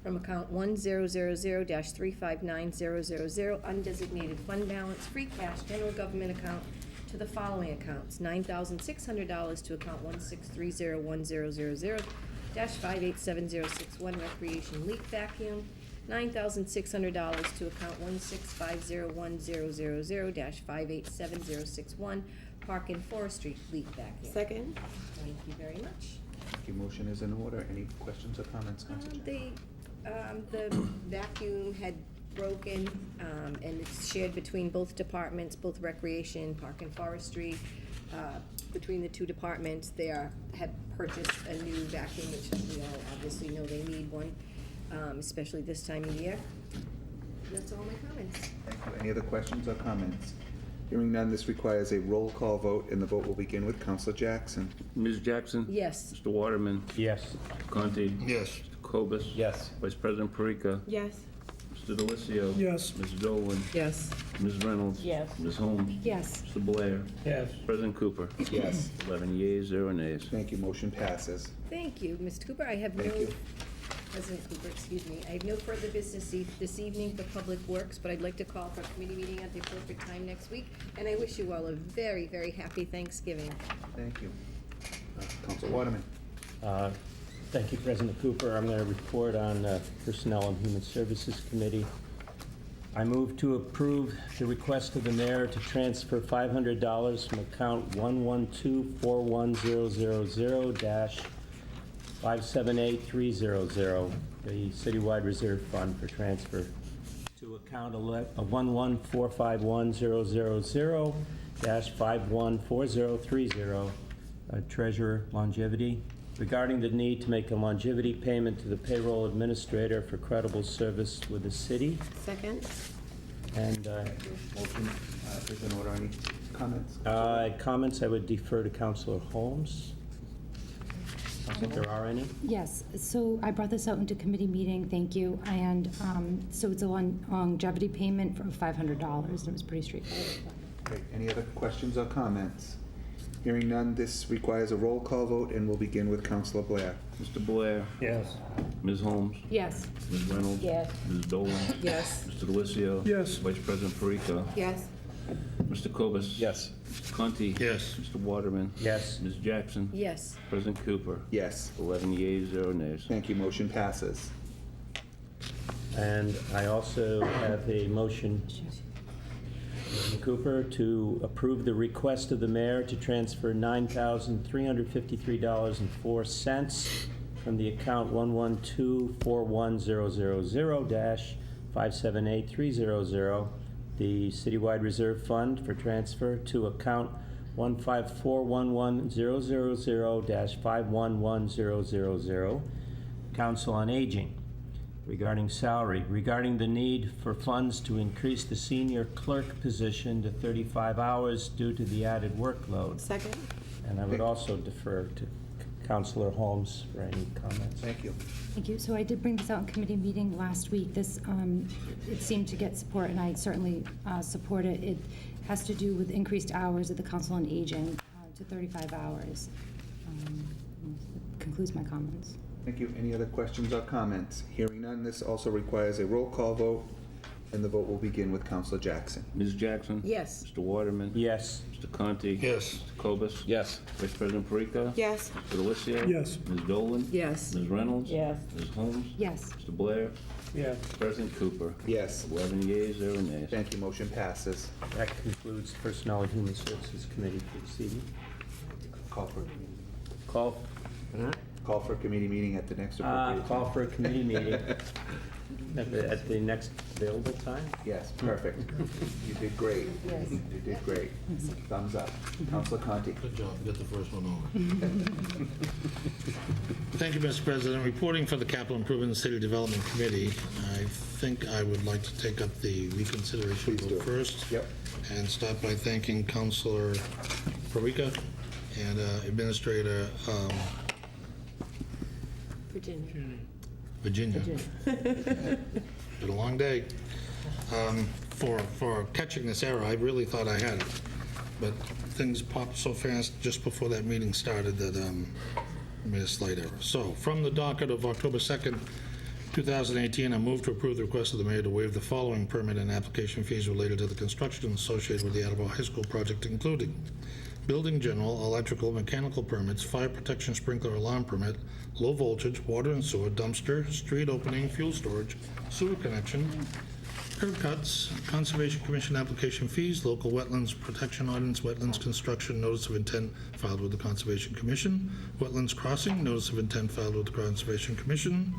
from account 1000-359000 undesignated fund balance, free cash, general government account to the following accounts: $9,600 to account 1630100-587061 recreation leak vacuum, $9,600 to account 1650100-587061 park and forestry leak vacuum. Second. Thank you very much. Thank you. Motion is in order. Any questions or comments, Council Jackson? The vacuum had broken, and it's shared between both departments, both recreation, park and forestry. Between the two departments, they had purchased a new vacuum, which we all obviously know they need one, especially this time of year. That's all my comments. Thank you. Any other questions or comments? Hearing none, this requires a roll call vote, and the vote will begin with Council Jackson. Ms. Jackson? Yes. Mr. Waterman? Yes. Mr. Conti? Yes. Mr. Cobus? Yes. Vice President Parika? Yes. Mr. Delicio? Yes. Ms. Dolan? Yes. Ms. Reynolds? Yes. Ms. Holmes? Yes. Mr. Blair? Yes. President Cooper? Yes. 11 yeas, 0 nays. Thank you. Motion passes. Thank you, Mr. Cooper. I have Thank you. President Cooper, excuse me. I have no further business this evening for Public Works, but I'd like to call for a committee meeting at the appropriate time next week. And I wish you all a very, very happy Thanksgiving. Thank you. Council Waterman. Thank you, President Cooper. I'm going to report on Personnel and Human Services Committee. I move to approve the request of the mayor to transfer $500 from account 1124100-578300, the citywide reserve fund, for transfer to account 1145100-514030, treasurer longevity, regarding the need to make a longevity payment to the payroll administrator for credible service with the city. Second. Motion And is in order. Any comments? comments I would defer to Councilor Holmes. I don't think there are any. Yes, so I brought this out into committee meeting, thank you, and so it's a longevity payment for $500, and it was pretty straightforward. Great. Any other questions or comments? Hearing none, this requires a roll call vote, and we'll begin with Councilor Blair. Mr. Blair? Yes. Ms. Holmes? Yes. Ms. Reynolds? Yes. Ms. Dolan? Yes. Mr. Delicio? Yes. Vice President Parika? Yes. Mr. Cobus? Yes. Mr. Conti? Yes. Mr. Waterman? Yes. Ms. Jackson? Yes. President Cooper? Yes. 11 yeas, 0 nays. Thank you. Motion passes. And I also have a motion, President Cooper, to approve the request of the mayor to transfer $9,353.04 from the account 1124100-578300, the citywide reserve fund, for transfer to account 1541100-511000, Council on Aging, regarding salary, regarding the need for funds to increase the senior clerk position to 35 hours due to the added workload. Second. And I would also defer to Councilor Holmes for any comments. Thank you. Thank you. So I did bring this out in committee meeting last week. This, it seemed to get support, and I certainly support it. It has to do with increased hours at the Council on Aging to 35 hours. That concludes my comments. Thank you. Any other questions or comments? Hearing none, this also requires a roll call vote, And the vote will begin with Counselor Jackson. Ms. Jackson? Yes. Mr. Waterman? Yes. Mr. Conti? Yes. Mr. Cobus? Yes. Vice President Parika? Yes. Mr. Delissio? Yes. Ms. Dolan? Yes. Ms. Reynolds? Yes. Ms. Holmes? Yes. Mr. Blair? Yes. President Cooper? Yes. 11 yeas, 0 nays. Thank you, motion passes. That concludes Personnel and Human Services Committee for this evening. Call for, Call a committee meeting at the next appropriate call for a committee meeting at the next available time. Yes, perfect. You did great. Yes. You did great. Thumbs up. Counselor Conti. Good job, get the first one over. Thank you, Mr. President. Reporting for the Capital Improvement and City Development Committee, I think I would like to take up the reconsideration Please do. vote first. Yep. And start by thanking Councilor Parika and Administrator Virginia. Been a long day. For catching this error, I really thought I had it, but things popped so fast just before that meeting started that made a slight error. So, from the docket of October 2nd, 2018, I move to approve the request of the mayor to waive the following permit and application fees related to the construction associated with the Attleboro High School project, including building general, electrical, mechanical permits, fire protection sprinkler alarm permit, low voltage, water and sewer, dumpster, street opening, fuel storage, sewer connection, curb cuts, Conservation Commission application fees, local wetlands protection ordinance, wetlands construction, notice of intent filed with the Conservation Commission, wetlands crossing, notice of intent filed with the Conservation Commission,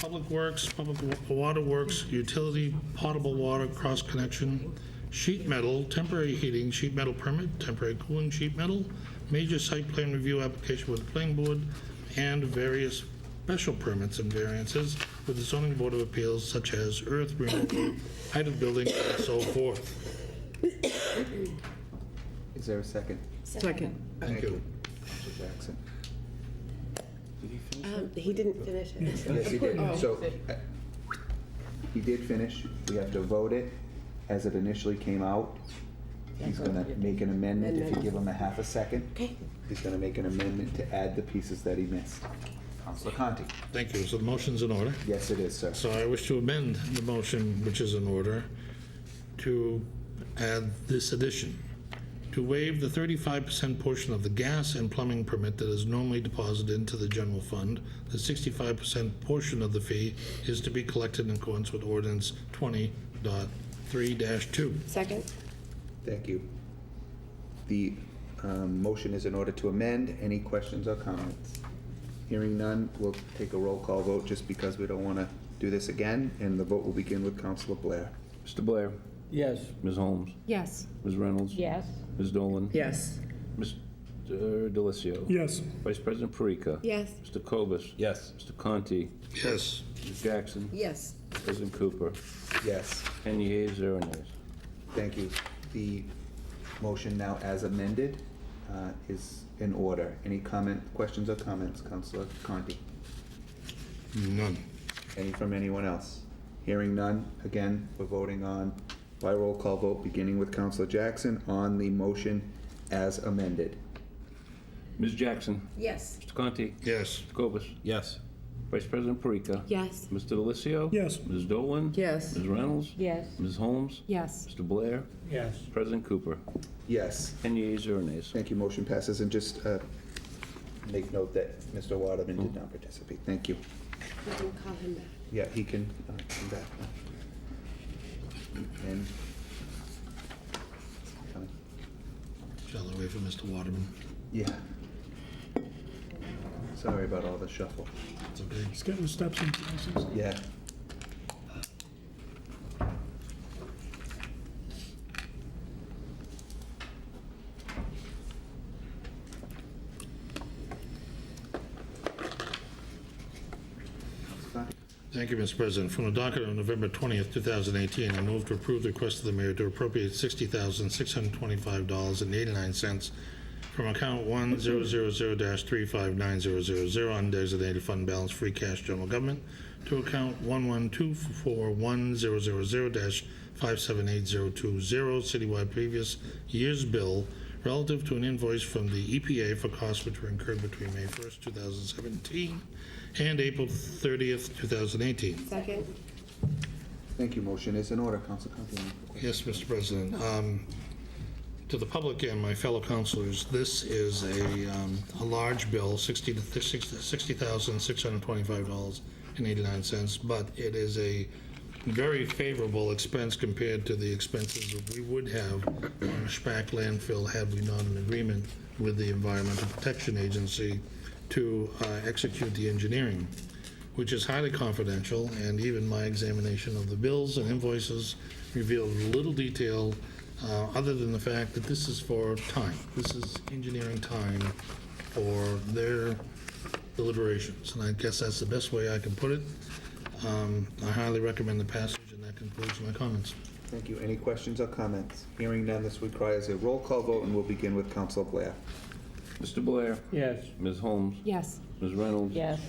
public works, public water works, utility, potable water, cross connection, sheet metal, temporary heating, sheet metal permit, temporary cooling sheet metal, major site plan review application with the planning board, and various special permits and variances with the zoning board of appeals, such as earth removal, height of building, and so forth. Is there a second? Second. Thank you. Counselor Jackson. He didn't finish it. Yes, he did. So, he did finish. We have to vote it as it initially came out. He's gonna make an amendment, if you give him a half a second. Okay. He's gonna make an amendment to add the pieces that he missed. Counselor Conti. Thank you. So the motion's in order. Yes, it is, sir. So I wish to amend the motion, which is in order, to add this addition. To waive the 35% portion of the gas and plumbing permit that is normally deposited into the general fund, the 65% portion of the fee is to be collected in accordance with ordinance 20.3-2. Second. Thank you. The motion is in order to amend. Any questions or comments? Hearing none, we'll take a roll call vote just because we don't want to do this again, and the vote will begin with Counselor Blair. Mr. Blair? Yes. Ms. Holmes? Yes. Ms. Reynolds? Yes. Ms. Dolan? Yes. Mr. Delissio? Yes. Vice President Parika? Yes. Mr. Cobus? Yes. Mr. Conti? Yes. Ms. Jackson? Yes. President Cooper? Yes. 10 yeas, 0 nays. Thank you. The motion now as amended is in order. Any questions or comments, Counselor Conti? None. Any from anyone else? Hearing none, again, we're voting on by roll call vote, beginning with Counselor Jackson on the motion as amended. Ms. Jackson? Yes. Mr. Conti? Yes. Mr. Cobus? Yes. Vice President Parika? Yes. Mr. Delissio? Yes. Ms. Dolan? Yes. Ms. Reynolds? Yes. Ms. Holmes? Yes. Mr. Blair? Yes. President Cooper? Yes. 10 yeas, 0 nays. Thank you, motion passes. And just make note that Mr. Waterman did not participate. Thank you. We can call him back. Yeah, he can come back now. And coming. Shall I wait for Mr. Waterman? Yeah. Sorry about all the shuffle. It's okay. He's getting the steps in places. Yeah. Thank you, Mr. President. From the docket of November 20th, 2018, I move to approve the request of the mayor to appropriate $60,625.89 from account 1000-35900 undesignated fund balance free cash general government to account 1124100-578020 citywide previous year's bill relative to an invoice from the EPA for costs which were incurred between May 1st, 2017 and April 30th, 2018. Second. Thank you. Motion is in order. Council Conti. Yes, Mr. President. To the public and my fellow councilors, this is a large bill, $60,625.89, but it is a very favorable expense compared to the expenses that we would have on a SPAC landfill had we not an agreement with the Environmental Protection Agency to execute the engineering, which is highly confidential, and even my examination of the bills and invoices revealed little detail other than the fact that this is for time. This is engineering time for their deliberations, and I guess that's the best way I can put it. I highly recommend the passage, and that concludes my comments. Thank you. Any questions or comments? Hearing none, this requires a roll call vote, and we'll begin with Council Blair. Mr. Blair? Yes. Ms. Holmes? Yes. Ms. Reynolds? Yes.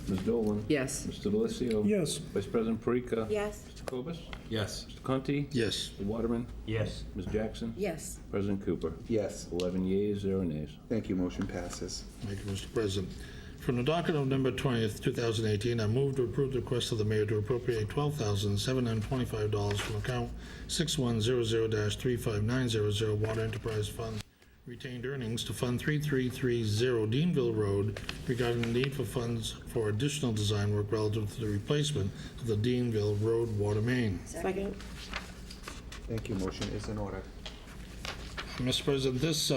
Ms. Dolan? Yes. Mr. Delissio? Yes. Vice President Parika? Yes. Mr. Cobus? Yes. Mr. Conti? Yes. Mr. Waterman? Yes. Ms. Jackson? Yes. President Cooper? Yes. 11 yeas, 0 nays. Thank you. Motion passes. Thank you, Mr. President. From the docket of November 20th, 2018, I move to approve the request of the mayor to appropriate $12,725 from account 6100-35900 Water Enterprise Fund retained earnings to Fund 3330 Deanville Road regarding the need for funds for additional design work relative to the replacement of the Deanville Road water main. Second. Thank you. Motion is in order. Mr. President, this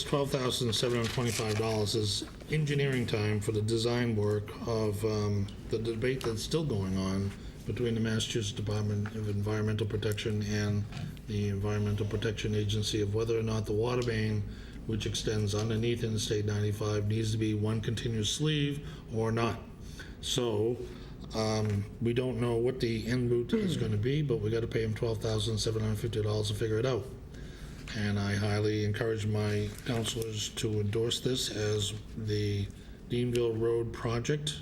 $12,725 is engineering time for the design work of the debate that's still going on between the Massachusetts Department of Environmental Protection and the Environmental Protection Agency of whether or not the water main, which extends underneath Interstate 95, needs to be one continuous sleeve or not. So we don't know what the end route is going to be, but we got to pay him $12,750 to figure it out. And I highly encourage my councilors to endorse this, as the Deanville Road project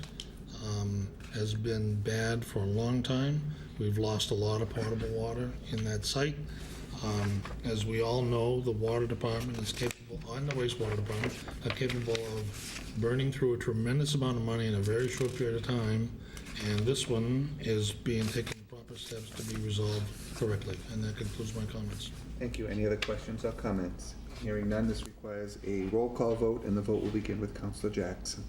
has been bad for a long time. We've lost a lot of potable water in that site. As we all know, the water department is capable, and the wastewater department, are capable of burning through a tremendous amount of money in a very short period of time, and this one is being taken proper steps to be resolved correctly. And that concludes my comments. Thank you. Any other questions or comments? Hearing none, this requires a roll call vote, and the vote will begin with Councilor Jackson.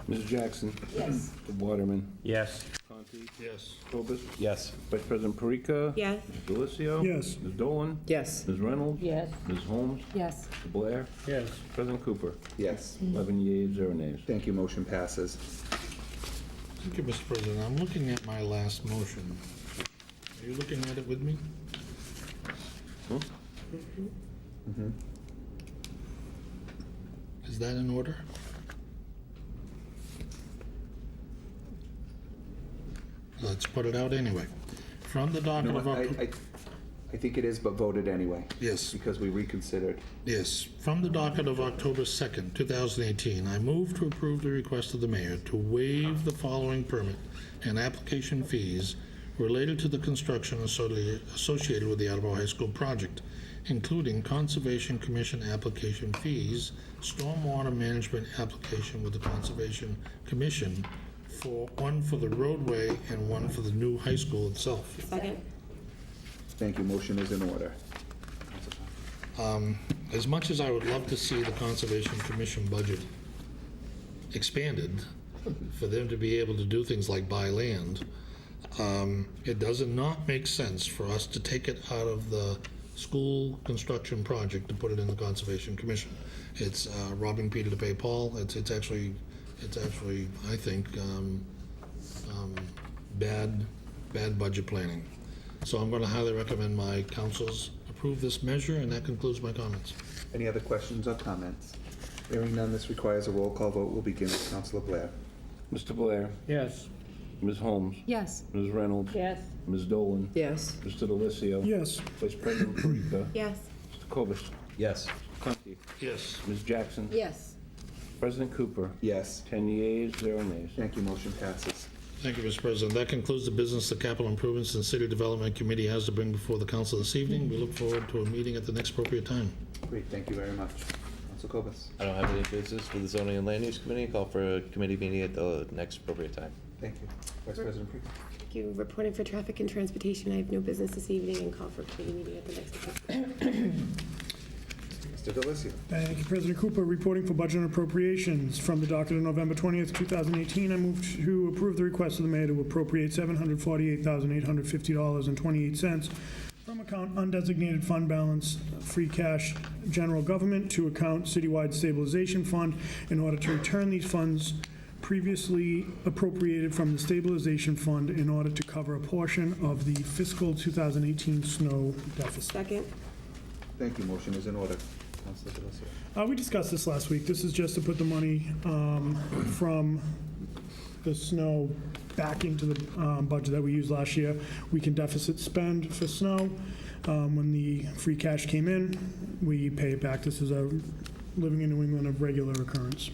Ms. Jackson? Yes. Mr. Waterman? Yes. Conti? Yes. Cobus? Yes. Vice President Parika? Yes. Mr. Delissio? Yes. Ms. Dolan? Yes. Ms. Reynolds? Yes. Ms. Holmes? Yes. Mr. Blair? Yes. President Cooper? Yes. 11 yeas, 0 nays. Thank you. Motion passes. Thank you, Mr. President. I'm looking at my last motion. Are you looking at it with me? Is that in order? Let's put it out anyway. From the docket No, of our... I think it is, but voted anyway. Yes. Because we reconsidered. Yes, from the docket of October 2nd, 2018, I move to approve the request of the mayor to waive the following permit and application fees related to the construction associated with the Attleboro High School project, including Conservation Commission application fees, stormwater management application with the Conservation Commission, one for the roadway and one for the new high school itself. Second. Thank you. Motion is in order. As much as I would love to see the Conservation Commission budget expanded for them to be able to do things like buy land, it does not make sense for us to take it out of the school construction project to put it in the Conservation Commission. It's robbing Peter to pay Paul. It's actually, I think, bad budget planning. So I'm going to highly recommend my councils approve this measure, and that concludes my comments. Any other questions or comments? Hearing none, this requires a roll call vote. We'll begin with Councilor Blair. Mr. Blair? Yes. Ms. Holmes? Yes. Ms. Reynolds? Yes. Ms. Dolan? Yes. Mr. Delissio? Yes. Vice President Parika? Yes. Mr. Cobus? Yes. Conti? Yes. Ms. Jackson? Yes. President Cooper? Yes. 10 yeas, 0 nays. Thank you. Motion passes. Thank you, Mr. President. That concludes the business the Capital Improvements and City Development Committee has to bring before the council this evening. We look forward to a meeting at the next appropriate time. Great. Thank you very much. Council Cobus. I don't have any business for the Zoning and Land Use Committee. Call for a committee meeting at the next appropriate time. Thank you. Vice President Preet. Thank you. Reporting for traffic and transportation, I have no business this evening and call for committee meeting at the next Mr. Delissio. Thank you, President Cooper. Reporting for budget and appropriations. From the docket of November 20th, 2018, I move to approve the request of the mayor to appropriate $748,850.28 from account undesignated fund balance, free cash, general government, to account citywide stabilization fund in order to return these funds previously appropriated from the stabilization fund in order to cover a portion of the fiscal 2018 snow deficit. Second. Thank you. Motion is in order. Councilor Delissio. We discussed this last week. This is just to put the money from the snow back into the budget that we used last year. We can deficit spend for snow. When the free cash came in, we pay it back. This is a living in New England of regular occurrence.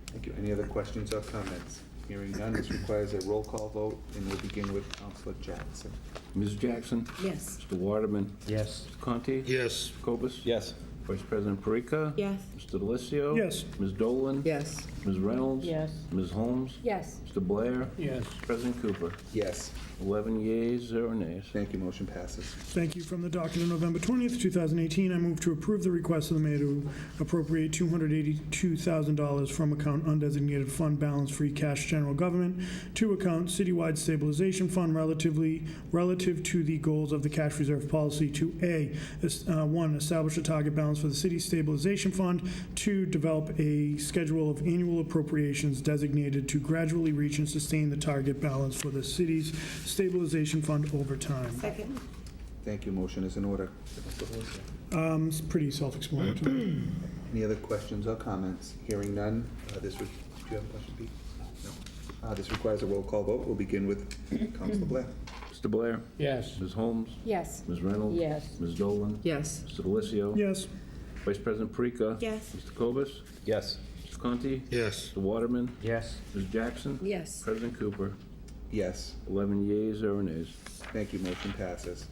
Thank you. Any other questions or comments? Hearing none, this requires a roll call vote, and we'll begin with Councilor Jackson. Ms. Jackson? Yes. Mr. Waterman? Yes. Mr. Conti? Yes. Cobus? Yes. Vice President Perica? Yes. Mr. Delissio? Yes. Ms. Dolan? Yes. Ms. Reynolds? Yes. Ms. Holmes? Yes. Mr. Blair? Yes. President Cooper? Yes. 11 yeas, 0 nays. Thank you. Motion passes. Thank you. From the docket of November 20th, 2018, I move to approve the request of the mayor to appropriate $282,000 from account undesignated fund balance, free cash, general government, to account citywide stabilization fund relative to the goals of the cash reserve policy to one, establish a target balance for the city stabilization fund, 2, develop a schedule of annual appropriations designated to gradually reach and sustain the target balance for the city's stabilization fund over time. Second. Thank you. Motion is in order. Councilor Delissio. It's pretty self-explanatory. Any other questions or comments? Hearing none, do you have a question, Pete? No. This requires a roll call vote. We'll begin with Councilor Blair. Mr. Blair? Yes. Ms. Holmes? Yes. Ms. Reynolds? Yes. Ms. Dolan? Yes. Mr. Delissio? Yes. Vice President Perica? Yes. Mr. Cobus? Yes. Mr. Conti? Yes. Mr. Waterman? Yes. Ms. Jackson? Yes. President Cooper? Yes. 11 yeas, 0 nays. Thank you. Motion passes.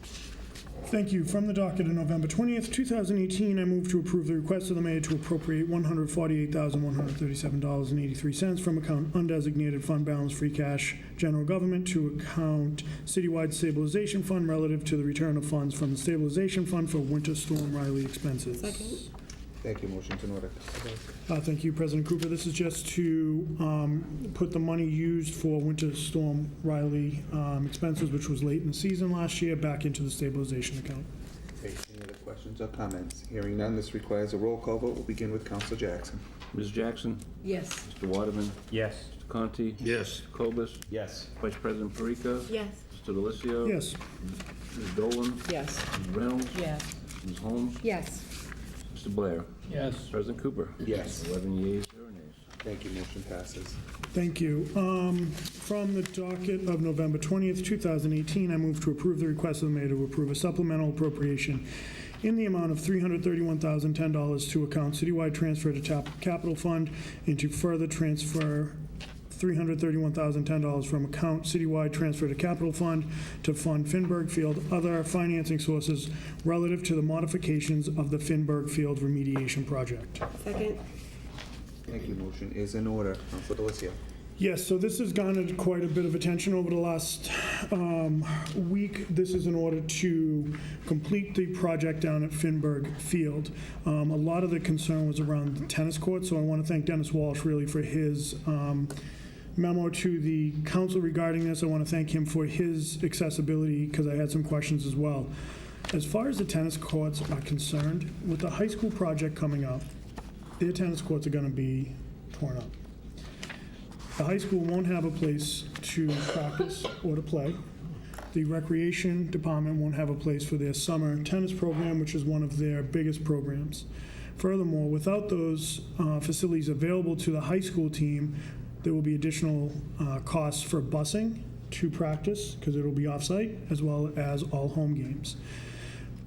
Thank you. From the docket of November 20th, 2018, I move to approve the request of the mayor to appropriate $148,137.83 from account undesignated fund balance, free cash, general government, to account citywide stabilization fund relative to the return of funds from the stabilization fund for Winter Storm Riley expenses. Second. Thank you. Motion's in order. Thank you, President Cooper. This is just to put the money used for Winter Storm Riley expenses, which was late in the season last year, back into the stabilization account. Okay. Any other questions or comments? Hearing none, this requires a roll call vote. We'll begin with Councilor Jackson. Ms. Jackson? Yes. Mr. Waterman? Yes. Mr. Conti? Yes. Mr. Cobus? Yes. Vice President Perica? Yes. Mr. Delissio? Yes. Ms. Dolan? Yes. Ms. Reynolds? Yes. Ms. Holmes? Yes. Mr. Blair? Yes. President Cooper? Yes. 11 yeas, 0 nays. Thank you. Motion passes. Thank you. From the docket of November 20th, 2018, I move to approve the request of the mayor to approve a supplemental appropriation in the amount of $331,010 to account citywide transfer to capital fund, and to further transfer $331,010 from account citywide transfer to capital fund to fund Finberg Field other financing sources relative to the modifications of the Finberg Field remediation project. Second. Thank you. Motion is in order. Councilor Delissio. Yes, so this has garnered quite a bit of attention over the last week. This is in order to complete the project down at Finberg Field. A lot of the concern was around the tennis court, so I want to thank Dennis Walsh really for his memo to the council regarding this. I want to thank him for his accessibility, because I had some questions as well. As far as the tennis courts are concerned, with the high school project coming up, their tennis courts are going to be torn up. The high school won't have a place to practice or to play. The recreation department won't have a place for their summer tennis program, which is one of their biggest programs. Furthermore, without those facilities available to the high school team, there will be additional costs for busing to practice, because it will be off-site, as well as all home games.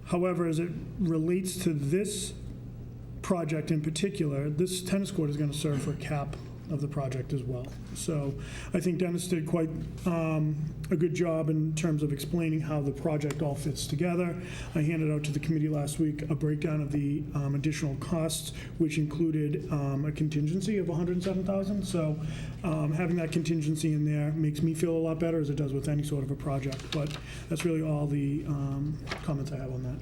However, as it relates to this project in particular, this tennis court is going to serve for cap of the project as well. So I think Dennis did quite a good job in terms of explaining how the project all fits together. I handed out to the committee last week a breakdown of the additional costs, which included a contingency of $107,000. So having that contingency in there makes me feel a lot better, as it does with any sort of a project. But that's really all the comments I have on that.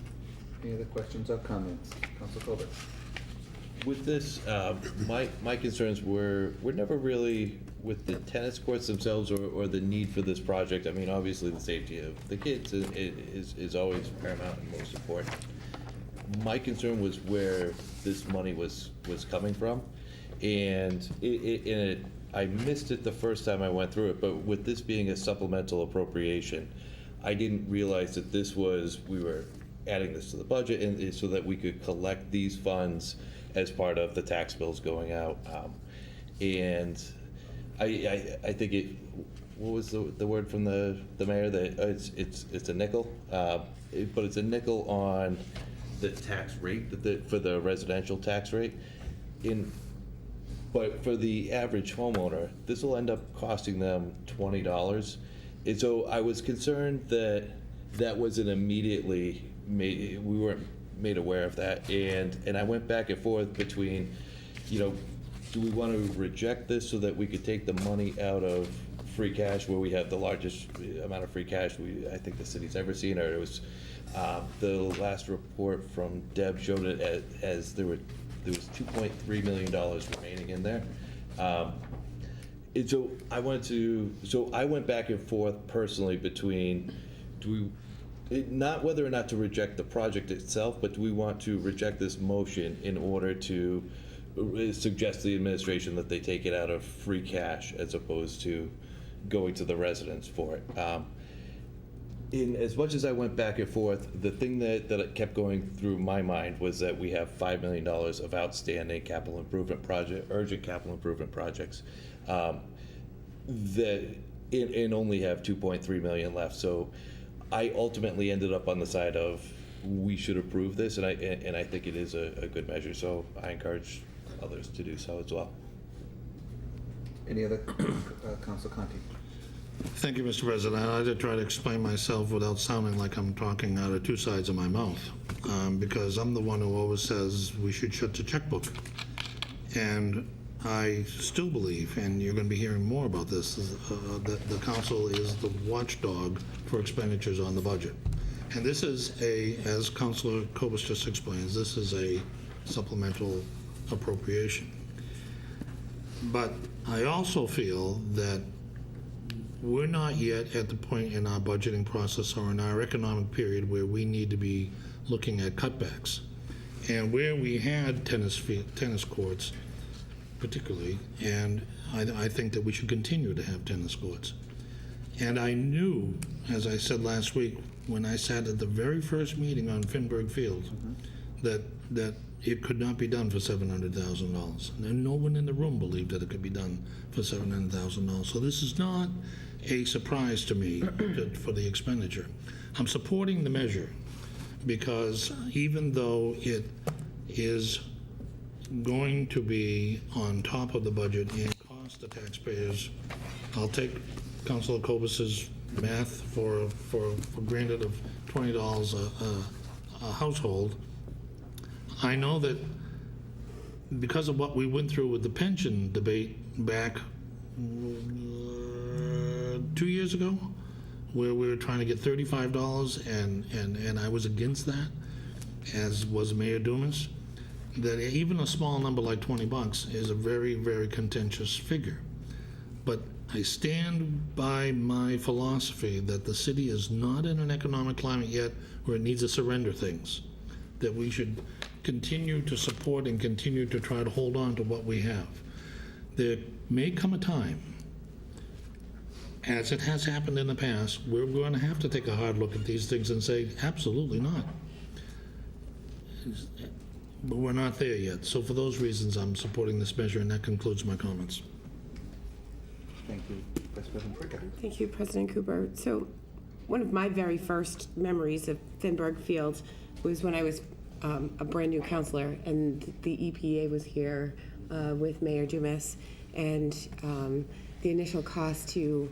Any other questions or comments? Council Colbert. With this, my concerns were never really with the tennis courts themselves or the need for this project. I mean, obviously the safety of the kids is always paramount and most important. My concern was where this money was coming from, and I missed it the first time I went through it. But with this being a supplemental appropriation, I didn't realize that we were adding this to the budget, and so that we could collect these funds as part of the tax bills going out. And I think what was the word from the mayor, that it's a nickel, but it's a nickel on the tax rate, for the residential tax rate. But for the average homeowner, this will end up costing them $20. And so I was concerned that wasn't immediately we weren't made aware of that, and I went back and forth between, do we want to reject this so that we could take the money out of free cash, where we have the largest amount of free cash I think the city's ever seen, or it was the last report from Deb showed it as there was $2.3 million remaining in there. And so I went back and forth personally between, not whether or not to reject the project itself, but do we want to reject this motion in order to suggest to the administration that they take it out of free cash as opposed to going to the residents for it. In as much as I went back and forth, the thing that kept going through my mind was that we have $5 million of outstanding capital improvement urgent capital improvement projects, that and only have $2.3 million left. So I ultimately ended up on the side of we should approve this, and I think it is a good measure. So I encourage others to do so as well. Any other, Council Conti? Thank you, Mr. President. I did try to explain myself without sounding like I'm talking out of two sides of my mouth, because I'm the one who always says we should shut the checkbook. And I still believe, and you're going to be hearing more about this, that the council is the watchdog for expenditures on the budget. And this is as Councilor Kobus just explains, this is a supplemental appropriation. But I also feel that we're not yet at the point in our budgeting process or in our economic period where we need to be looking at cutbacks. And where we had tennis courts, particularly, and I think that we should continue to have tennis courts. And I knew, as I said last week, when I sat at the very first meeting on Finberg Field, that it could not be done for $700,000. And no one in the room believed that it could be done for $700,000. So this is not a surprise to me for the expenditure. I'm supporting the measure because even though it is going to be on top of the budget and cost the taxpayers, I'll take Councilor Kobus's math for granted of $20 a household. I know that because of what we went through with the pension debate back 2 years ago, where we were trying to get $35, and I was against that, as was Mayor Dumas, that even a small number like $20 is a very, very contentious figure. But I stand by my philosophy that the city is not in an economic climate yet where it needs to surrender things, that we should continue to support and continue to try to hold on to what we have. There may come a time, as it has happened in the past, we're going to have to take a hard look at these things and say, absolutely not. But we're not there yet. So for those reasons, I'm supporting this measure, and that concludes my comments. Thank you, Vice President Fricker. Thank you, President Cooper. So one of my very first memories of Finberg Field was when I was a brand new counselor, and the EPA was here with Mayor Dumas. And the initial cost to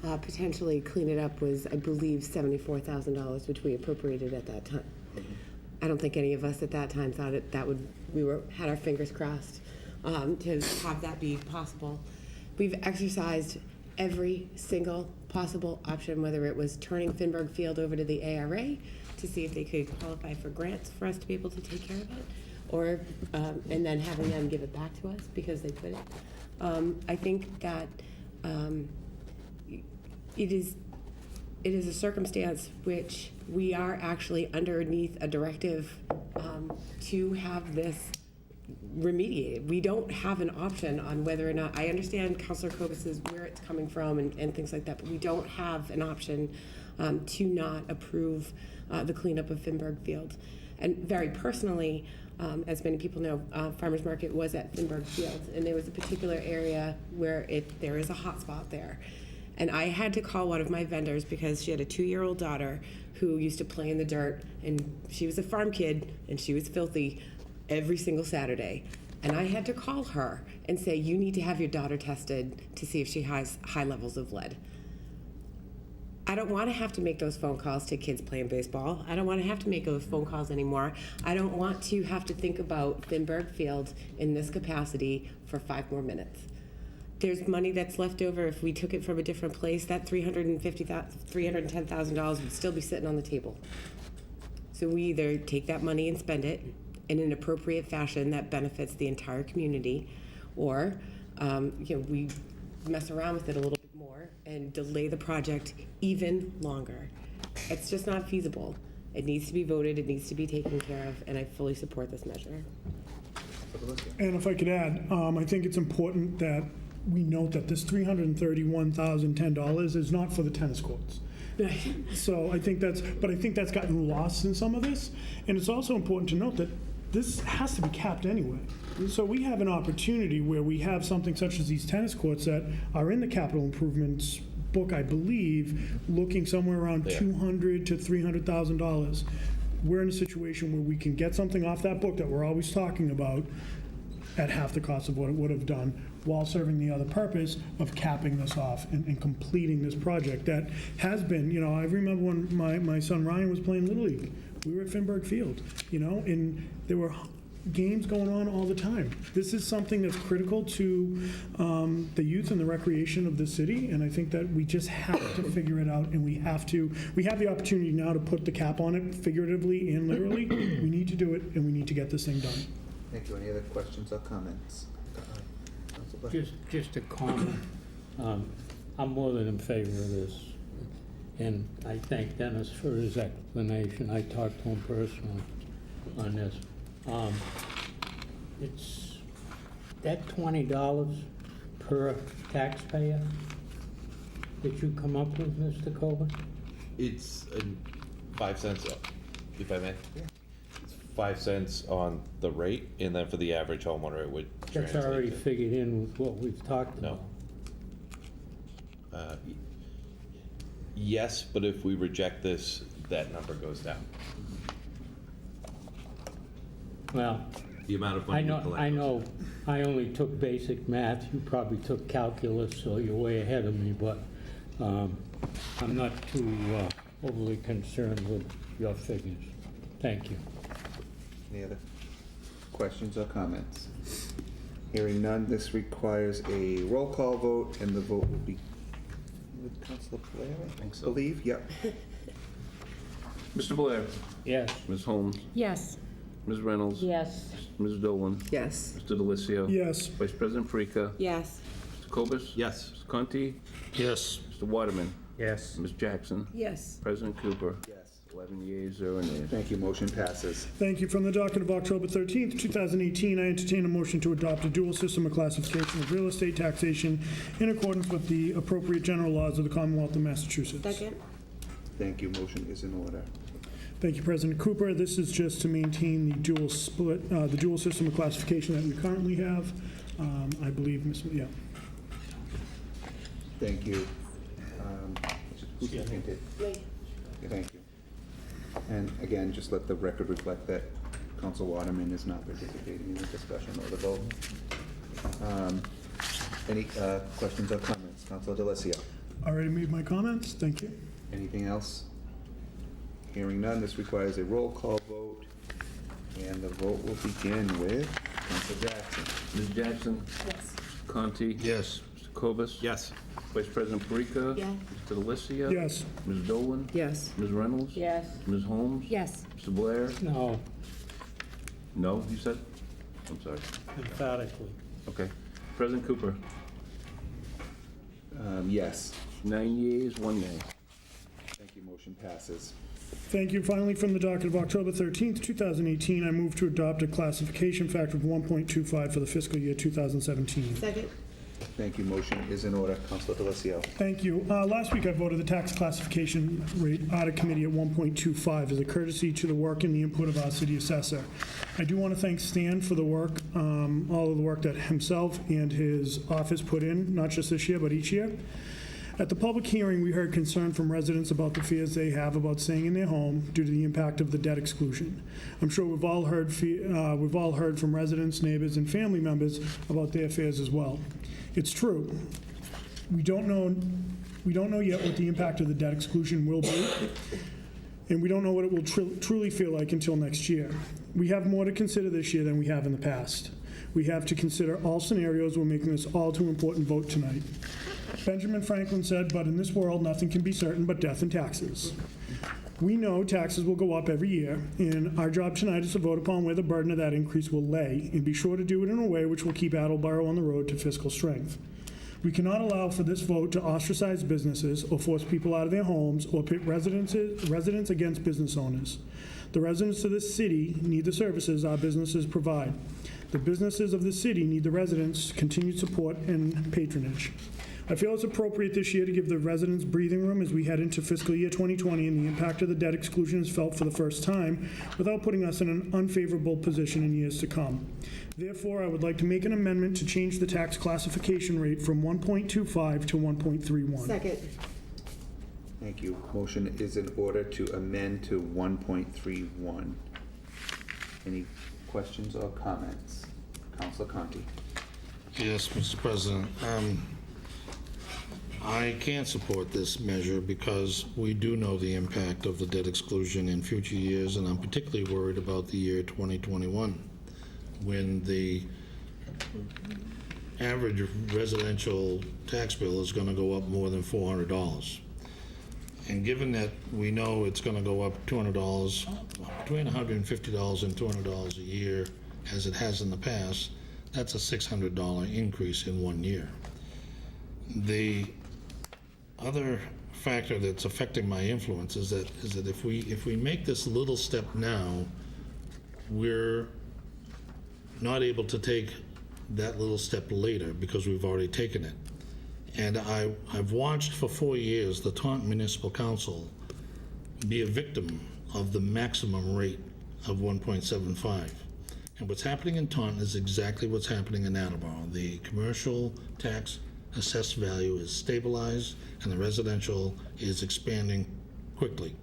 potentially clean it up was, I believe, $74,000, which we appropriated at that time. I don't think any of us at that time thought had our fingers crossed to have that be possible. We've exercised every single possible option, whether it was turning Finberg Field over to the ARA to see if they could qualify for grants for us to be able to take care of it, or and then having them give it back to us because they couldn't. I think that it is a circumstance which we are actually underneath a directive to have this remediated. We don't have an option on whether or not, I understand Councilor Kovas's where it's coming from and things like that, but we don't have an option to not approve the cleanup of Finberg Field. And very personally, as many people know, Farmers Market was at Finberg Field, and there was a particular area where there is a hot spot there. And I had to call one of my vendors because she had a 2-year-old daughter who used to play in the dirt, and she was a farm kid, and she was filthy every single Saturday. And I had to call her and say, you need to have your daughter tested to see if she has high levels of lead. I don't want to have to make those phone calls to kids playing baseball. I don't want to have to make those phone calls anymore. I don't want to have to think about Finberg Field in this capacity for 5 more minutes. There's money that's left over. If we took it from a different place, that $310,000 would still be sitting on the table. So we either take that money and spend it in an appropriate fashion that benefits the entire community, or we mess around with it a little bit more and delay the project even longer. It's just not feasible. It needs to be voted, it needs to be taken care of, and I fully support this measure. And if I could add, I think it's important that we note that this $331,010 is not for the tennis courts. So I think that's gotten lost in some of this. And it's also important to note that this has to be capped anyway. So we have an opportunity where we have something such as these tennis courts that are in the capital improvements book, I believe, looking somewhere around $200,000 to $300,000. We're in a situation where we can get something off that book that we're always talking about at half the cost of what it would have done, while serving the other purpose of capping this off and completing this project that has been, I remember when my son Ryan was playing Little League. We were at Finberg Field, and there were games going on all the time. This is something that's critical to the youth and the recreation of the city, and I think that we just have to figure it out, and we have the opportunity now to put the cap on it, figuratively and literally. We need to do it, and we need to get this thing done. Thank you. Any other questions or comments? Just a comment. I'm more than in favor of this, and I thank Dennis for his explanation. I talked to him personally on this. It's that $20 per taxpayer that you come up with, Mr. Coburn? It's 5 cents, if I may. Yeah. It's 5 cents on the rate, and then for the average homeowner, it would That's already figured in with what we've talked about. Yes, but if we reject this, that number goes down. Well, the amount of money I know. I only took basic math. You probably took calculus, so you're way ahead of me. But I'm not too overly concerned with your figures. Thank you. Any other questions or comments? Hearing none, this requires a roll call vote, and the vote will be with Councilor Blair, I think so. Believe, yep. Mr. Blair? Yes. Ms. Holmes? Yes. Ms. Reynolds? Yes. Ms. Dolan? Yes. Mr. Delizio? Yes. Vice President Parika? Yes. Mr. Cobus? Yes. Mr. Conti? Yes. Mr. Waterman? Yes. Ms. Jackson? Yes. President Cooper? Yes. 11 yeas, 0 nays. Thank you. Motion passes. Thank you. From the docket of October 13th, 2018, I entertain a motion to adopt a dual system of classification of real estate taxation in accordance with the appropriate general laws of the Commonwealth of Massachusetts. Second. Thank you. Motion is in order. Thank you, President Cooper. This is just to maintain the dual split, the dual system of classification that we currently have. I believe, yeah. Thank you. Who seconded? Me. Thank you. And again, just let the record reflect that Council Waterman is not participating in the discussion or the vote. Any questions or comments? Councilor DeLisio? Already made my comments, thank you. Anything else? Hearing none, this requires a roll call vote, and the vote will begin with Councilor Jackson. Ms. Jackson? Yes. Conti? Yes. Mr. Cobus? Yes. Vice President Parika? Yes. Mr. DeLisio? Yes. Ms. Dolan? Yes. Ms. Reynolds? Yes. Ms. Holmes? Yes. Mr. Blair? No, No, you said? I'm sorry. emphatically. Okay. President Cooper? Yes. 9 yeas, 1 nay. Thank you. Motion passes. Thank you. Finally, from the docket of October 13th, 2018, I move to adopt a classification factor of 1.25 for the fiscal year 2017. Second. Thank you. Motion is in order. Councilor DeLisio. Thank you. Last week, I voted the tax classification rate out of committee at 1.25 as a courtesy to the work and the input of our city assessor. I do want to thank Stan for the work, all of the work that himself and his office put in, not just this year, but each year. At the public hearing, we heard concern from residents about the fears they have about staying in their home due to the impact of the debt exclusion. I'm sure we've all heard from residents, neighbors, and family members about their fears as well. It's true. We don't know yet what the impact of the debt exclusion will be, and we don't know what it will truly feel like until next year. We have more to consider this year than we have in the past. We have to consider all scenarios when making this all too important vote tonight. Benjamin Franklin said, "But in this world, nothing can be certain but death and taxes." We know taxes will go up every year, and our job tonight is to vote upon where the burden of that increase will lay, and be sure to do it in a way which will keep Attleboro on the road to fiscal strength. We cannot allow for this vote to ostracize businesses or force people out of their homes or pit residents against business owners. The residents of this city need the services our businesses provide. The businesses of the city need the residents' continued support and patronage. I feel it's appropriate this year to give the residents breathing room as we head into fiscal year 2020 and the impact of the debt exclusion is felt for the first time without putting us in an unfavorable position in years to come. Therefore, I would like to make an amendment to change the tax classification rate from 1.25 to 1.31. Second. Thank you. Motion is in order to amend to 1.31. Any questions or comments? Councilor Conti. Yes, Mr. President. I can't support this measure because we do know the impact of the debt exclusion in future years, and I'm particularly worried about the year 2021, when the average residential tax bill is going to go up more than $400. And given that we know it's going to go up $200, between $150 and $200 a year, as it has in the past, that's a $600 increase in 1 year. The other factor that's affecting my influence is that if we make this little step now, we're not able to take that little step later because we've already taken it. And I've watched for 4 years the Taunton Municipal Council be a victim of the maximum rate of 1.75. And what's happening in Taunton is exactly what's happening in Attleboro. The commercial tax assessed value is stabilized and the residential is expanding quickly.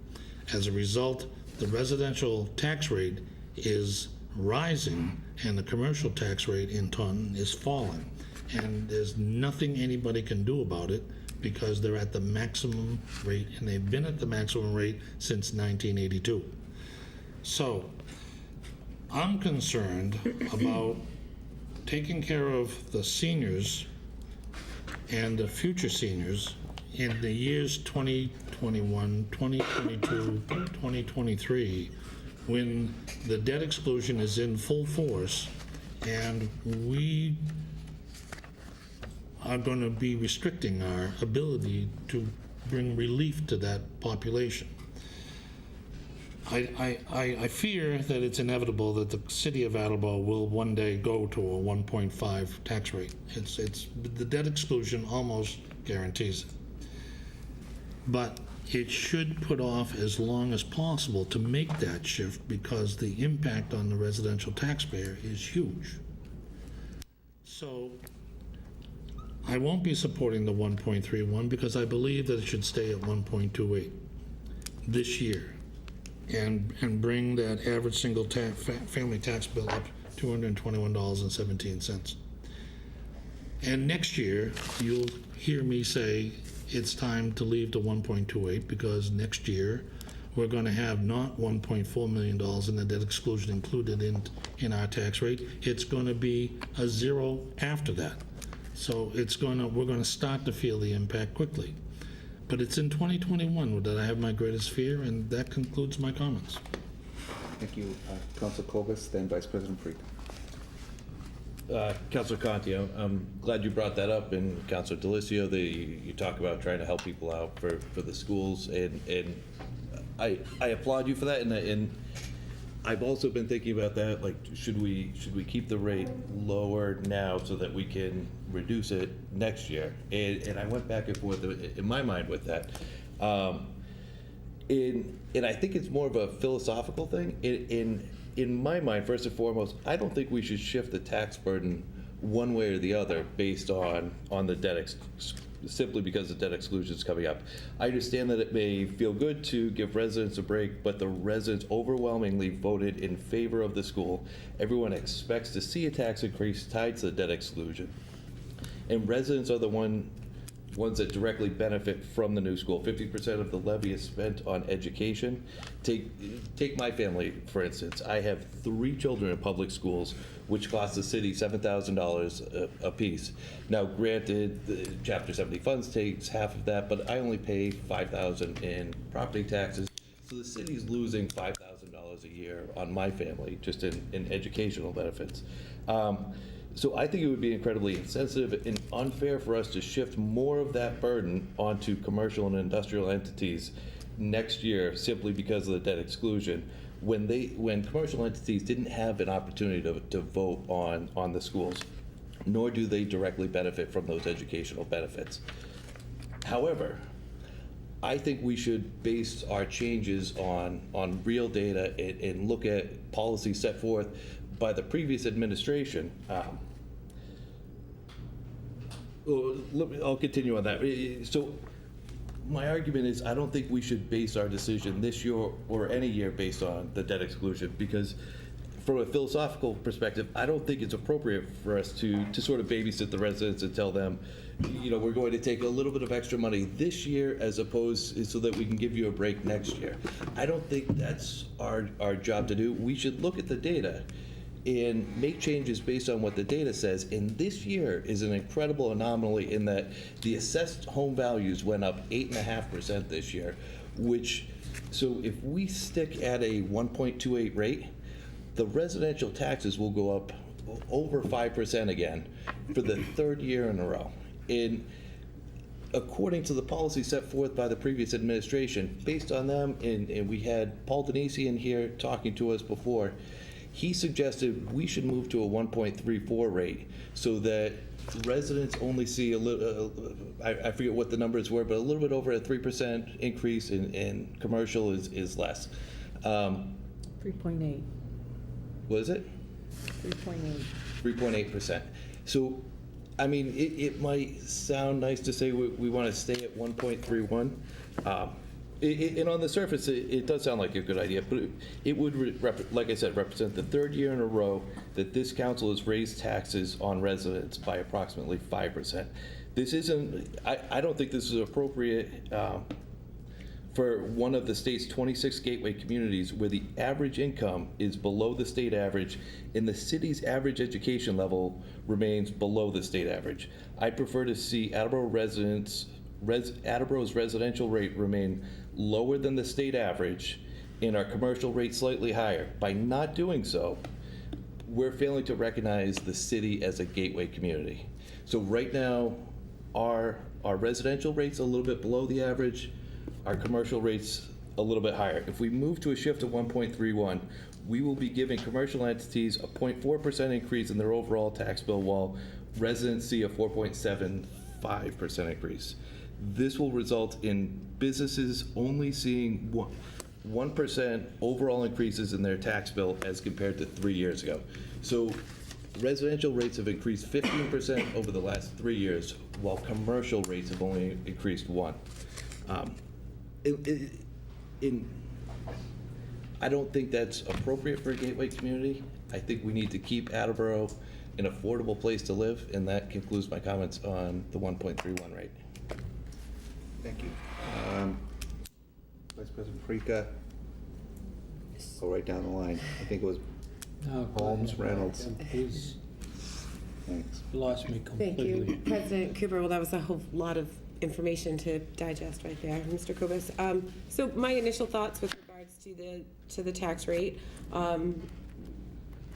As a result, the residential tax rate is rising and the commercial tax rate in Taunton is falling. And there's nothing anybody can do about it because they're at the maximum rate, and they've been at the maximum rate since 1982. So I'm concerned about taking care of the seniors and the future seniors in the years 2021, 2022, 2023, when the debt exclusion is in full force and we are going to be restricting our ability to bring relief to that population. I fear that it's inevitable that the city of Attleboro will one day go to a 1.5 tax rate. It's the debt exclusion almost guarantees it. But it should put off as long as possible to make that shift because the impact on the residential taxpayer is huge. So I won't be supporting the 1.31 because I believe that it should stay at 1.28 this year and bring that average single family tax bill up $221.17. And next year, you'll hear me say it's time to leave the 1.28 because next year, we're going to have not $1.4 million in the debt exclusion included in our tax rate. It's going to be a zero after that. So we're going to start to feel the impact quickly. But it's in 2021 that I have my greatest fear, and that concludes my comments. Thank you. Council Kovas, then Vice President Freak. Councilor Conti, I'm glad you brought that up, and Councilor Delicio, you talk about trying to help people out for the schools, and I applaud you for that, and I've also been thinking about that, like, should we keep the rate lower now so that we can reduce it next year? And I went back and forth in my mind with that. And I think it's more of a philosophical thing. In my mind, first and foremost, I don't think we should shift the tax burden one way or the other based on the debt simply because the debt exclusion is coming up. I understand that it may feel good to give residents a break, but the residents overwhelmingly voted in favor of the school. Everyone expects to see a tax increase tied to the debt exclusion. And residents are the ones that directly benefit from the new school. 50% of the levy is spent on education. Take my family, for instance. I have 3 children in public schools, which cost the city $7,000 a piece. Now, granted, the Chapter 70 funds takes half of that, but I only pay $5,000 in property taxes. So the city's losing $5,000 a year on my family, just in educational benefits. So I think it would be incredibly insensitive and unfair for us to shift more of that burden onto commercial and industrial entities next year simply because of the debt exclusion, when commercial entities didn't have an opportunity to vote on the schools, nor do they directly benefit from those educational benefits. However, I think we should base our changes on real data and look at policies set forth by the previous administration. I'll continue on that. So my argument is I don't think we should base our decision this year or any year based on the debt exclusion, because from a philosophical perspective, I don't think it's appropriate for us to sort of babysit the residents and tell them, we're going to take a little bit of extra money this year as opposed so that we can give you a break next year. I don't think that's our job to do. We should look at the data and make changes based on what the data says. And this year is an incredible anomaly in that the assessed home values went up 8.5% this year, so if we stick at a 1.28 rate, the residential taxes will go up over 5% again for the 3rd year in a row. And according to the policy set forth by the previous administration, based on them, and we had Paul Denisi in here talking to us before, he suggested we should move to a 1.34 rate so that residents only see a little, I forget what the numbers were, but a little bit over a 3% increase in commercial is less. 3.8. What is it? 3.8. 3.8%. So, I mean, it might sound nice to say we want to stay at 1.31. And on the surface, it does sound like a good idea, but it would, like I said, represent the 3rd year in a row that this council has raised taxes on residents by approximately 5%. This isn't, I don't think this is appropriate for one of the state's 26 gateway communities where the average income is below the state average and the city's average education level remains below the state average. I prefer to see Attleboro's residential rate remain lower than the state average and our commercial rate slightly higher. By not doing so, we're failing to recognize the city as a gateway community. So right now, our residential rate's a little bit below the average, our commercial rate's a little bit higher. If we move to a shift of 1.31, we will be giving commercial entities a 0.4% increase in their overall tax bill while residents see a 4.75% increase. This will result in businesses only seeing 1% overall increases in their tax bill as compared to 3 years ago. So residential rates have increased 15% over the last 3 years, while commercial rates have only increased 1%. I don't think that's appropriate for a gateway community. I think we need to keep Attleboro an affordable place to live, and that concludes my comments on the 1.31 rate. Thank you. Vice President Parika, go right down the line. I think it was Holmes, Reynolds. He's Thanks. lost me Thank completely. you, President Cooper. Well, that was a whole lot of information to digest right there, Mr. Kobus. So my initial thoughts with regards to the tax rate,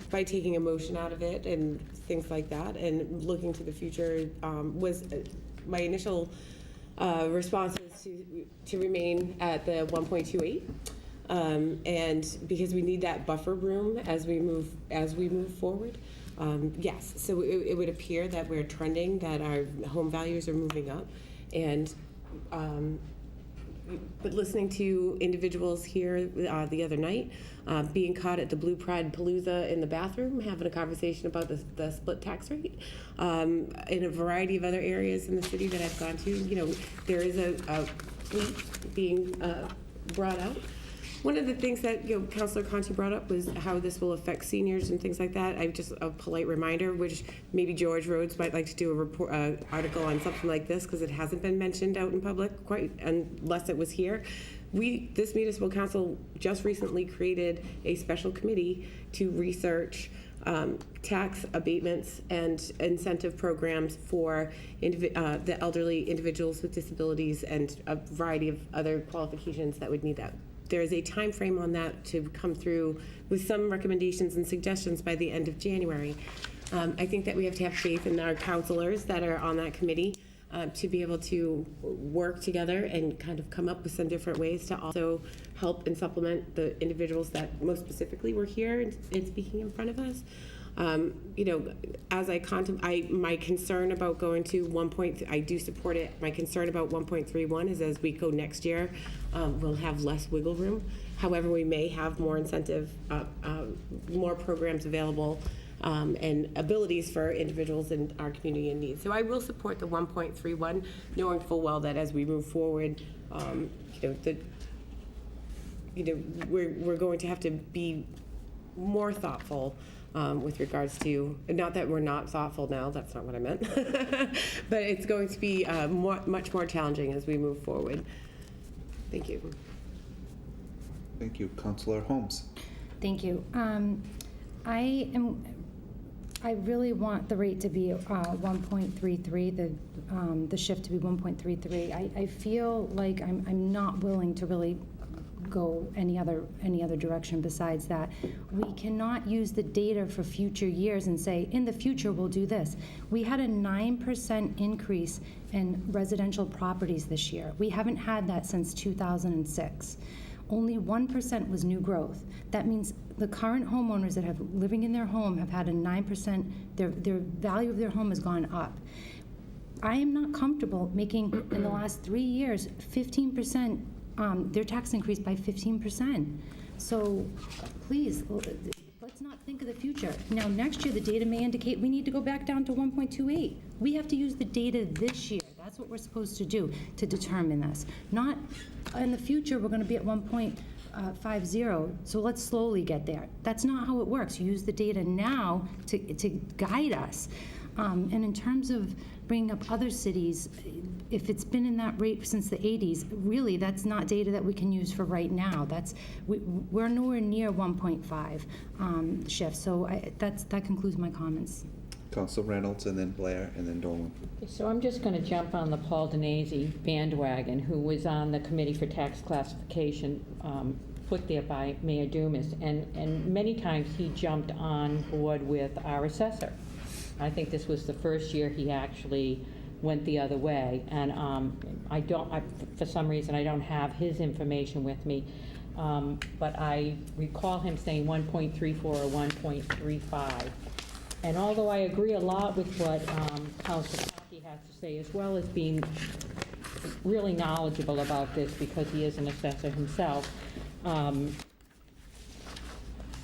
by taking emotion out of it and things like that, and looking to the future, was my initial response was to remain at the 1.28. And because we need that buffer room as we move forward. Yes, so it would appear that we're trending, that our home values are moving up, and but listening to individuals here the other night, being caught at the Blue Pride Palooza in the bathroom, having a conversation about the split tax rate, in a variety of other areas in the city that I've gone to, there is a fleet being brought out. One of the things that Councilor Conti brought up was how this will affect seniors and things like that. A polite reminder, which maybe George Rhodes might like to do a report, article on something like this, because it hasn't been mentioned out in public quite, unless it was here. This municipal council just recently created a special committee to research tax abatements and incentive programs for the elderly, individuals with disabilities, and a variety of other qualifications that would need that. There is a time frame on that to come through with some recommendations and suggestions by the end of January. I think that we have to have faith in our counselors that are on that committee to be able to work together and kind of come up with some different ways to also help and supplement the individuals that most specifically were here and speaking in front of us. As I contemplate, my concern about going to I do support it. My concern about 1.31 is as we go next year, we'll have less wiggle room. However, we may have more incentive, more programs available, and abilities for individuals in our community in need. So I will support the 1.31, knowing full well that as we move forward, we're going to have to be more thoughtful with regards to, not that we're not thoughtful now, that's not what I meant, but it's going to be much more challenging as we move forward. Thank you. Thank you. Councilor Holmes. Thank you. I really want the rate to be 1.33, the shift to be 1.33. I feel like I'm not willing to really go any other direction besides that. We cannot use the data for future years and say, in the future we'll do this. We had a 9% increase in residential properties this year. We haven't had that since 2006. Only 1% was new growth. That means the current homeowners that have living in their home have had a 9%, their value of their home has gone up. I am not comfortable making, in the last 3 years, 15%, their tax increased by 15%. So please, let's not think of the future. Now, next year, the data may indicate we need to go back down to 1.28. We have to use the data this year. That's what we're supposed to do to determine this. Not in the future, we're going to be at 1.50, so let's slowly get there. That's not how it works. You use the data now to guide us. And in terms of bringing up other cities, if it's been in that rate since the 80s, really, that's not data that we can use for right now. We're nowhere near 1.5 shift. So that concludes my comments. Councilor Reynolds, and then Blair, and then Dolan. So I'm just going to jump on the Paul Denese bandwagon, who was on the Committee for Tax Classification, put there by Mayor Dumas, and many times he jumped on board with our assessor. I think this was the first year he actually went the other way, and for some reason I don't have his information with me, but I recall him saying 1.34 or 1.35. And although I agree a lot with what Councilor Coffey has to say, as well as being really knowledgeable about this because he is an assessor himself,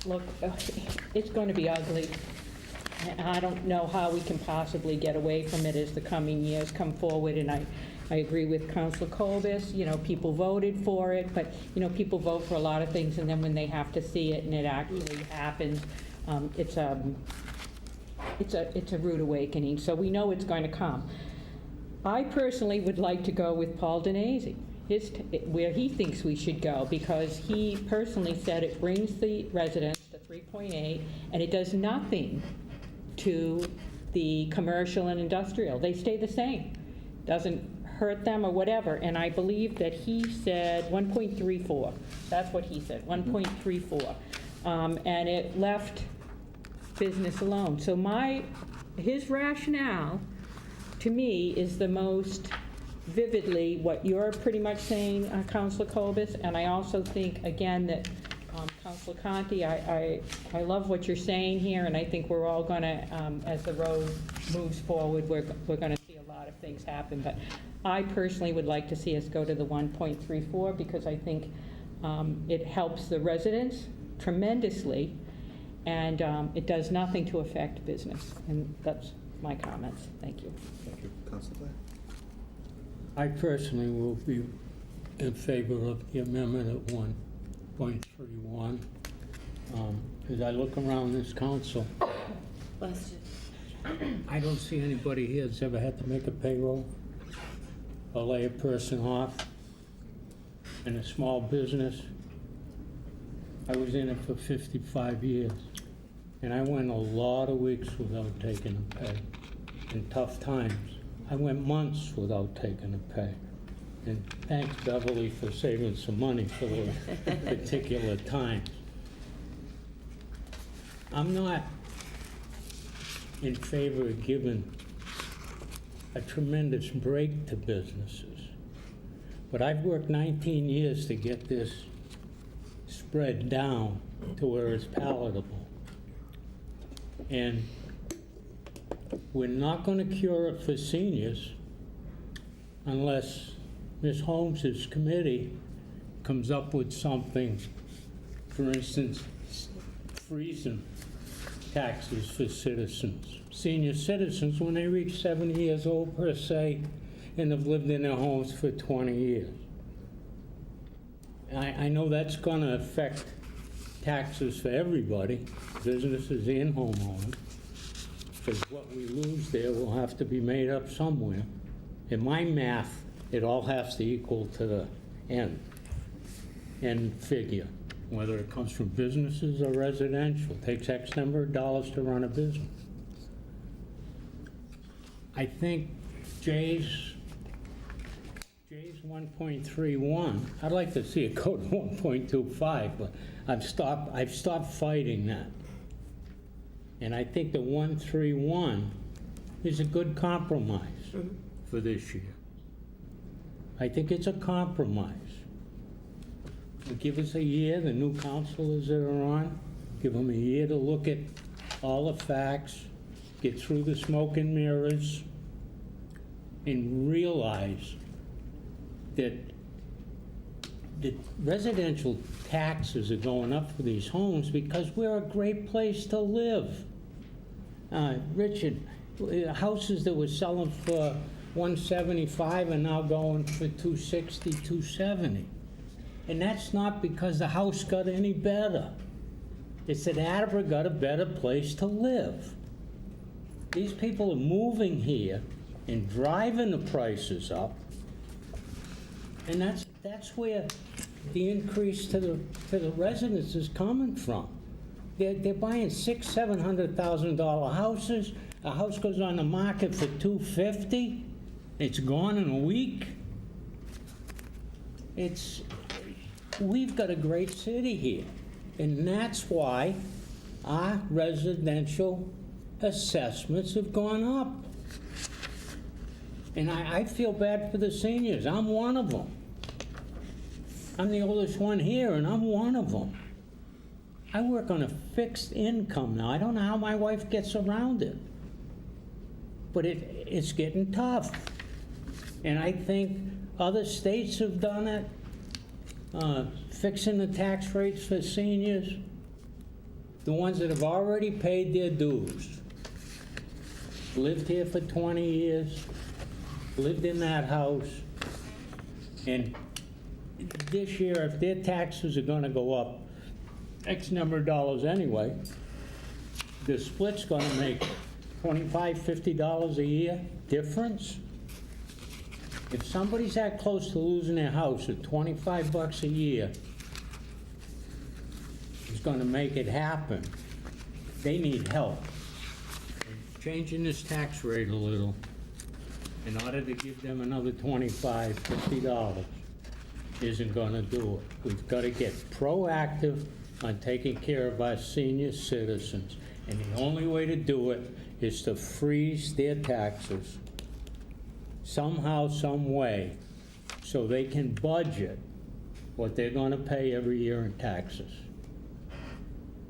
look, it's going to be ugly. I don't know how we can possibly get away from it as the coming years come forward, and I agree with Councilor Kobus. People voted for it, but people vote for a lot of things, and then when they have to see it and it actually happens, it's a rude awakening, so we know it's going to come. I personally would like to go with Paul Denese, where he thinks we should go, because he personally said it brings the residents to 3.8, and it does nothing to the commercial and industrial. They stay the same. Doesn't hurt them or whatever, and I believe that he said 1.34. That's what he said, 1.34. And it left business alone. So his rationale, to me, is the most vividly what you're pretty much saying, Councilor Cobus, and I also think, again, that Councilor Conti, I love what you're saying here, and I think we're all going to, as the road moves forward, we're going to see a lot of things happen, but I personally would like to see us go to the 1.34 because I think it helps the residents tremendously, and it does nothing to affect business, and that's my comments. Thank you. Thank you. Councilor Blair? I personally will be in favor of the amendment at 1.31. As I look around this council, I don't see anybody here that's ever had to make a payroll or lay a person off in a small business. I was in it for 55 years, and I went a lot of weeks without taking a pay. In tough times, I went months without taking a pay. And thanks, Beverly, for saving some money for those particular times. I'm not in favor of giving a tremendous break to businesses, but I've worked 19 years to get this spread down to where it's palatable. And we're not going to cure it for seniors unless Ms. Holmes's committee comes up with something, for instance, freezing taxes for citizens. Senior citizens, when they reach 70 years old per se, and have lived in their homes for 20 years. I know that's going to affect taxes for everybody, businesses and homeowners, because what we lose there will have to be made up somewhere. In my math, it all has to equal to the end figure, whether it comes from businesses or residential. It takes X number of dollars to run a business. I think Jay's 1.31, I'd like to see it go to 1.25, but I've stopped fighting that. And I think the 131 is a good compromise for this year. I think it's a compromise. Give us a year, the new councilors that are on, give them a year to look at all the facts, get through the smoke and mirrors, and realize that residential taxes are going up for these homes because we're a great place to live. Richard, houses that were selling for $175 are now going for $260, $270. And that's not because the house got any better. It's that Attleboro got a better place to live. These people are moving here and driving the prices up, and that's where the increase to the residents is coming from. They're buying $600,000, $700,000 houses. A house goes on the market for $250,000. It's gone in a week. We've got a great city here, and that's why our residential assessments have gone up. And I feel bad for the seniors. I'm one of them. I'm the oldest one here, and I'm one of them. I work on a fixed income now. I don't know how my wife gets around it, but it's getting tough. And I think other states have done it, fixing the tax rates for seniors, the ones that have already paid their dues, lived here for 20 years, lived in that house, and this year, if their taxes are going to go up X number of dollars anyway, the split's going to make $25, $50 a year difference? If somebody's that close to losing their house at $25 a year, is gonna make it happen, they need help. And changing this tax rate a little in order to give them another $25, $50 isn't gonna do it. We've gotta get proactive on taking care of our senior citizens. And the only way to do it is to freeze their taxes somehow, some way, so they can budget what they're gonna pay every year in taxes,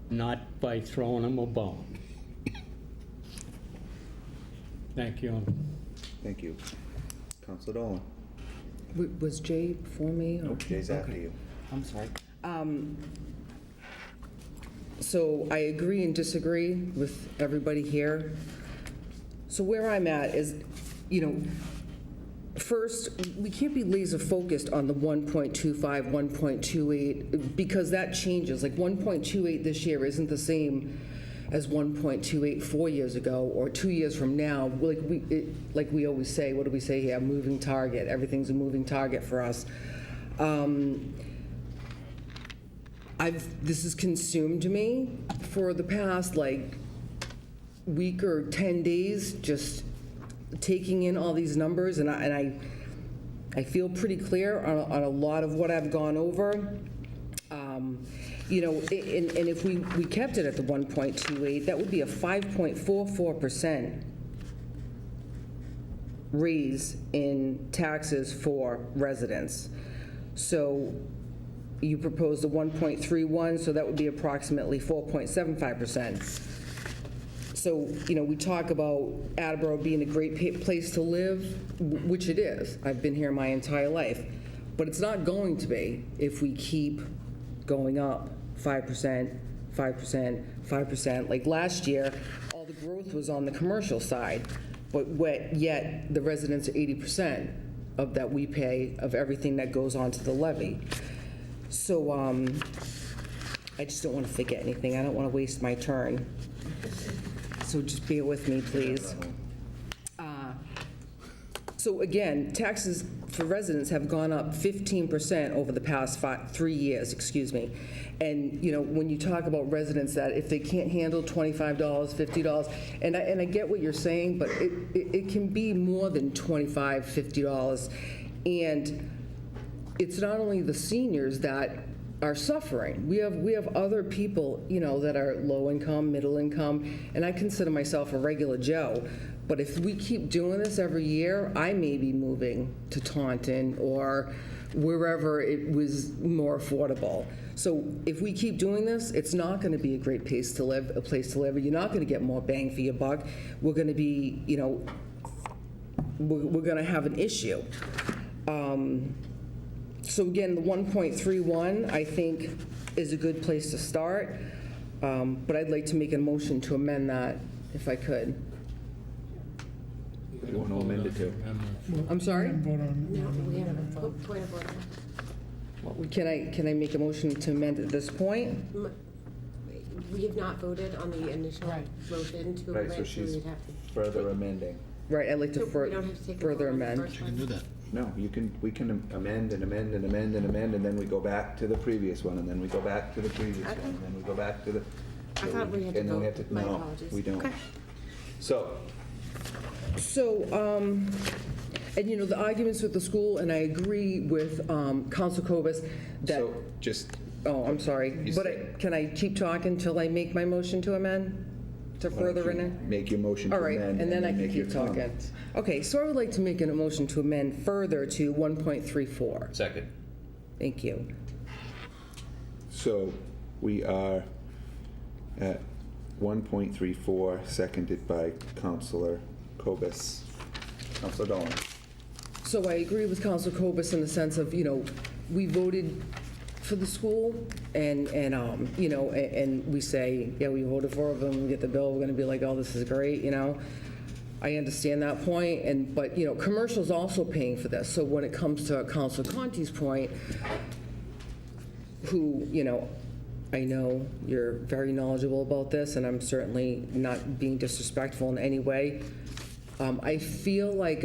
not by throwing them a bone. Thank you. Thank you. Counselor Dolan? Was Jay before me? Nope, Jay's after you. I'm sorry. So I agree and disagree with everybody here. So where I'm at is, first, we can't be laser focused on the 1.25, 1.28, because that changes. Like 1.28 this year isn't the same as 1.28 4 years ago or 2 years from now. Like we always say, what do we say here? Moving target. Everything's a moving target for us. This has consumed me for the past week or 10 days, just taking in all these numbers, and I feel pretty clear on a lot of what I've gone over. And if we kept it at the 1.28, that would be a 5.44% raise in taxes for residents. So you proposed a 1.31, so that would be approximately 4.75%. So, we talk about Attleboro being a great place to live, which it is. I've been here my entire life. But it's not going to be if we keep going up 5%, 5%, 5%. Like last year, all the growth was on the commercial side, but yet the residents are 80% of that we pay of everything that goes onto the levy. So I just don't want to forget anything. I don't want to waste my turn. So just bear with me, please. So again, taxes for residents have gone up 15% over the past 3 years, And, when you talk about residents that if they can't handle $25, $50, and I get what you're saying, but it can be more than $25, $50. And it's not only the seniors that are suffering. We have other people, that are low income, middle income, and I consider myself a regular Joe. But if we keep doing this every year, I may be moving to Taunton or wherever it was more affordable. So if we keep doing this, it's not going to be a great place to live. You're not going to get more bang for your buck. We're going to be, we're going to have an issue. So again, the 1.31, I think, is a good place to start. But I'd like to make a motion to amend that, if I could. You want to amend it to? I'm sorry? No, we have a point of order. Can I make a motion to amend at this point? We have not voted on the initial motion to Right, amend, so she's we'd have to. further amending. Right, I'd like to We don't have to take a vote further on the amend. first one. do that. No, we can amend and amend and amend and amend, and then we go back to the previous one, and then we go back to the previous one, and then we go back to the. I thought we had to and then we vote. have My no, apologies. we don't. Okay. So, And the arguments with the school, and I agree with Council Cobus that. so just. Oh, I'm sorry, You but said- can I keep talking till I make my motion to amend? To why don't further you amend? Make your motion to All right, amend. and then I can make your keep talking. comments. Okay, so I would like to make a motion to amend further to 1.34. Second. Thank you. So, we are at 1.34, seconded by Councilor Cobus. Councilor Dolan. So I agree with Council Cobus in the sense of, we voted for the school, and we say, yeah, we voted for it, when we get the bill, we're gonna be like, oh, this is great, I understand that point, but commercial's also paying for this. So when it comes to Council Conti's point, who, I know you're very knowledgeable about this, and I'm certainly not being disrespectful in any way. I feel like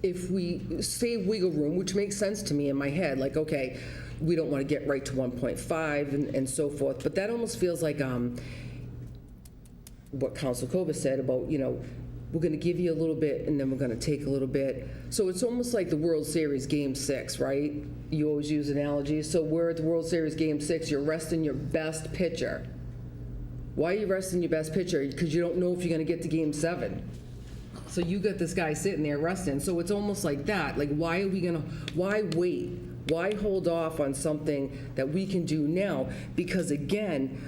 if we save wiggle room, which makes sense to me in my head, like, okay, we don't want to get right to 1.5 and so forth, but that almost feels like what Council Cova said about, we're going to give you a little bit and then we're going to take a little bit. So it's almost like the World Series Game 6, right? You always use analogies. So we're at the World Series Game 6, you're resting your best pitcher. Why are you resting your best pitcher? Because you don't know if you're going to get to Game 7. So you got this guy sitting there resting. So it's almost like that. Like, why wait? Why hold off on something that we can do now? Because again,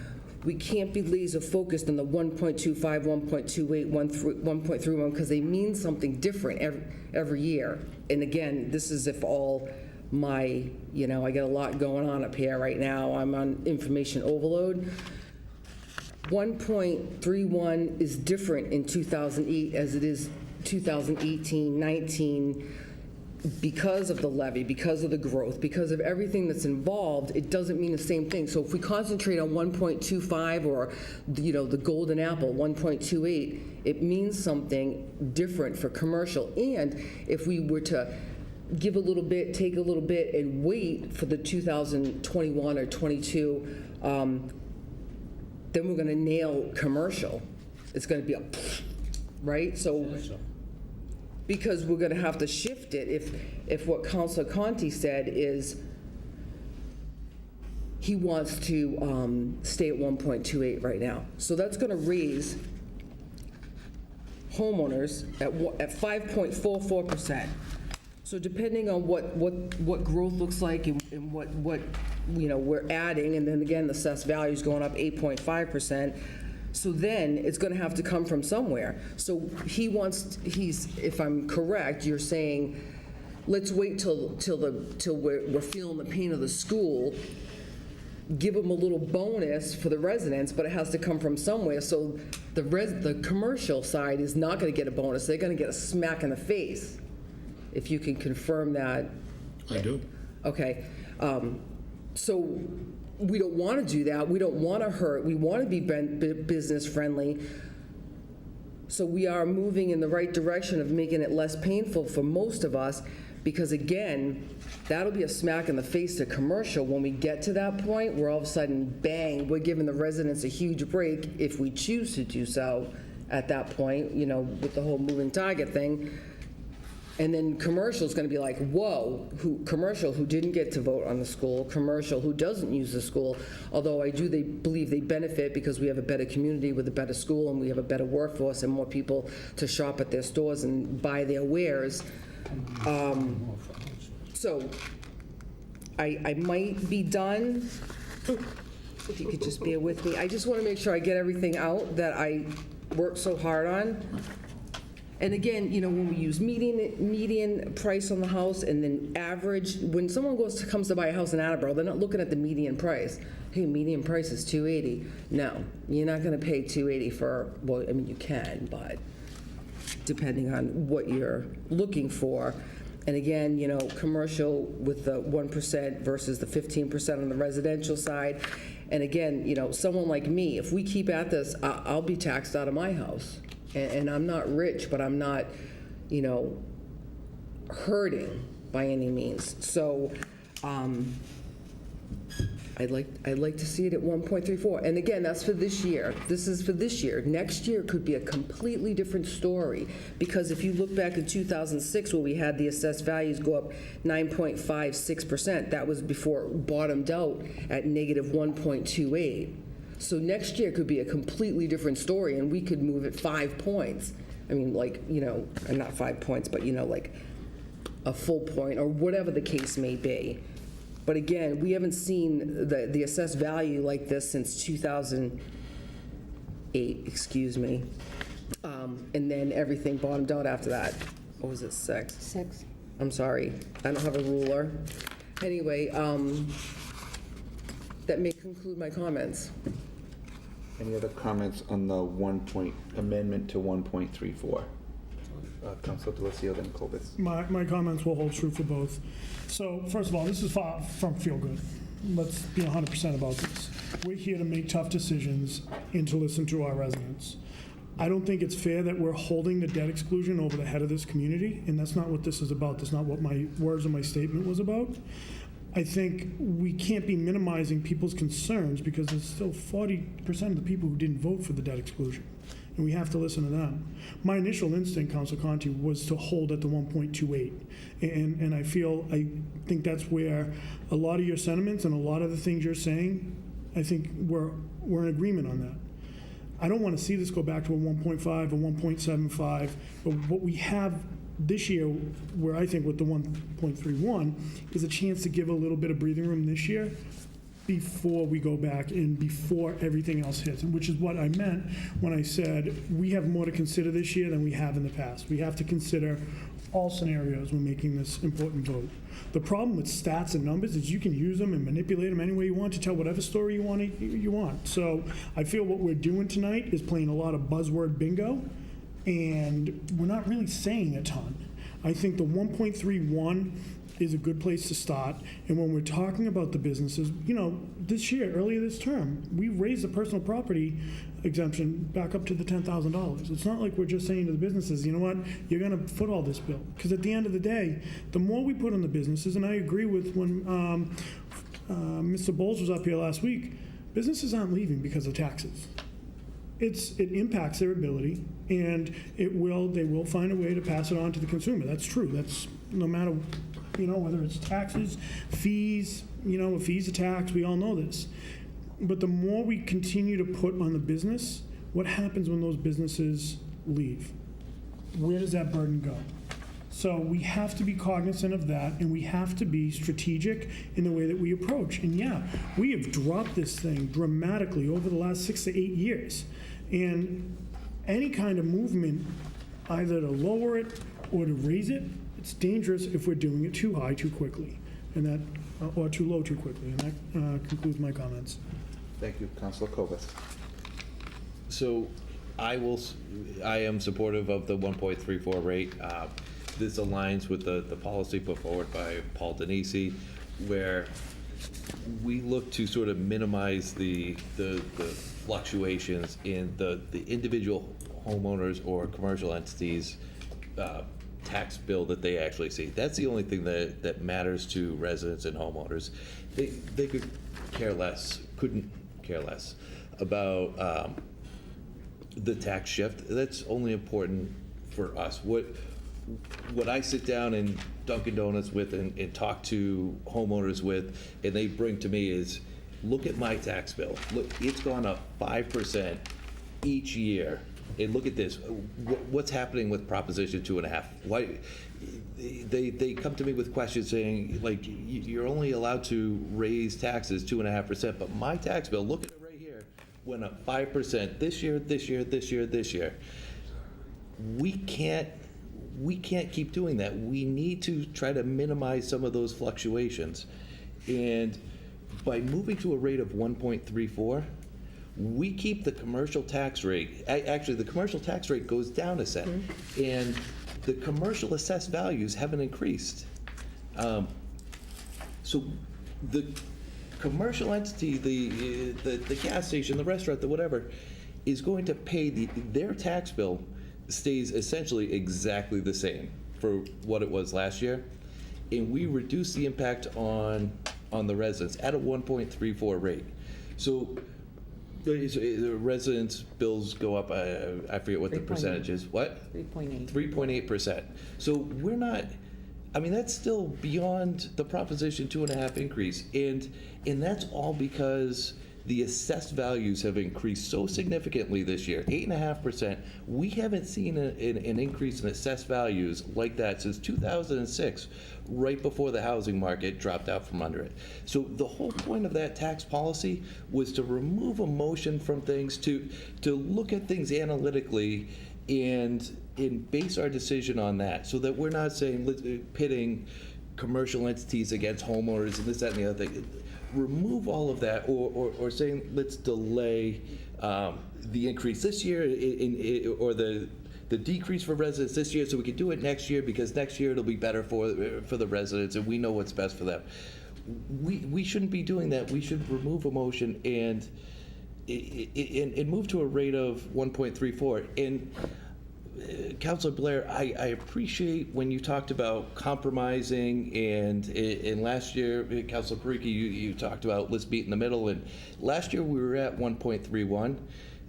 we can't be laser focused on the 1.25, 1.28, 1.31, because they mean something different every year. And again, this is if all my, I got a lot going on up here right now. I'm on information overload. 1.31 is different in 2008 as it is 2018, 19, because of the levy, because of the growth, because of everything that's involved. It doesn't mean the same thing. So if we concentrate on 1.25 or, the golden apple, 1.28, it means something different for commercial. And if we were to give a little bit, take a little bit, and wait for the 2021 or 22, then we're going to nail commercial. It's going to be right? So, because we're going to have to shift it if what Councilor Conti said is he wants to stay at 1.28 right now. So that's going to raise homeowners at 5.44%. So depending on what growth looks like and what we're adding, and then again, the assessed value is going up 8.5%. So then it's going to have to come from somewhere. So if I'm correct, you're saying, let's wait till we're feeling the pain of the school, give them a little bonus for the residents, but it has to come from somewhere. So the commercial side is not going to get a bonus. They're going to get a smack in the face. If you can confirm that. I do. Okay. So we don't want to do that. We don't want to hurt. We want to be business friendly. So we are moving in the right direction of making it less painful for most of us, because again, that'll be a smack in the face to commercial when we get to that point where all of a sudden, bang, we're giving the residents a huge break if we choose to do so at that point, with the whole moving target thing. And then commercial is going to be like, whoa, commercial who didn't get to vote on the school, commercial who doesn't use the school, although they believe they benefit because we have a better community with a better school and we have a better workforce and more people to shop at their stores and buy their wares. So I might be done. If you could just bear with me. I just want to make sure I get everything out that I worked so hard on. And again, when we use median price on the house and then average, when someone comes to buy a house in Attleboro, they're not looking at the median price. Hey, median price is $280. No, you're not going to pay $280 for, well, I mean, you can, but depending on what you're looking for. And again, commercial with the 1% versus the 15% on the residential side. And again, someone like me, if we keep at this, I'll be taxed out of my house. And I'm not rich, but I'm not, hurting by any means. So I'd like to see it at 1.34. And again, that's for this year. This is for this year. Next year could be a completely different story, because if you look back in 2006 where we had the assessed values go up 9.56%, that was before it bottomed out at negative 1.28. So next year could be a completely different story, and we could move it 5 points. I mean, not 5 points, but, like a full point or whatever the case may be. But again, we haven't seen the assessed value like this since 2008, excuse me. And then everything bottomed out after that. What was it, 6? 6. I'm sorry, I don't have a ruler. Anyway, that may conclude my comments. Any other comments on the amendment to 1.34? Councilor Delizio, then Kovitz. My comments will hold true for both. So first of all, this is far from feel good. let's be 100% about this. We're here to make tough decisions and to listen to our residents. I don't think it's fair that we're holding the debt exclusion over the head of this community, and that's not what this is about. That's not what my words of my statement was about. I think we can't be minimizing people's concerns because there's still 40% of the people who didn't vote for the debt exclusion, and we have to listen to them. My initial instinct, Council Conti, was to hold at the 1.28, and I think that's where a lot of your sentiments and a lot of the things you're saying, I think we're in agreement on that. I don't want to see this go back to a 1.5 or 1.75, but what we have this year, where I think with the 1.31, is a chance to give a little bit of breathing room this year before we go back and before everything else hits, which is what I meant when I said we have more to consider this year than we have in the past. We have to consider all scenarios when making this important vote. The problem with stats and numbers is you can use them and manipulate them any way you want to tell whatever story you want. So I feel what we're doing tonight is playing a lot of buzzword bingo, and we're not really saying a ton. I think the 1.31 is a good place to start. And when we're talking about the businesses, this year, earlier this term, we raised the personal property exemption back up to the $10,000. It's not like we're just saying to the businesses, you know what, you're going to foot all this bill. Because at the end of the day, the more we put on the businesses, and I agree with when Mr. Bowles was up here last week, businesses aren't leaving because of taxes. It impacts their ability, and they will find a way to pass it on to the consumer. That's true. That's no matter, whether it's taxes, fees, a fee's a tax, we all know this. But the more we continue to put on the business, what happens when those businesses leave? Where does that burden go? So we have to be cognizant of that, and we have to be strategic in the way that we approach. And yeah, we have dropped this thing dramatically over the last 6 to 8 years. And any kind of movement, either to lower it or to raise it, it's dangerous if we're doing it too high too quickly, or too low too quickly. And that concludes my comments. Thank you, Councilor Kovas. So I am supportive of the 1.34 rate. This aligns with the policy put forward by Paul Denisi, where we look to sort of minimize the fluctuations in the individual homeowners or commercial entities' tax bill that they actually see. That's the only thing that matters to residents and homeowners. They couldn't care less about the tax shift. That's only important for us. What I sit down in Dunkin' Donuts with and talk to homeowners with, and they bring to me is, look at my tax bill. Look, it's gone up 5% each year. And look at this. What's happening with Proposition 2.5? Why? They come to me with questions saying, like, you're only allowed to raise taxes 2.5%, but my tax bill, look at it right here, went up 5% this year, this year, this year, this year. We can't keep doing that. We need to try to minimize some of those fluctuations. And by moving to a rate of 1.34, we keep the commercial tax rate. Actually, the commercial tax rate goes down a cent, and the commercial assessed values haven't increased. So the commercial entity, the gas station, the restaurant, the whatever, is going to pay their tax bill stays essentially exactly the same for what it was last year, and we reduce the impact on the residents at a 1.34 rate. So the residents' bills go up, I forget what the percentage is. What? 3.8. 3.8%. So we're not, that's still beyond the Proposition 2.5 increase. And that's all because the assessed values have increased so significantly this year, 8.5%. We haven't seen an increase in assessed values like that since 2006, right before the housing market dropped out from under it. So the whole point of that tax policy was to remove emotion from things, to look at things analytically and base our decision on that, so that we're not saying pitting commercial entities against homeowners and this, that, and the other thing. Remove all of that, or saying let's delay the increase this year or the decrease for residents this year, so we can do it next year, because next year it'll be better for the residents and we know what's best for them. we shouldn't be doing that. We should remove a motion and move to a rate of 1.34. And Councilor Blair, I appreciate when you talked about compromising, and last year, Councilor Pariki, you talked about let's meet in the middle, and last year we were at 1.31.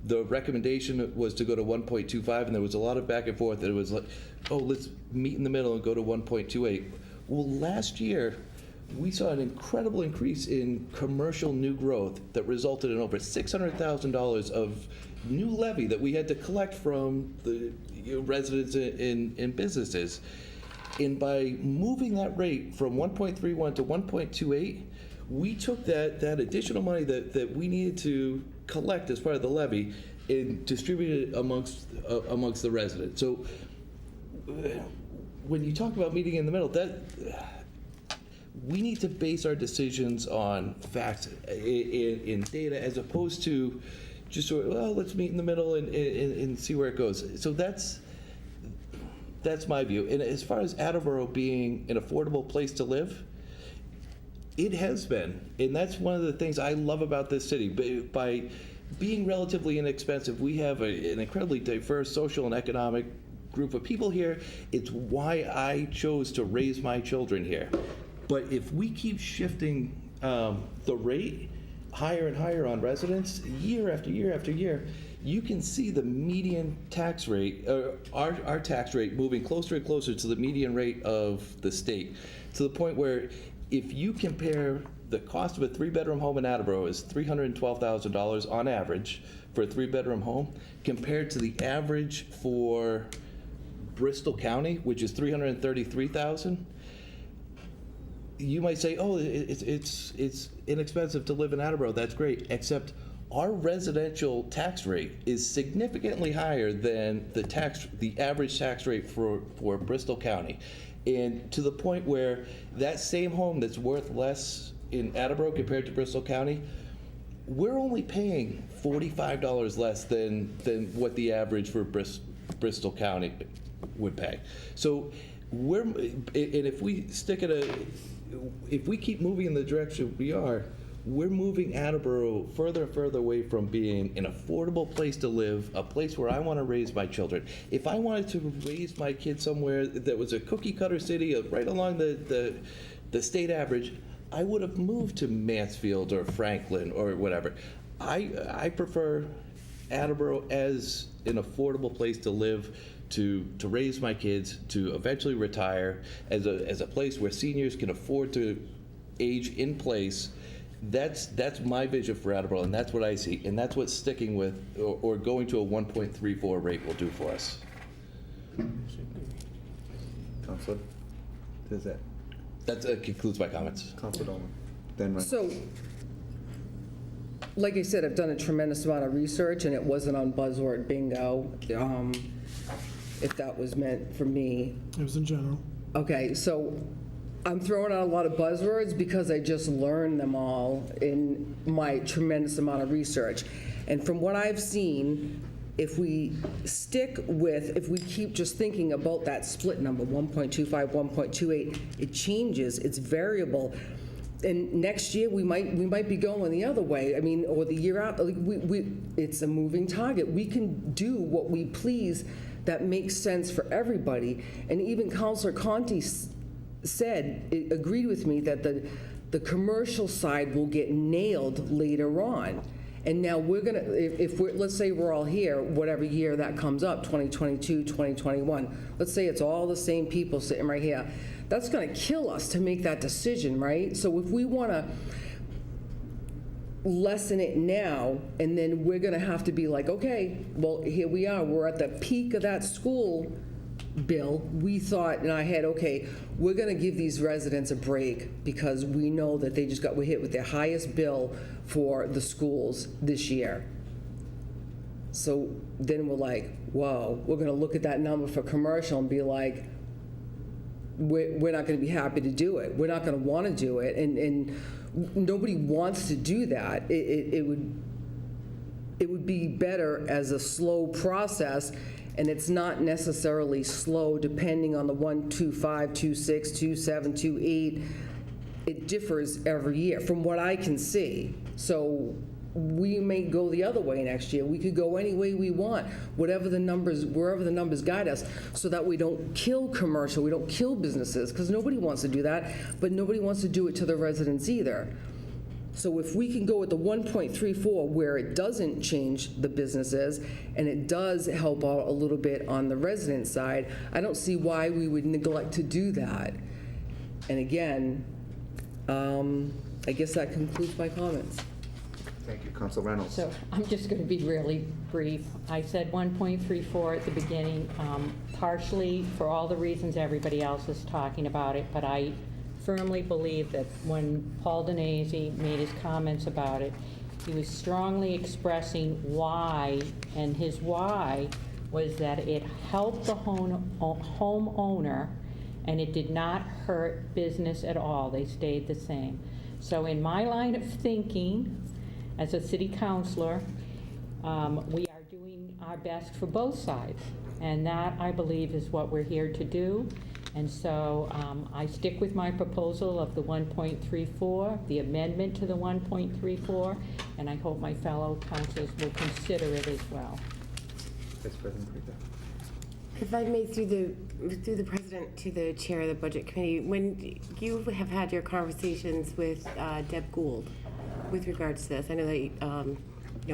The recommendation was to go to 1.25, and there was a lot of back and forth. It was like, oh, let's meet in the middle and go to 1.28. Well, last year, we saw an incredible increase in commercial new growth that resulted in over $600,000 of new levy that we had to collect from the residents and businesses. And by moving that rate from 1.31 to 1.28, we took that additional money that we needed to collect as part of the levy and distributed it amongst the residents. So when you talk about meeting in the middle, that we need to base our decisions on facts in data as opposed to just sort of, well, let's meet in the middle and see where it goes. So that's my view. And as far as Attleboro being an affordable place to live, it has been. And that's one of the things I love about this city. By being relatively inexpensive, we have an incredibly diverse social and economic group of people here. It's why I chose to raise my children here. But if we keep shifting the rate higher and higher on residents, year after year after year, you can see the median tax rate, our tax rate, moving closer and closer to the median rate of the state, to the point where if you compare the cost of a 3-bedroom home in Attleboro is $312,000 on average for a 3-bedroom home, compared to the average for Bristol County, which is $333,000. You might say, oh, it's inexpensive to live in Attleboro. That's great, except our residential tax rate is significantly higher than the average tax rate for Bristol County. And to the point where that same home that's worth less in Attleboro compared to Bristol County, we're only paying $45 less than what the average for Bristol County would pay. So if we if we keep moving in the direction we're moving Attleboro further and further away from being an affordable place to live, a place where I want to raise my children. If I wanted to raise my kids somewhere that was a cookie cutter city right along the state average, I would have moved to Mansfield or Franklin or whatever. I prefer Attleboro as an affordable place to live, to raise my kids, to eventually retire, as a place where seniors can afford to age in place. That's my vision for Attleboro, and that's what I see, and that's what sticking with or going to a 1.34 rate will do for us. Councilor, does that? That concludes my comments. Councilor Dolan. Then Ryan. So, like I said, I've done a tremendous amount of research, and it wasn't on buzzword bingo, if that was meant for me. It was in general. Okay, so I'm throwing out a lot of buzzwords because I just learned them all in my tremendous amount of research. And from what I've seen, if we keep just thinking about that split number, 1.25, 1.28, it changes, it's variable. And next year, we might be going the other way. I mean, or the year out, it's a moving target. We can do what we please that makes sense for everybody. And even Councilor Conti agreed with me that the commercial side will get nailed later on. And now we're gonna, let's say we're all here, whatever year that comes up, 2022, 2021, let's say it's all the same people sitting right here. That's gonna kill us to make that decision, right? So if we wanna lessen it now, and then we're gonna have to be like, okay, well, here we are, we're at the peak of that school bill. We thought in our head, okay, we're gonna give these residents a break because we know that they just were hit with their highest bill for the schools this year. So then we're like, whoa, we're gonna look at that number for commercial and be like, we're not gonna be happy to do it. We're not gonna wanna do it, and nobody wants to do that. It would be better as a slow process, and it's not necessarily slow depending on the 1, 2, 5, 2, 6, 2, 7, 2, 8. it differs every year, from what I can see. So we may go the other way next year. We could go any way we want, wherever the numbers guide us, so that we don't kill commercial, we don't kill businesses, because nobody wants to do that, but nobody wants to do it to the residents either. So if we can go at the 1.34 where it doesn't change the businesses and it does help out a little bit on the resident side, I don't see why we would neglect to do that. And again, I guess that concludes my comments. Thank you, Council Reynolds. So I'm just going to be really brief. I said 1.34 at the beginning, partially for all the reasons everybody else is talking about it, but I firmly believe that when Paul Danese made his comments about it, he was strongly expressing why, and his why was that it helped the homeowner and it did not hurt business at all. They stayed the same. So in my line of thinking, as a city councilor, we are doing our best for both sides. And that, I believe, is what we're here to do. And so I stick with my proposal of the 1.34, the amendment to the 1.34, and I hope my fellow councilors will consider it as well. Vice President Parika. If I may, through the president to the chair of the budget committee, when you have had your conversations with Deb Gould with regards to this, I know that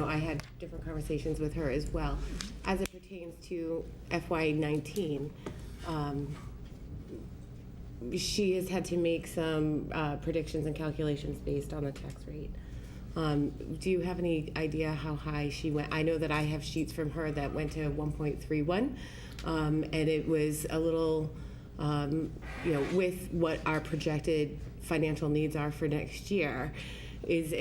I had different conversations with her as well, as it pertains to FY19. She has had to make some predictions and calculations based on the tax rate. Do you have any idea how high she went? I know that I have sheets from her that went to 1.31, and it was a little, with what our projected financial needs are for next year. Is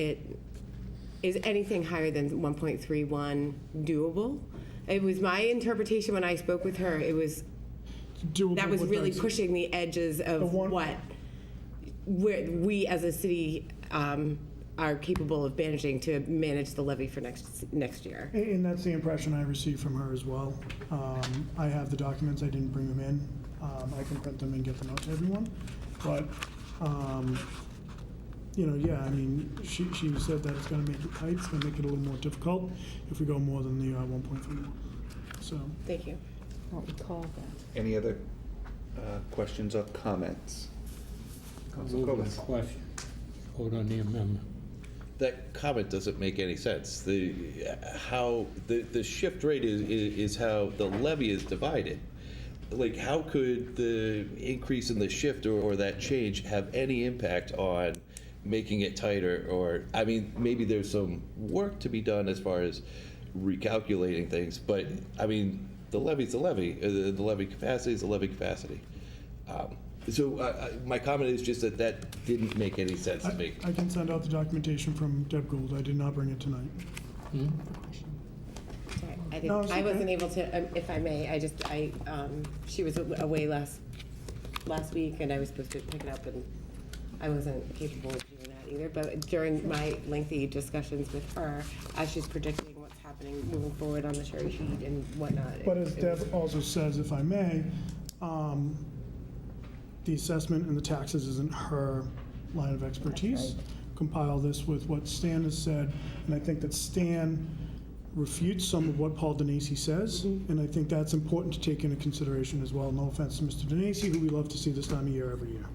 anything higher than 1.31 doable? It was my interpretation when I spoke with her. It was doable. That was really those- pushing the edges of what we as a city are capable of managing to manage the levy for next year. And that's the impression I received from her as well. I have the documents, I didn't bring them in. I can print them and get them out to everyone. But, yeah, I mean, she said that it's gonna make it tight, it's gonna make it a little more difficult if we go more than the 1.31. So. Thank you. I don't recall that. Any other questions or comments? Council Move Cobus. the question. Vote on the amendment. That comment doesn't make any sense. The shift rate is how the levy is divided. Like, how could the increase in the shift or that change have any impact on making it tighter? Or, I mean, maybe there's some work to be done as far as recalculating things, but, I mean, the levy's the levy. The levy capacity is the levy capacity. My comment is just that didn't make any sense to me. I can send out the documentation from Deb Gould. I did not bring it tonight. Sorry, No, it's I wasn't okay. able to, if I may, she was away last week, and I was supposed to pick it up, and I wasn't capable of doing that either. But during my lengthy discussions with her, as she's predicting what's happening moving forward on the cherry sheet and whatnot. But as Deb also says, if I may, the assessment and the taxes isn't her line of expertise. Compile this with what Stan has said, and I think that Stan refutes some of what Paul Danese says, and I think that's important to take into consideration as well. No offense to Mr. Danese, who we love to see this time of year every year.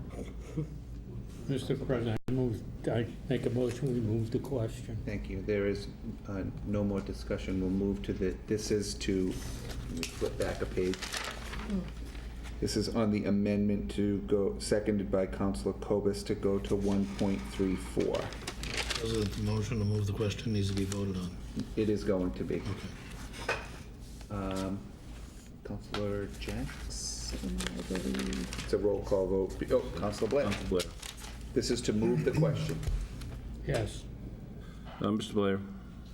Mr. President, I make a motion, we move the question. Thank you. There is no more discussion. We'll move to this is to, let me flip back a page. This is on the amendment to go, seconded by Councilor Cobus, to go to 1.34. President, the motion to move the question needs to be voted on. It is going to be. Okay. Councilor Jackson, I believe. It's a roll call vote. Oh, Councilor Blair. Council Blair. This is to move the question. Yes. Mr. Blair,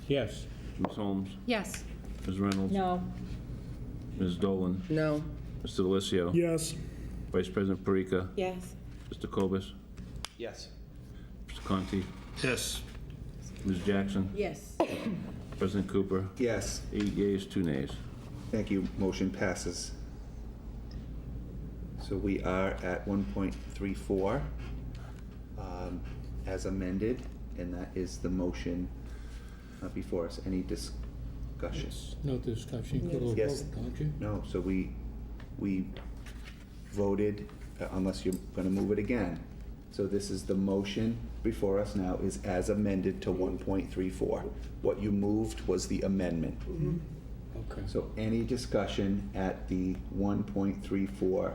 Yes. Ms. Holmes, Yes. Ms. Reynolds, No, Ms. Dolan, No. Mr. Delissio, Yes. Vice President Parika, Yes. Mr. Cobus, Yes. Mr. Conti, Yes. Ms. Jackson, Yes. President Cooper, Yes. 8 yeas, 2 nays. Thank you. Motion passes. So we are at 1.34. as amended, and that is the motion before us. Any discussion? No discussion, you could Yes. vote, don't you? No, so we voted, unless you're going to move it again. So this is the motion before us now is as amended to 1.34. What you moved was the amendment. Okay. So any discussion at the 1.34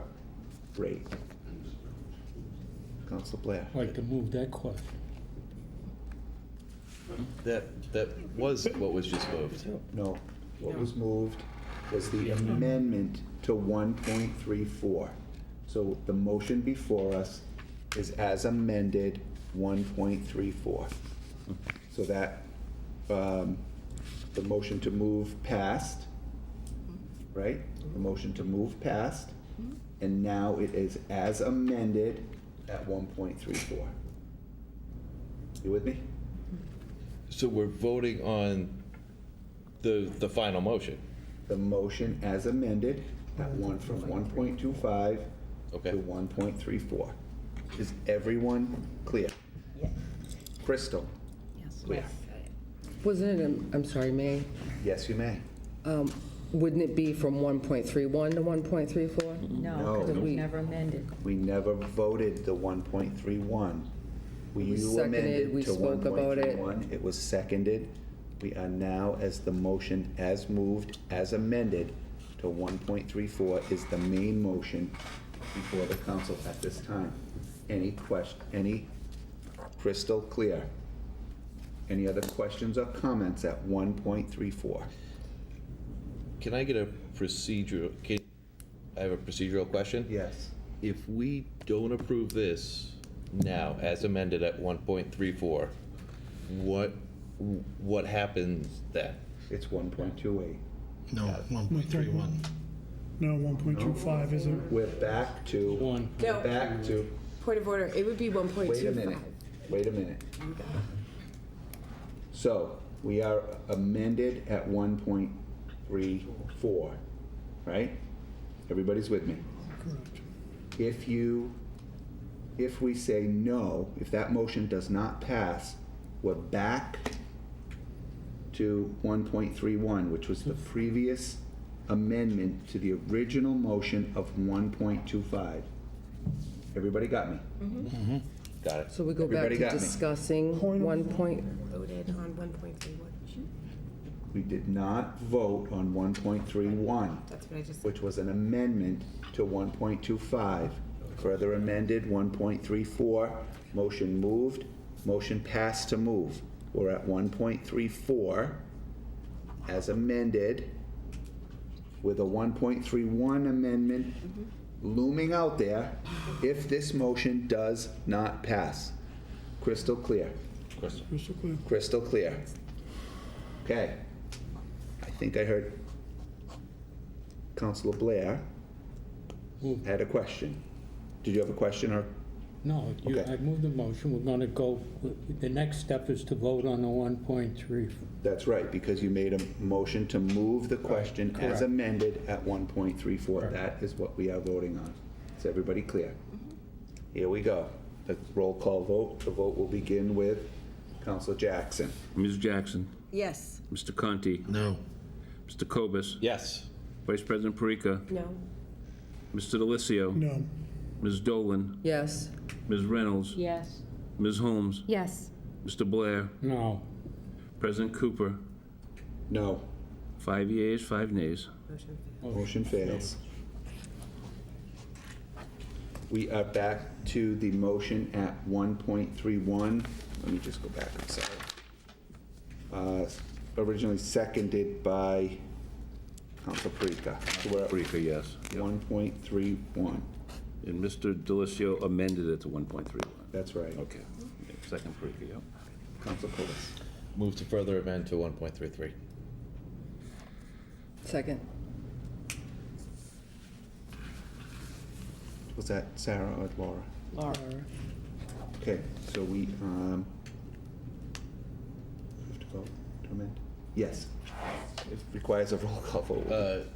rate? Councilor Blair? I'd like to move that question. That was what was just moved. No, what was moved was the amendment to 1.34. So the motion before us is as amended 1.34. So that, the motion to move passed, right? The motion to move passed, and now it is as amended at 1.34. You with me? So we're voting on the final motion. The motion as amended at from 1.25 Okay. to 1.34. Is everyone clear? Yes. Crystal? Yes. Clear? Wasn't it, I'm sorry, May, Yes, you may. wouldn't it be from 1.31 to 1.34? No, No. because it was never amended. We never voted the 1.31. It was You seconded, amended we to spoke about it. 1.31. It was seconded. We are now, as the motion as moved, as amended to 1.34 is the main motion before the council at this time. Any crystal clear? Any other questions or comments at 1.34? Can I get a procedural, I have a procedural question? Yes. If we don't approve this now, as amended at 1.34, what happens then? It's 1.28. No, 1.31. No, 1.25, is it? We're back to, One. No. back to, Point of order, it would be 1.25. wait a minute, wait a minute. So, we are amended at 1.34, right? Everybody's with me? Correct. If we say no, if that motion does not pass, we're back to 1.31, which was the previous amendment to the original motion of 1.25. Everybody got me? Got it. So we go back Everybody to got me? discussing Point of 1 point, Voted on 1.31. We did not vote on 1.31, That's what I just said. which was an amendment to 1.25. Further amended, 1.34, motion moved, motion passed to move. We're at 1.34 as amended with a 1.31 amendment looming out there if this motion does not pass. Crystal clear? Crystal. Crystal clear. Crystal clear. Okay. I think I heard Councilor Blair had a question. Did you have a question or? No, Okay. I moved the motion, we're gonna go, the next step is to vote on the 1.3. That's right, because you made a motion to move the question as Correct. amended at 1.34. Correct. That is what we are voting on. Is everybody clear? Here we go. The roll call vote. The vote will begin with Councilor Jackson. Ms. Jackson? Yes. Mr. Conti? No. Mr. Cobus? Yes. Vice President Parika? No. Mr. Delicio? No. Ms. Dolan? yes. Ms. Reynolds? Yes. Ms. Holmes? Yes. Mr. Blair? No. President Cooper? No. 5 yeas, 5 nays. Motion fails. We are back to the motion at 1.31. Let me just go back, I'm sorry. Originally seconded by Council Parika. So we're at Parika, yes. 1.31. And Mr. Delicio amended it to 1.31. That's right. Okay. Second Parika, yep. Council Cobus. Move to further amend to 1.33. Second, Was that Sarah or Laura? Laura. Okay, so we have to vote to amend? Yes. It requires a roll call vote.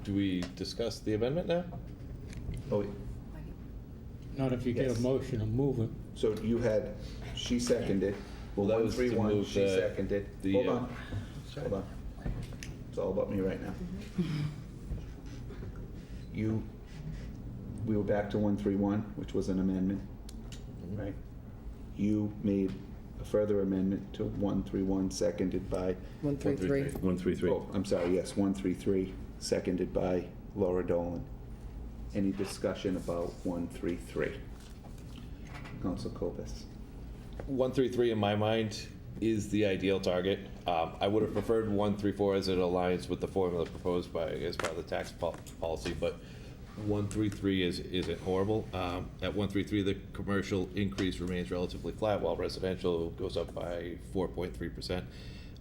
Do we discuss the amendment now? Oh, Not if you get Yes. a motion to move it. So you had, she seconded. Well, that was to 131, move she the- seconded. the, Hold on. Hold on. It's all about me right now. We were back to 131, which was an amendment, right? You made a further amendment to 131, seconded by? 133. 133. Oh, I'm sorry, yes, 133, seconded by Laura Dolan. Any discussion about 133? Council Copus. 133 in my mind is the ideal target. I would have preferred 134 as it aligns with the formula proposed by, as part of the tax policy, but 133 isn't horrible. At 133, the commercial increase remains relatively flat, while residential goes up by 4.3%.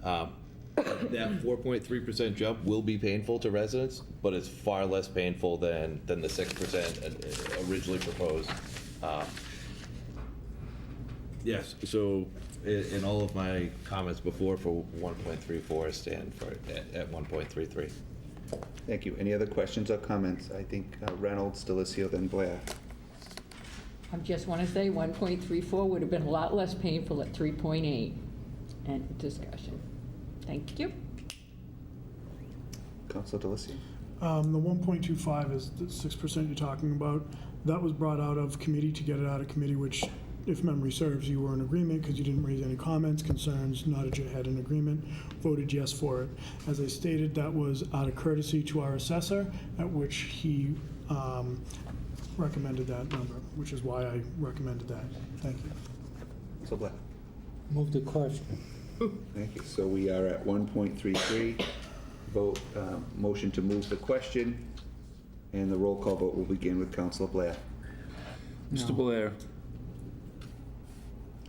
That 4.3% jump will be painful to residents, but it's far less painful than the 6% originally proposed. Yes, so in all of my comments before for 1.34, stand for at 1.33. Thank you. Any other questions or comments? I think Reynolds, Delicio, then Blair. I just want to say 1.34 would have been a lot less painful at 3.8. End discussion. Thank you. Council Delicio. The 1.25 is the 6% you're talking about. That was brought out of committee to get it out of committee, which, if memory serves, you were in agreement because you didn't raise any comments, concerns, nodded your head in agreement, voted yes for it. As I stated, that was out of courtesy to our assessor, at which he recommended that number, which is why I recommended that. Thank you. So Blair. Move the question. Thank you. So we are at 1.33. Vote, motion to move the question, and the roll call vote will begin with Council Blair. Mr. Blair.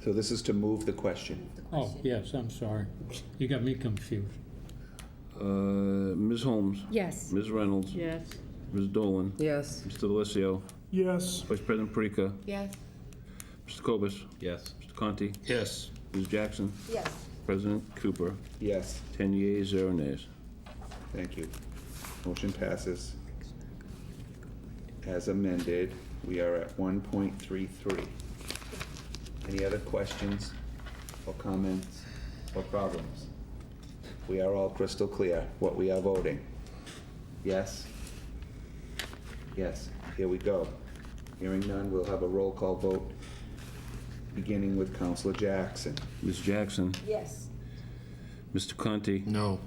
So this is to move the question. Oh, yes, I'm sorry. You got me confused. Ms. Holmes. Yes. Ms. Reynolds. Yes. Ms. Dolan. Yes. Mr. Delicio. Yes. Vice President Parika. Yes. Mr. Cobus. Yes. Mr. Conti. Yes. Ms. Jackson. Yes. President Cooper. Yes. 10 yeas, 0 nays. Thank you. Motion passes. As amended, we are at 1.33. Any other questions or comments or problems? We are all crystal clear what we are voting. Yes? Yes. Here we go. Hearing none, we'll have a roll call vote, beginning with Councilor Jackson. Ms. Jackson. Yes. Mr. Conti. No.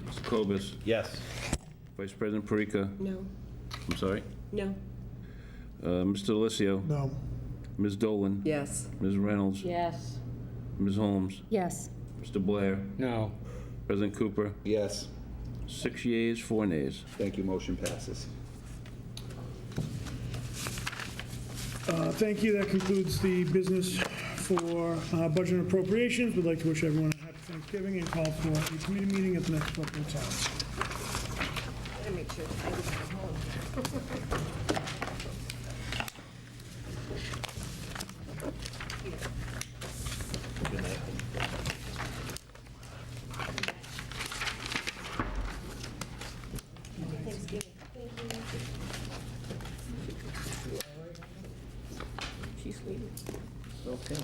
Mr. Cobus. Yes. Vice President Parika. No. I'm sorry. No. Mr. Delicio. No. Ms. Dolan. Yes. Ms. Reynolds. Yes. Ms. Holmes. Yes. Mr. Blair. No. President Cooper. Yes. 6 yeas, 4 nays. Thank you. Motion passes. Thank you. That concludes the business for budget and appropriations. We'd like to wish everyone a happy Thanksgiving and call for a committee meeting at the next appropriate time. Gotta make sure I was at home. Good night. Thanksgiving. Thank you. She's leaving. Okay.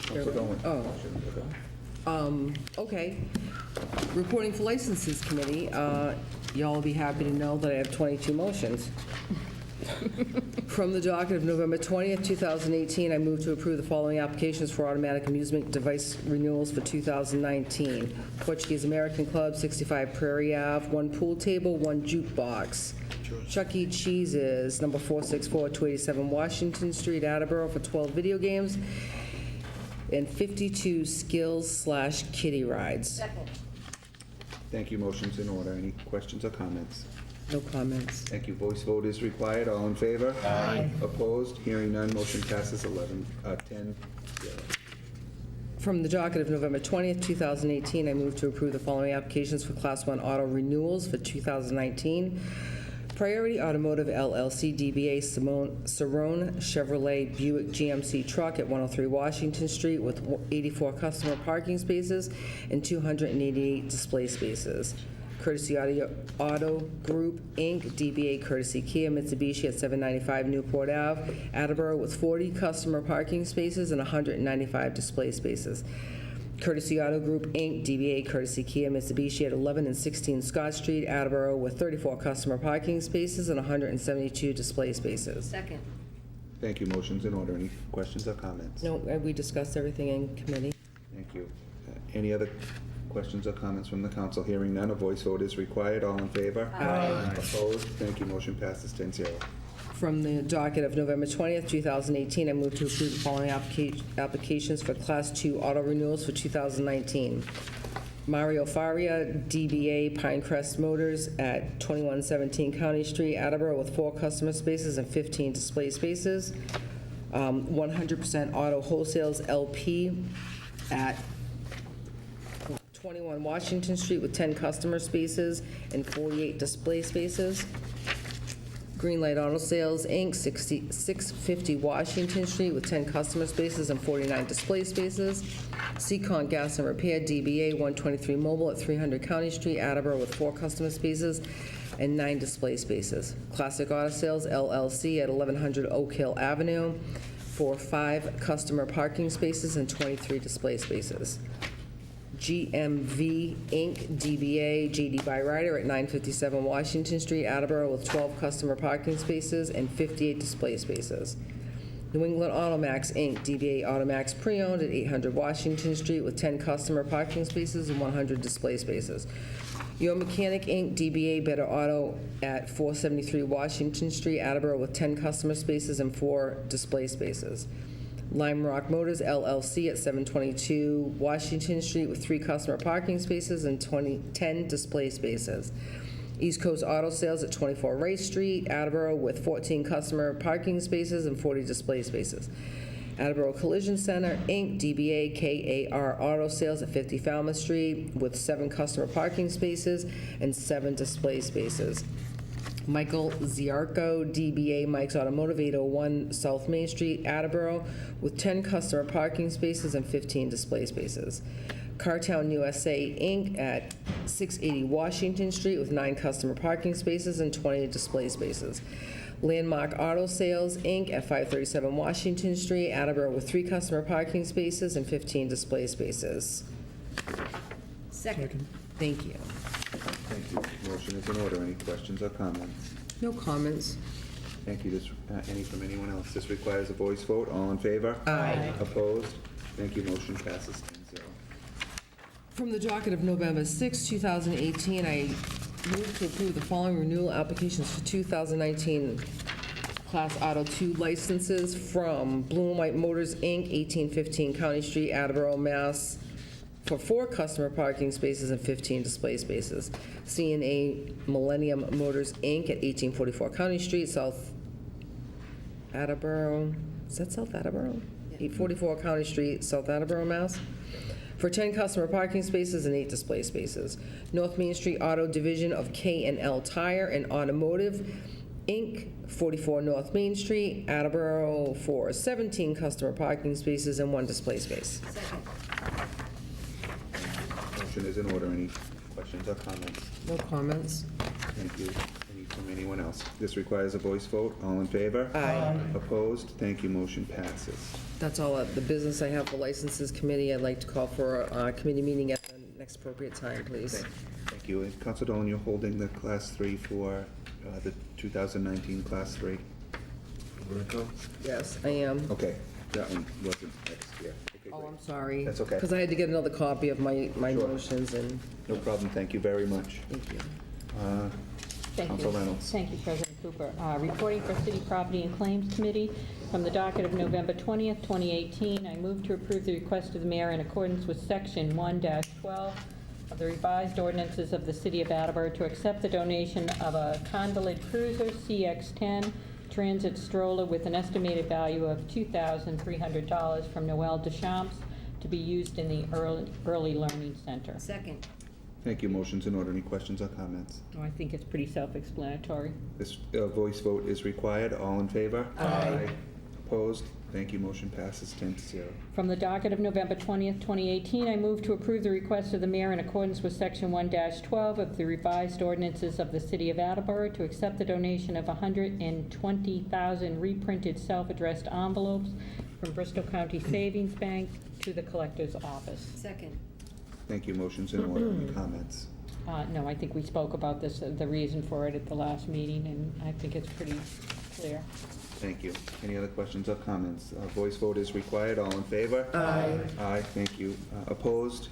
Council Dolan. Okay. Reporting for Licenses Committee, y'all will be happy to know that I have 22 motions. From the docket of November 20th, 2018, I move to approve the following applications for automatic amusement device renewals for 2019. Portuguese American Club, 65 Prairie Ave, 1 pool table, 1 jukebox. Chuck E. Cheese's, number 464, 287 Washington Street, Attleboro, for 12 video games, and 52 skills/kiddie rides. Second. Thank you. Motion's in order. Any questions or comments? No comments. Thank you. Voice vote is required. All in favor? Aye. Opposed? Hearing none. Motion passes 10-0. From the docket of November 20th, 2018, I move to approve the following applications for Class 1 auto renewals for 2019. Priority Automotive LLC DBA Cerrone Chevrolet Buick GMC truck at 103 Washington Street with 84 customer parking spaces and 288 display spaces. Courtesy Auto Group, Inc., DBA Courtesy Kia Mitsubishi at 795 Newport Ave, Attleboro, with 40 customer parking spaces and 195 display spaces. Courtesy Auto Group, Inc., DBA Courtesy Kia Mitsubishi at 11 and 16 Scott Street, Attleboro, with 34 customer parking spaces and 172 display spaces. Second. Thank you. Motion's in order. Any questions or comments? No, we discussed everything in committee. Thank you. Any other questions or comments from the council? Hearing none, a voice vote is required. All in favor? Aye. Opposed? Thank you. Motion passes 10-0. From the docket of November 20th, 2018, I move to approve the following applications for Class 2 auto renewals for 2019. Mario Faria, DBA Pinecrest Motors at 2117 County Street, Attleboro, with 4 customer spaces and 15 display spaces. 100% Auto Wholesales LP at 21 Washington Street with 10 customer spaces and 48 display spaces. Greenlight Auto Sales, Inc., 650 Washington Street with 10 customer spaces and 49 display spaces. Seacon Gas and Repair, DBA 123 Mobile at 300 County Street, Attleboro, with 4 customer spaces and 9 display spaces. Classic Auto Sales, LLC at 1100 Oak Hill Avenue for 5 customer parking spaces and 23 display spaces. GMV Inc., DBA JD Byrider at 957 Washington Street, Attleboro, with 12 customer parking spaces and 58 display spaces. New England Automax Inc., DBA Automax Pre-Owned at 800 Washington Street with 10 customer parking spaces and 100 display spaces. Your Mechanic Inc., DBA Better Auto at 473 Washington Street, Attleboro, with 10 customer spaces and 4 display spaces. Lime Rock Motors LLC at 722 Washington Street with 3 customer parking spaces and 10 display spaces. East Coast Auto Sales at 24 Rice Street, Attleboro, with 14 customer parking spaces and 40 display spaces. Attleboro Collision Center, Inc., DBA KAR Auto Sales at 50 Falmouth Street with 7 customer parking spaces and 7 display spaces. Michael Ziarko, DBA Mike's Automotive, 801 South Main Street, Attleboro, with 10 customer parking spaces and 15 display spaces. Cartown USA, Inc., at 680 Washington Street, with 9 customer parking spaces and 20 display spaces. Landmark Auto Sales, Inc., at 537 Washington Street, Attleboro, with 3 customer parking spaces and 15 display spaces. Second. Thank you. Thank you. Motion is in order. Any questions or comments? No comments. Thank you. Any from anyone else? This requires a voice vote. All in favor? Aye. Opposed? Thank you. Motion passes 10-0. From the docket of November 6, 2018, I move to approve the following renewal applications for 2019 Class Auto 2 licenses from Blue and White Motors, Inc., 1815 County Street, Attleboro, Mass., for 4 customer parking spaces and 15 display spaces. C&A Millennium Motors, Inc. at 1844 County Street, South Attleboro. Is that South Attleboro? 844 County Street, South Attleboro, Mass. For 10 customer parking spaces and 8 display spaces. North Main Street Auto Division of K&L Tire and Automotive, Inc., 44 North Main Street, Attleboro, for 17 customer parking spaces and 1 display space. Second. Motion is in order. Any questions or comments? No comments. Thank you. Any from anyone else? This requires a voice vote. All in favor? Aye. Opposed? Thank you. Motion passes. That's all the business I have for Licenses Committee. I'd like to call for a committee meeting at the next appropriate time, please. Thank you. And Council Dolan, you're holding the Class 3 for the 2019 Class 3? Yes, I am. Okay, that one wasn't next year. Okay, Oh, great. I'm sorry. That's okay. Because I had to get another copy of my Sure. motions and. No problem. Thank you very much. Thank you. Thank Council you. Reynolds. Thank you, President Cooper. Reporting for City Property and Claims Committee from the docket of November 20th, 2018. I move to approve the request of the mayor in accordance with Section 1-12 of the revised ordinances of the City of Attleboro to accept the donation of a Convalid Cruiser CX-10 Transit stroller with an estimated value of $2,300 from Noel Deschamps to be used in the Early Learning Center. Second. Thank you. Motion's in order. Any questions or comments? Oh, I think it's pretty self-explanatory. This voice vote is required. All in favor? Aye. Opposed? Thank you, motion passes 10-0. From the docket of November 20th, 2018, I move to approve the request of the mayor in accordance with Section 1-12 of the revised ordinances of the City of Attleboro to accept the donation of 120,000 reprinted self-addressed envelopes from Bristol County Savings Bank to the Collector's Office. Second. Thank you, motion's in order. Any comments? No, I think we spoke about this, the reason for it at the last meeting, and I think it's pretty clear. Thank you. Any other questions or comments? Voice vote is required. All in favor? Aye. Aye, thank you. Opposed?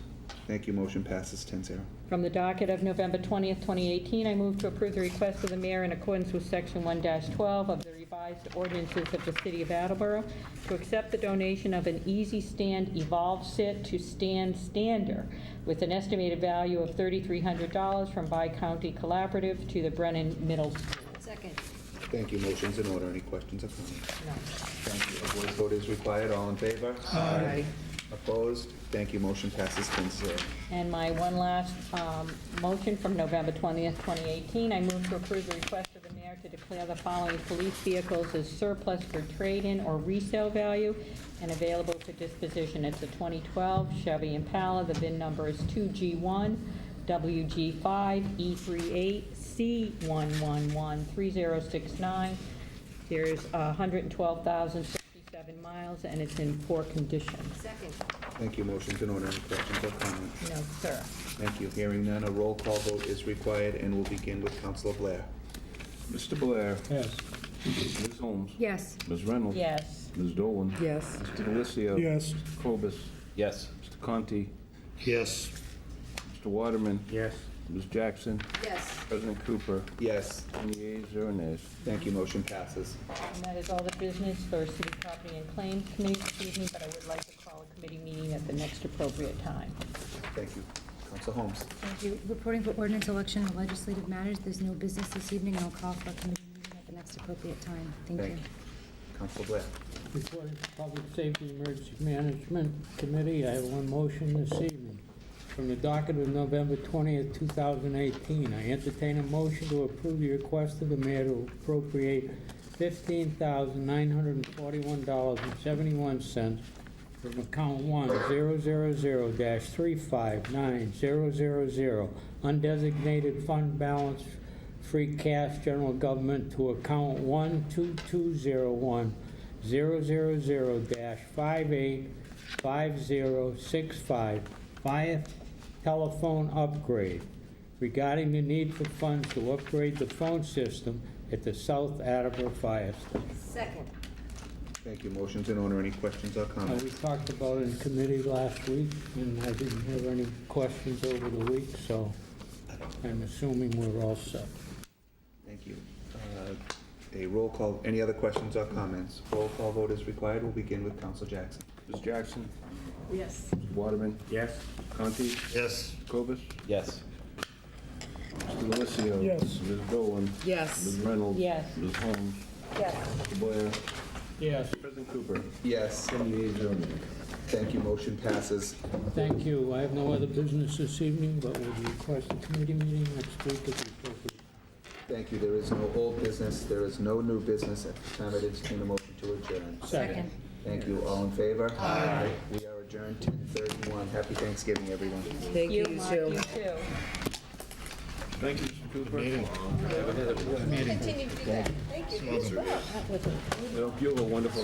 Thank you, motion passes 10-0. From the docket of November 20th, 2018, I move to approve the request of the mayor in accordance with Section 1-12 of the revised ordinances of the City of Attleboro to accept the donation of an Easy Stand Evolve Sit to Stand Stander with an estimated value of $3,300 from Bi-County Collaborative to the Brennan Middle School. Second. Thank you, motion's in order. Any questions or comments? No. Thank you. A voice vote is required. All in favor? Aye. Opposed? Thank you, motion passes 10-0. And my one last motion from November 20th, 2018, I move to approve the request of the mayor to declare the following police vehicles as surplus for trade-in or resale value and available for disposition. It's a 2012 Chevy Impala. The VIN number is 2G1 WG5 E38C1113069. There's 112,067 miles, and it's in poor condition. Second. Thank you, motion's in order. Any questions or comments? No, sir. Thank you. Hearing none, a roll call vote is required, and we'll begin with Councilor Blair. Mr. Blair. Yes. Ms. Holmes. Yes. Ms. Reynolds. Yes. Ms. Dolan. Yes. Mr. Delicio. Yes. Mr. Cobus. Yes. Mr. Conti. Yes. Mr. Waterman. Yes. Ms. Jackson. Yes. President Cooper. Yes. 20 yeas, 0 nays. Thank you, motion passes. And that is all the business for City Property and Claims Committee this evening, but I would like to call a committee meeting at the next appropriate time. Thank you. Councilor Holmes. Thank you. Reporting for ordinance, election, and legislative matters. There's no business this evening, and I'll call for a committee meeting at the next appropriate time. Thank you. Councilor Blair. Reporting for Public Safety and Emergency Management Committee, I have one motion this evening. From the docket of November 20th, 2018, I entertain a motion to approve the request of the mayor to appropriate $15,941.71 from account 1-000-359000 undesignated fund balance free cash general government to account 12201-000-585065 fire telephone upgrade regarding the need for funds to upgrade the phone system at the South Attleboro Fire Station. Second. Thank you. Motion's in order. Any questions or We comments? talked about it in committee last week, and I didn't have any questions over the week, so I'm assuming we're all set. Thank you. A roll call. Any other questions or comments? Roll call vote is required. We'll begin with Councilor Jackson. Ms. Jackson. Yes. Mr. Waterman. Yes. Conti. Yes. Cobus. Yes. Mr. Delicio. Yes. Ms. Dolan. Yes. Ms. Reynolds. Yes. Ms. Holmes. Yes. Mr. Blair. Yes, President Cooper. Yes. 20 yeas, 0 nays. Thank you. Motion passes. thank you. I have no other business this evening, but would request a committee meeting next week at the appropriate. Thank you. There is no old business. There is no new business. At this time, I entertain a motion to adjourn. Second. Thank you. All in favor? Aye. We are adjourned 10:31. Happy Thanksgiving, everyone. Thank you, Mark, too. you too. Thank you, Mr. Cooper. Meeting. Continue to do that. Thank you. You have a wonderful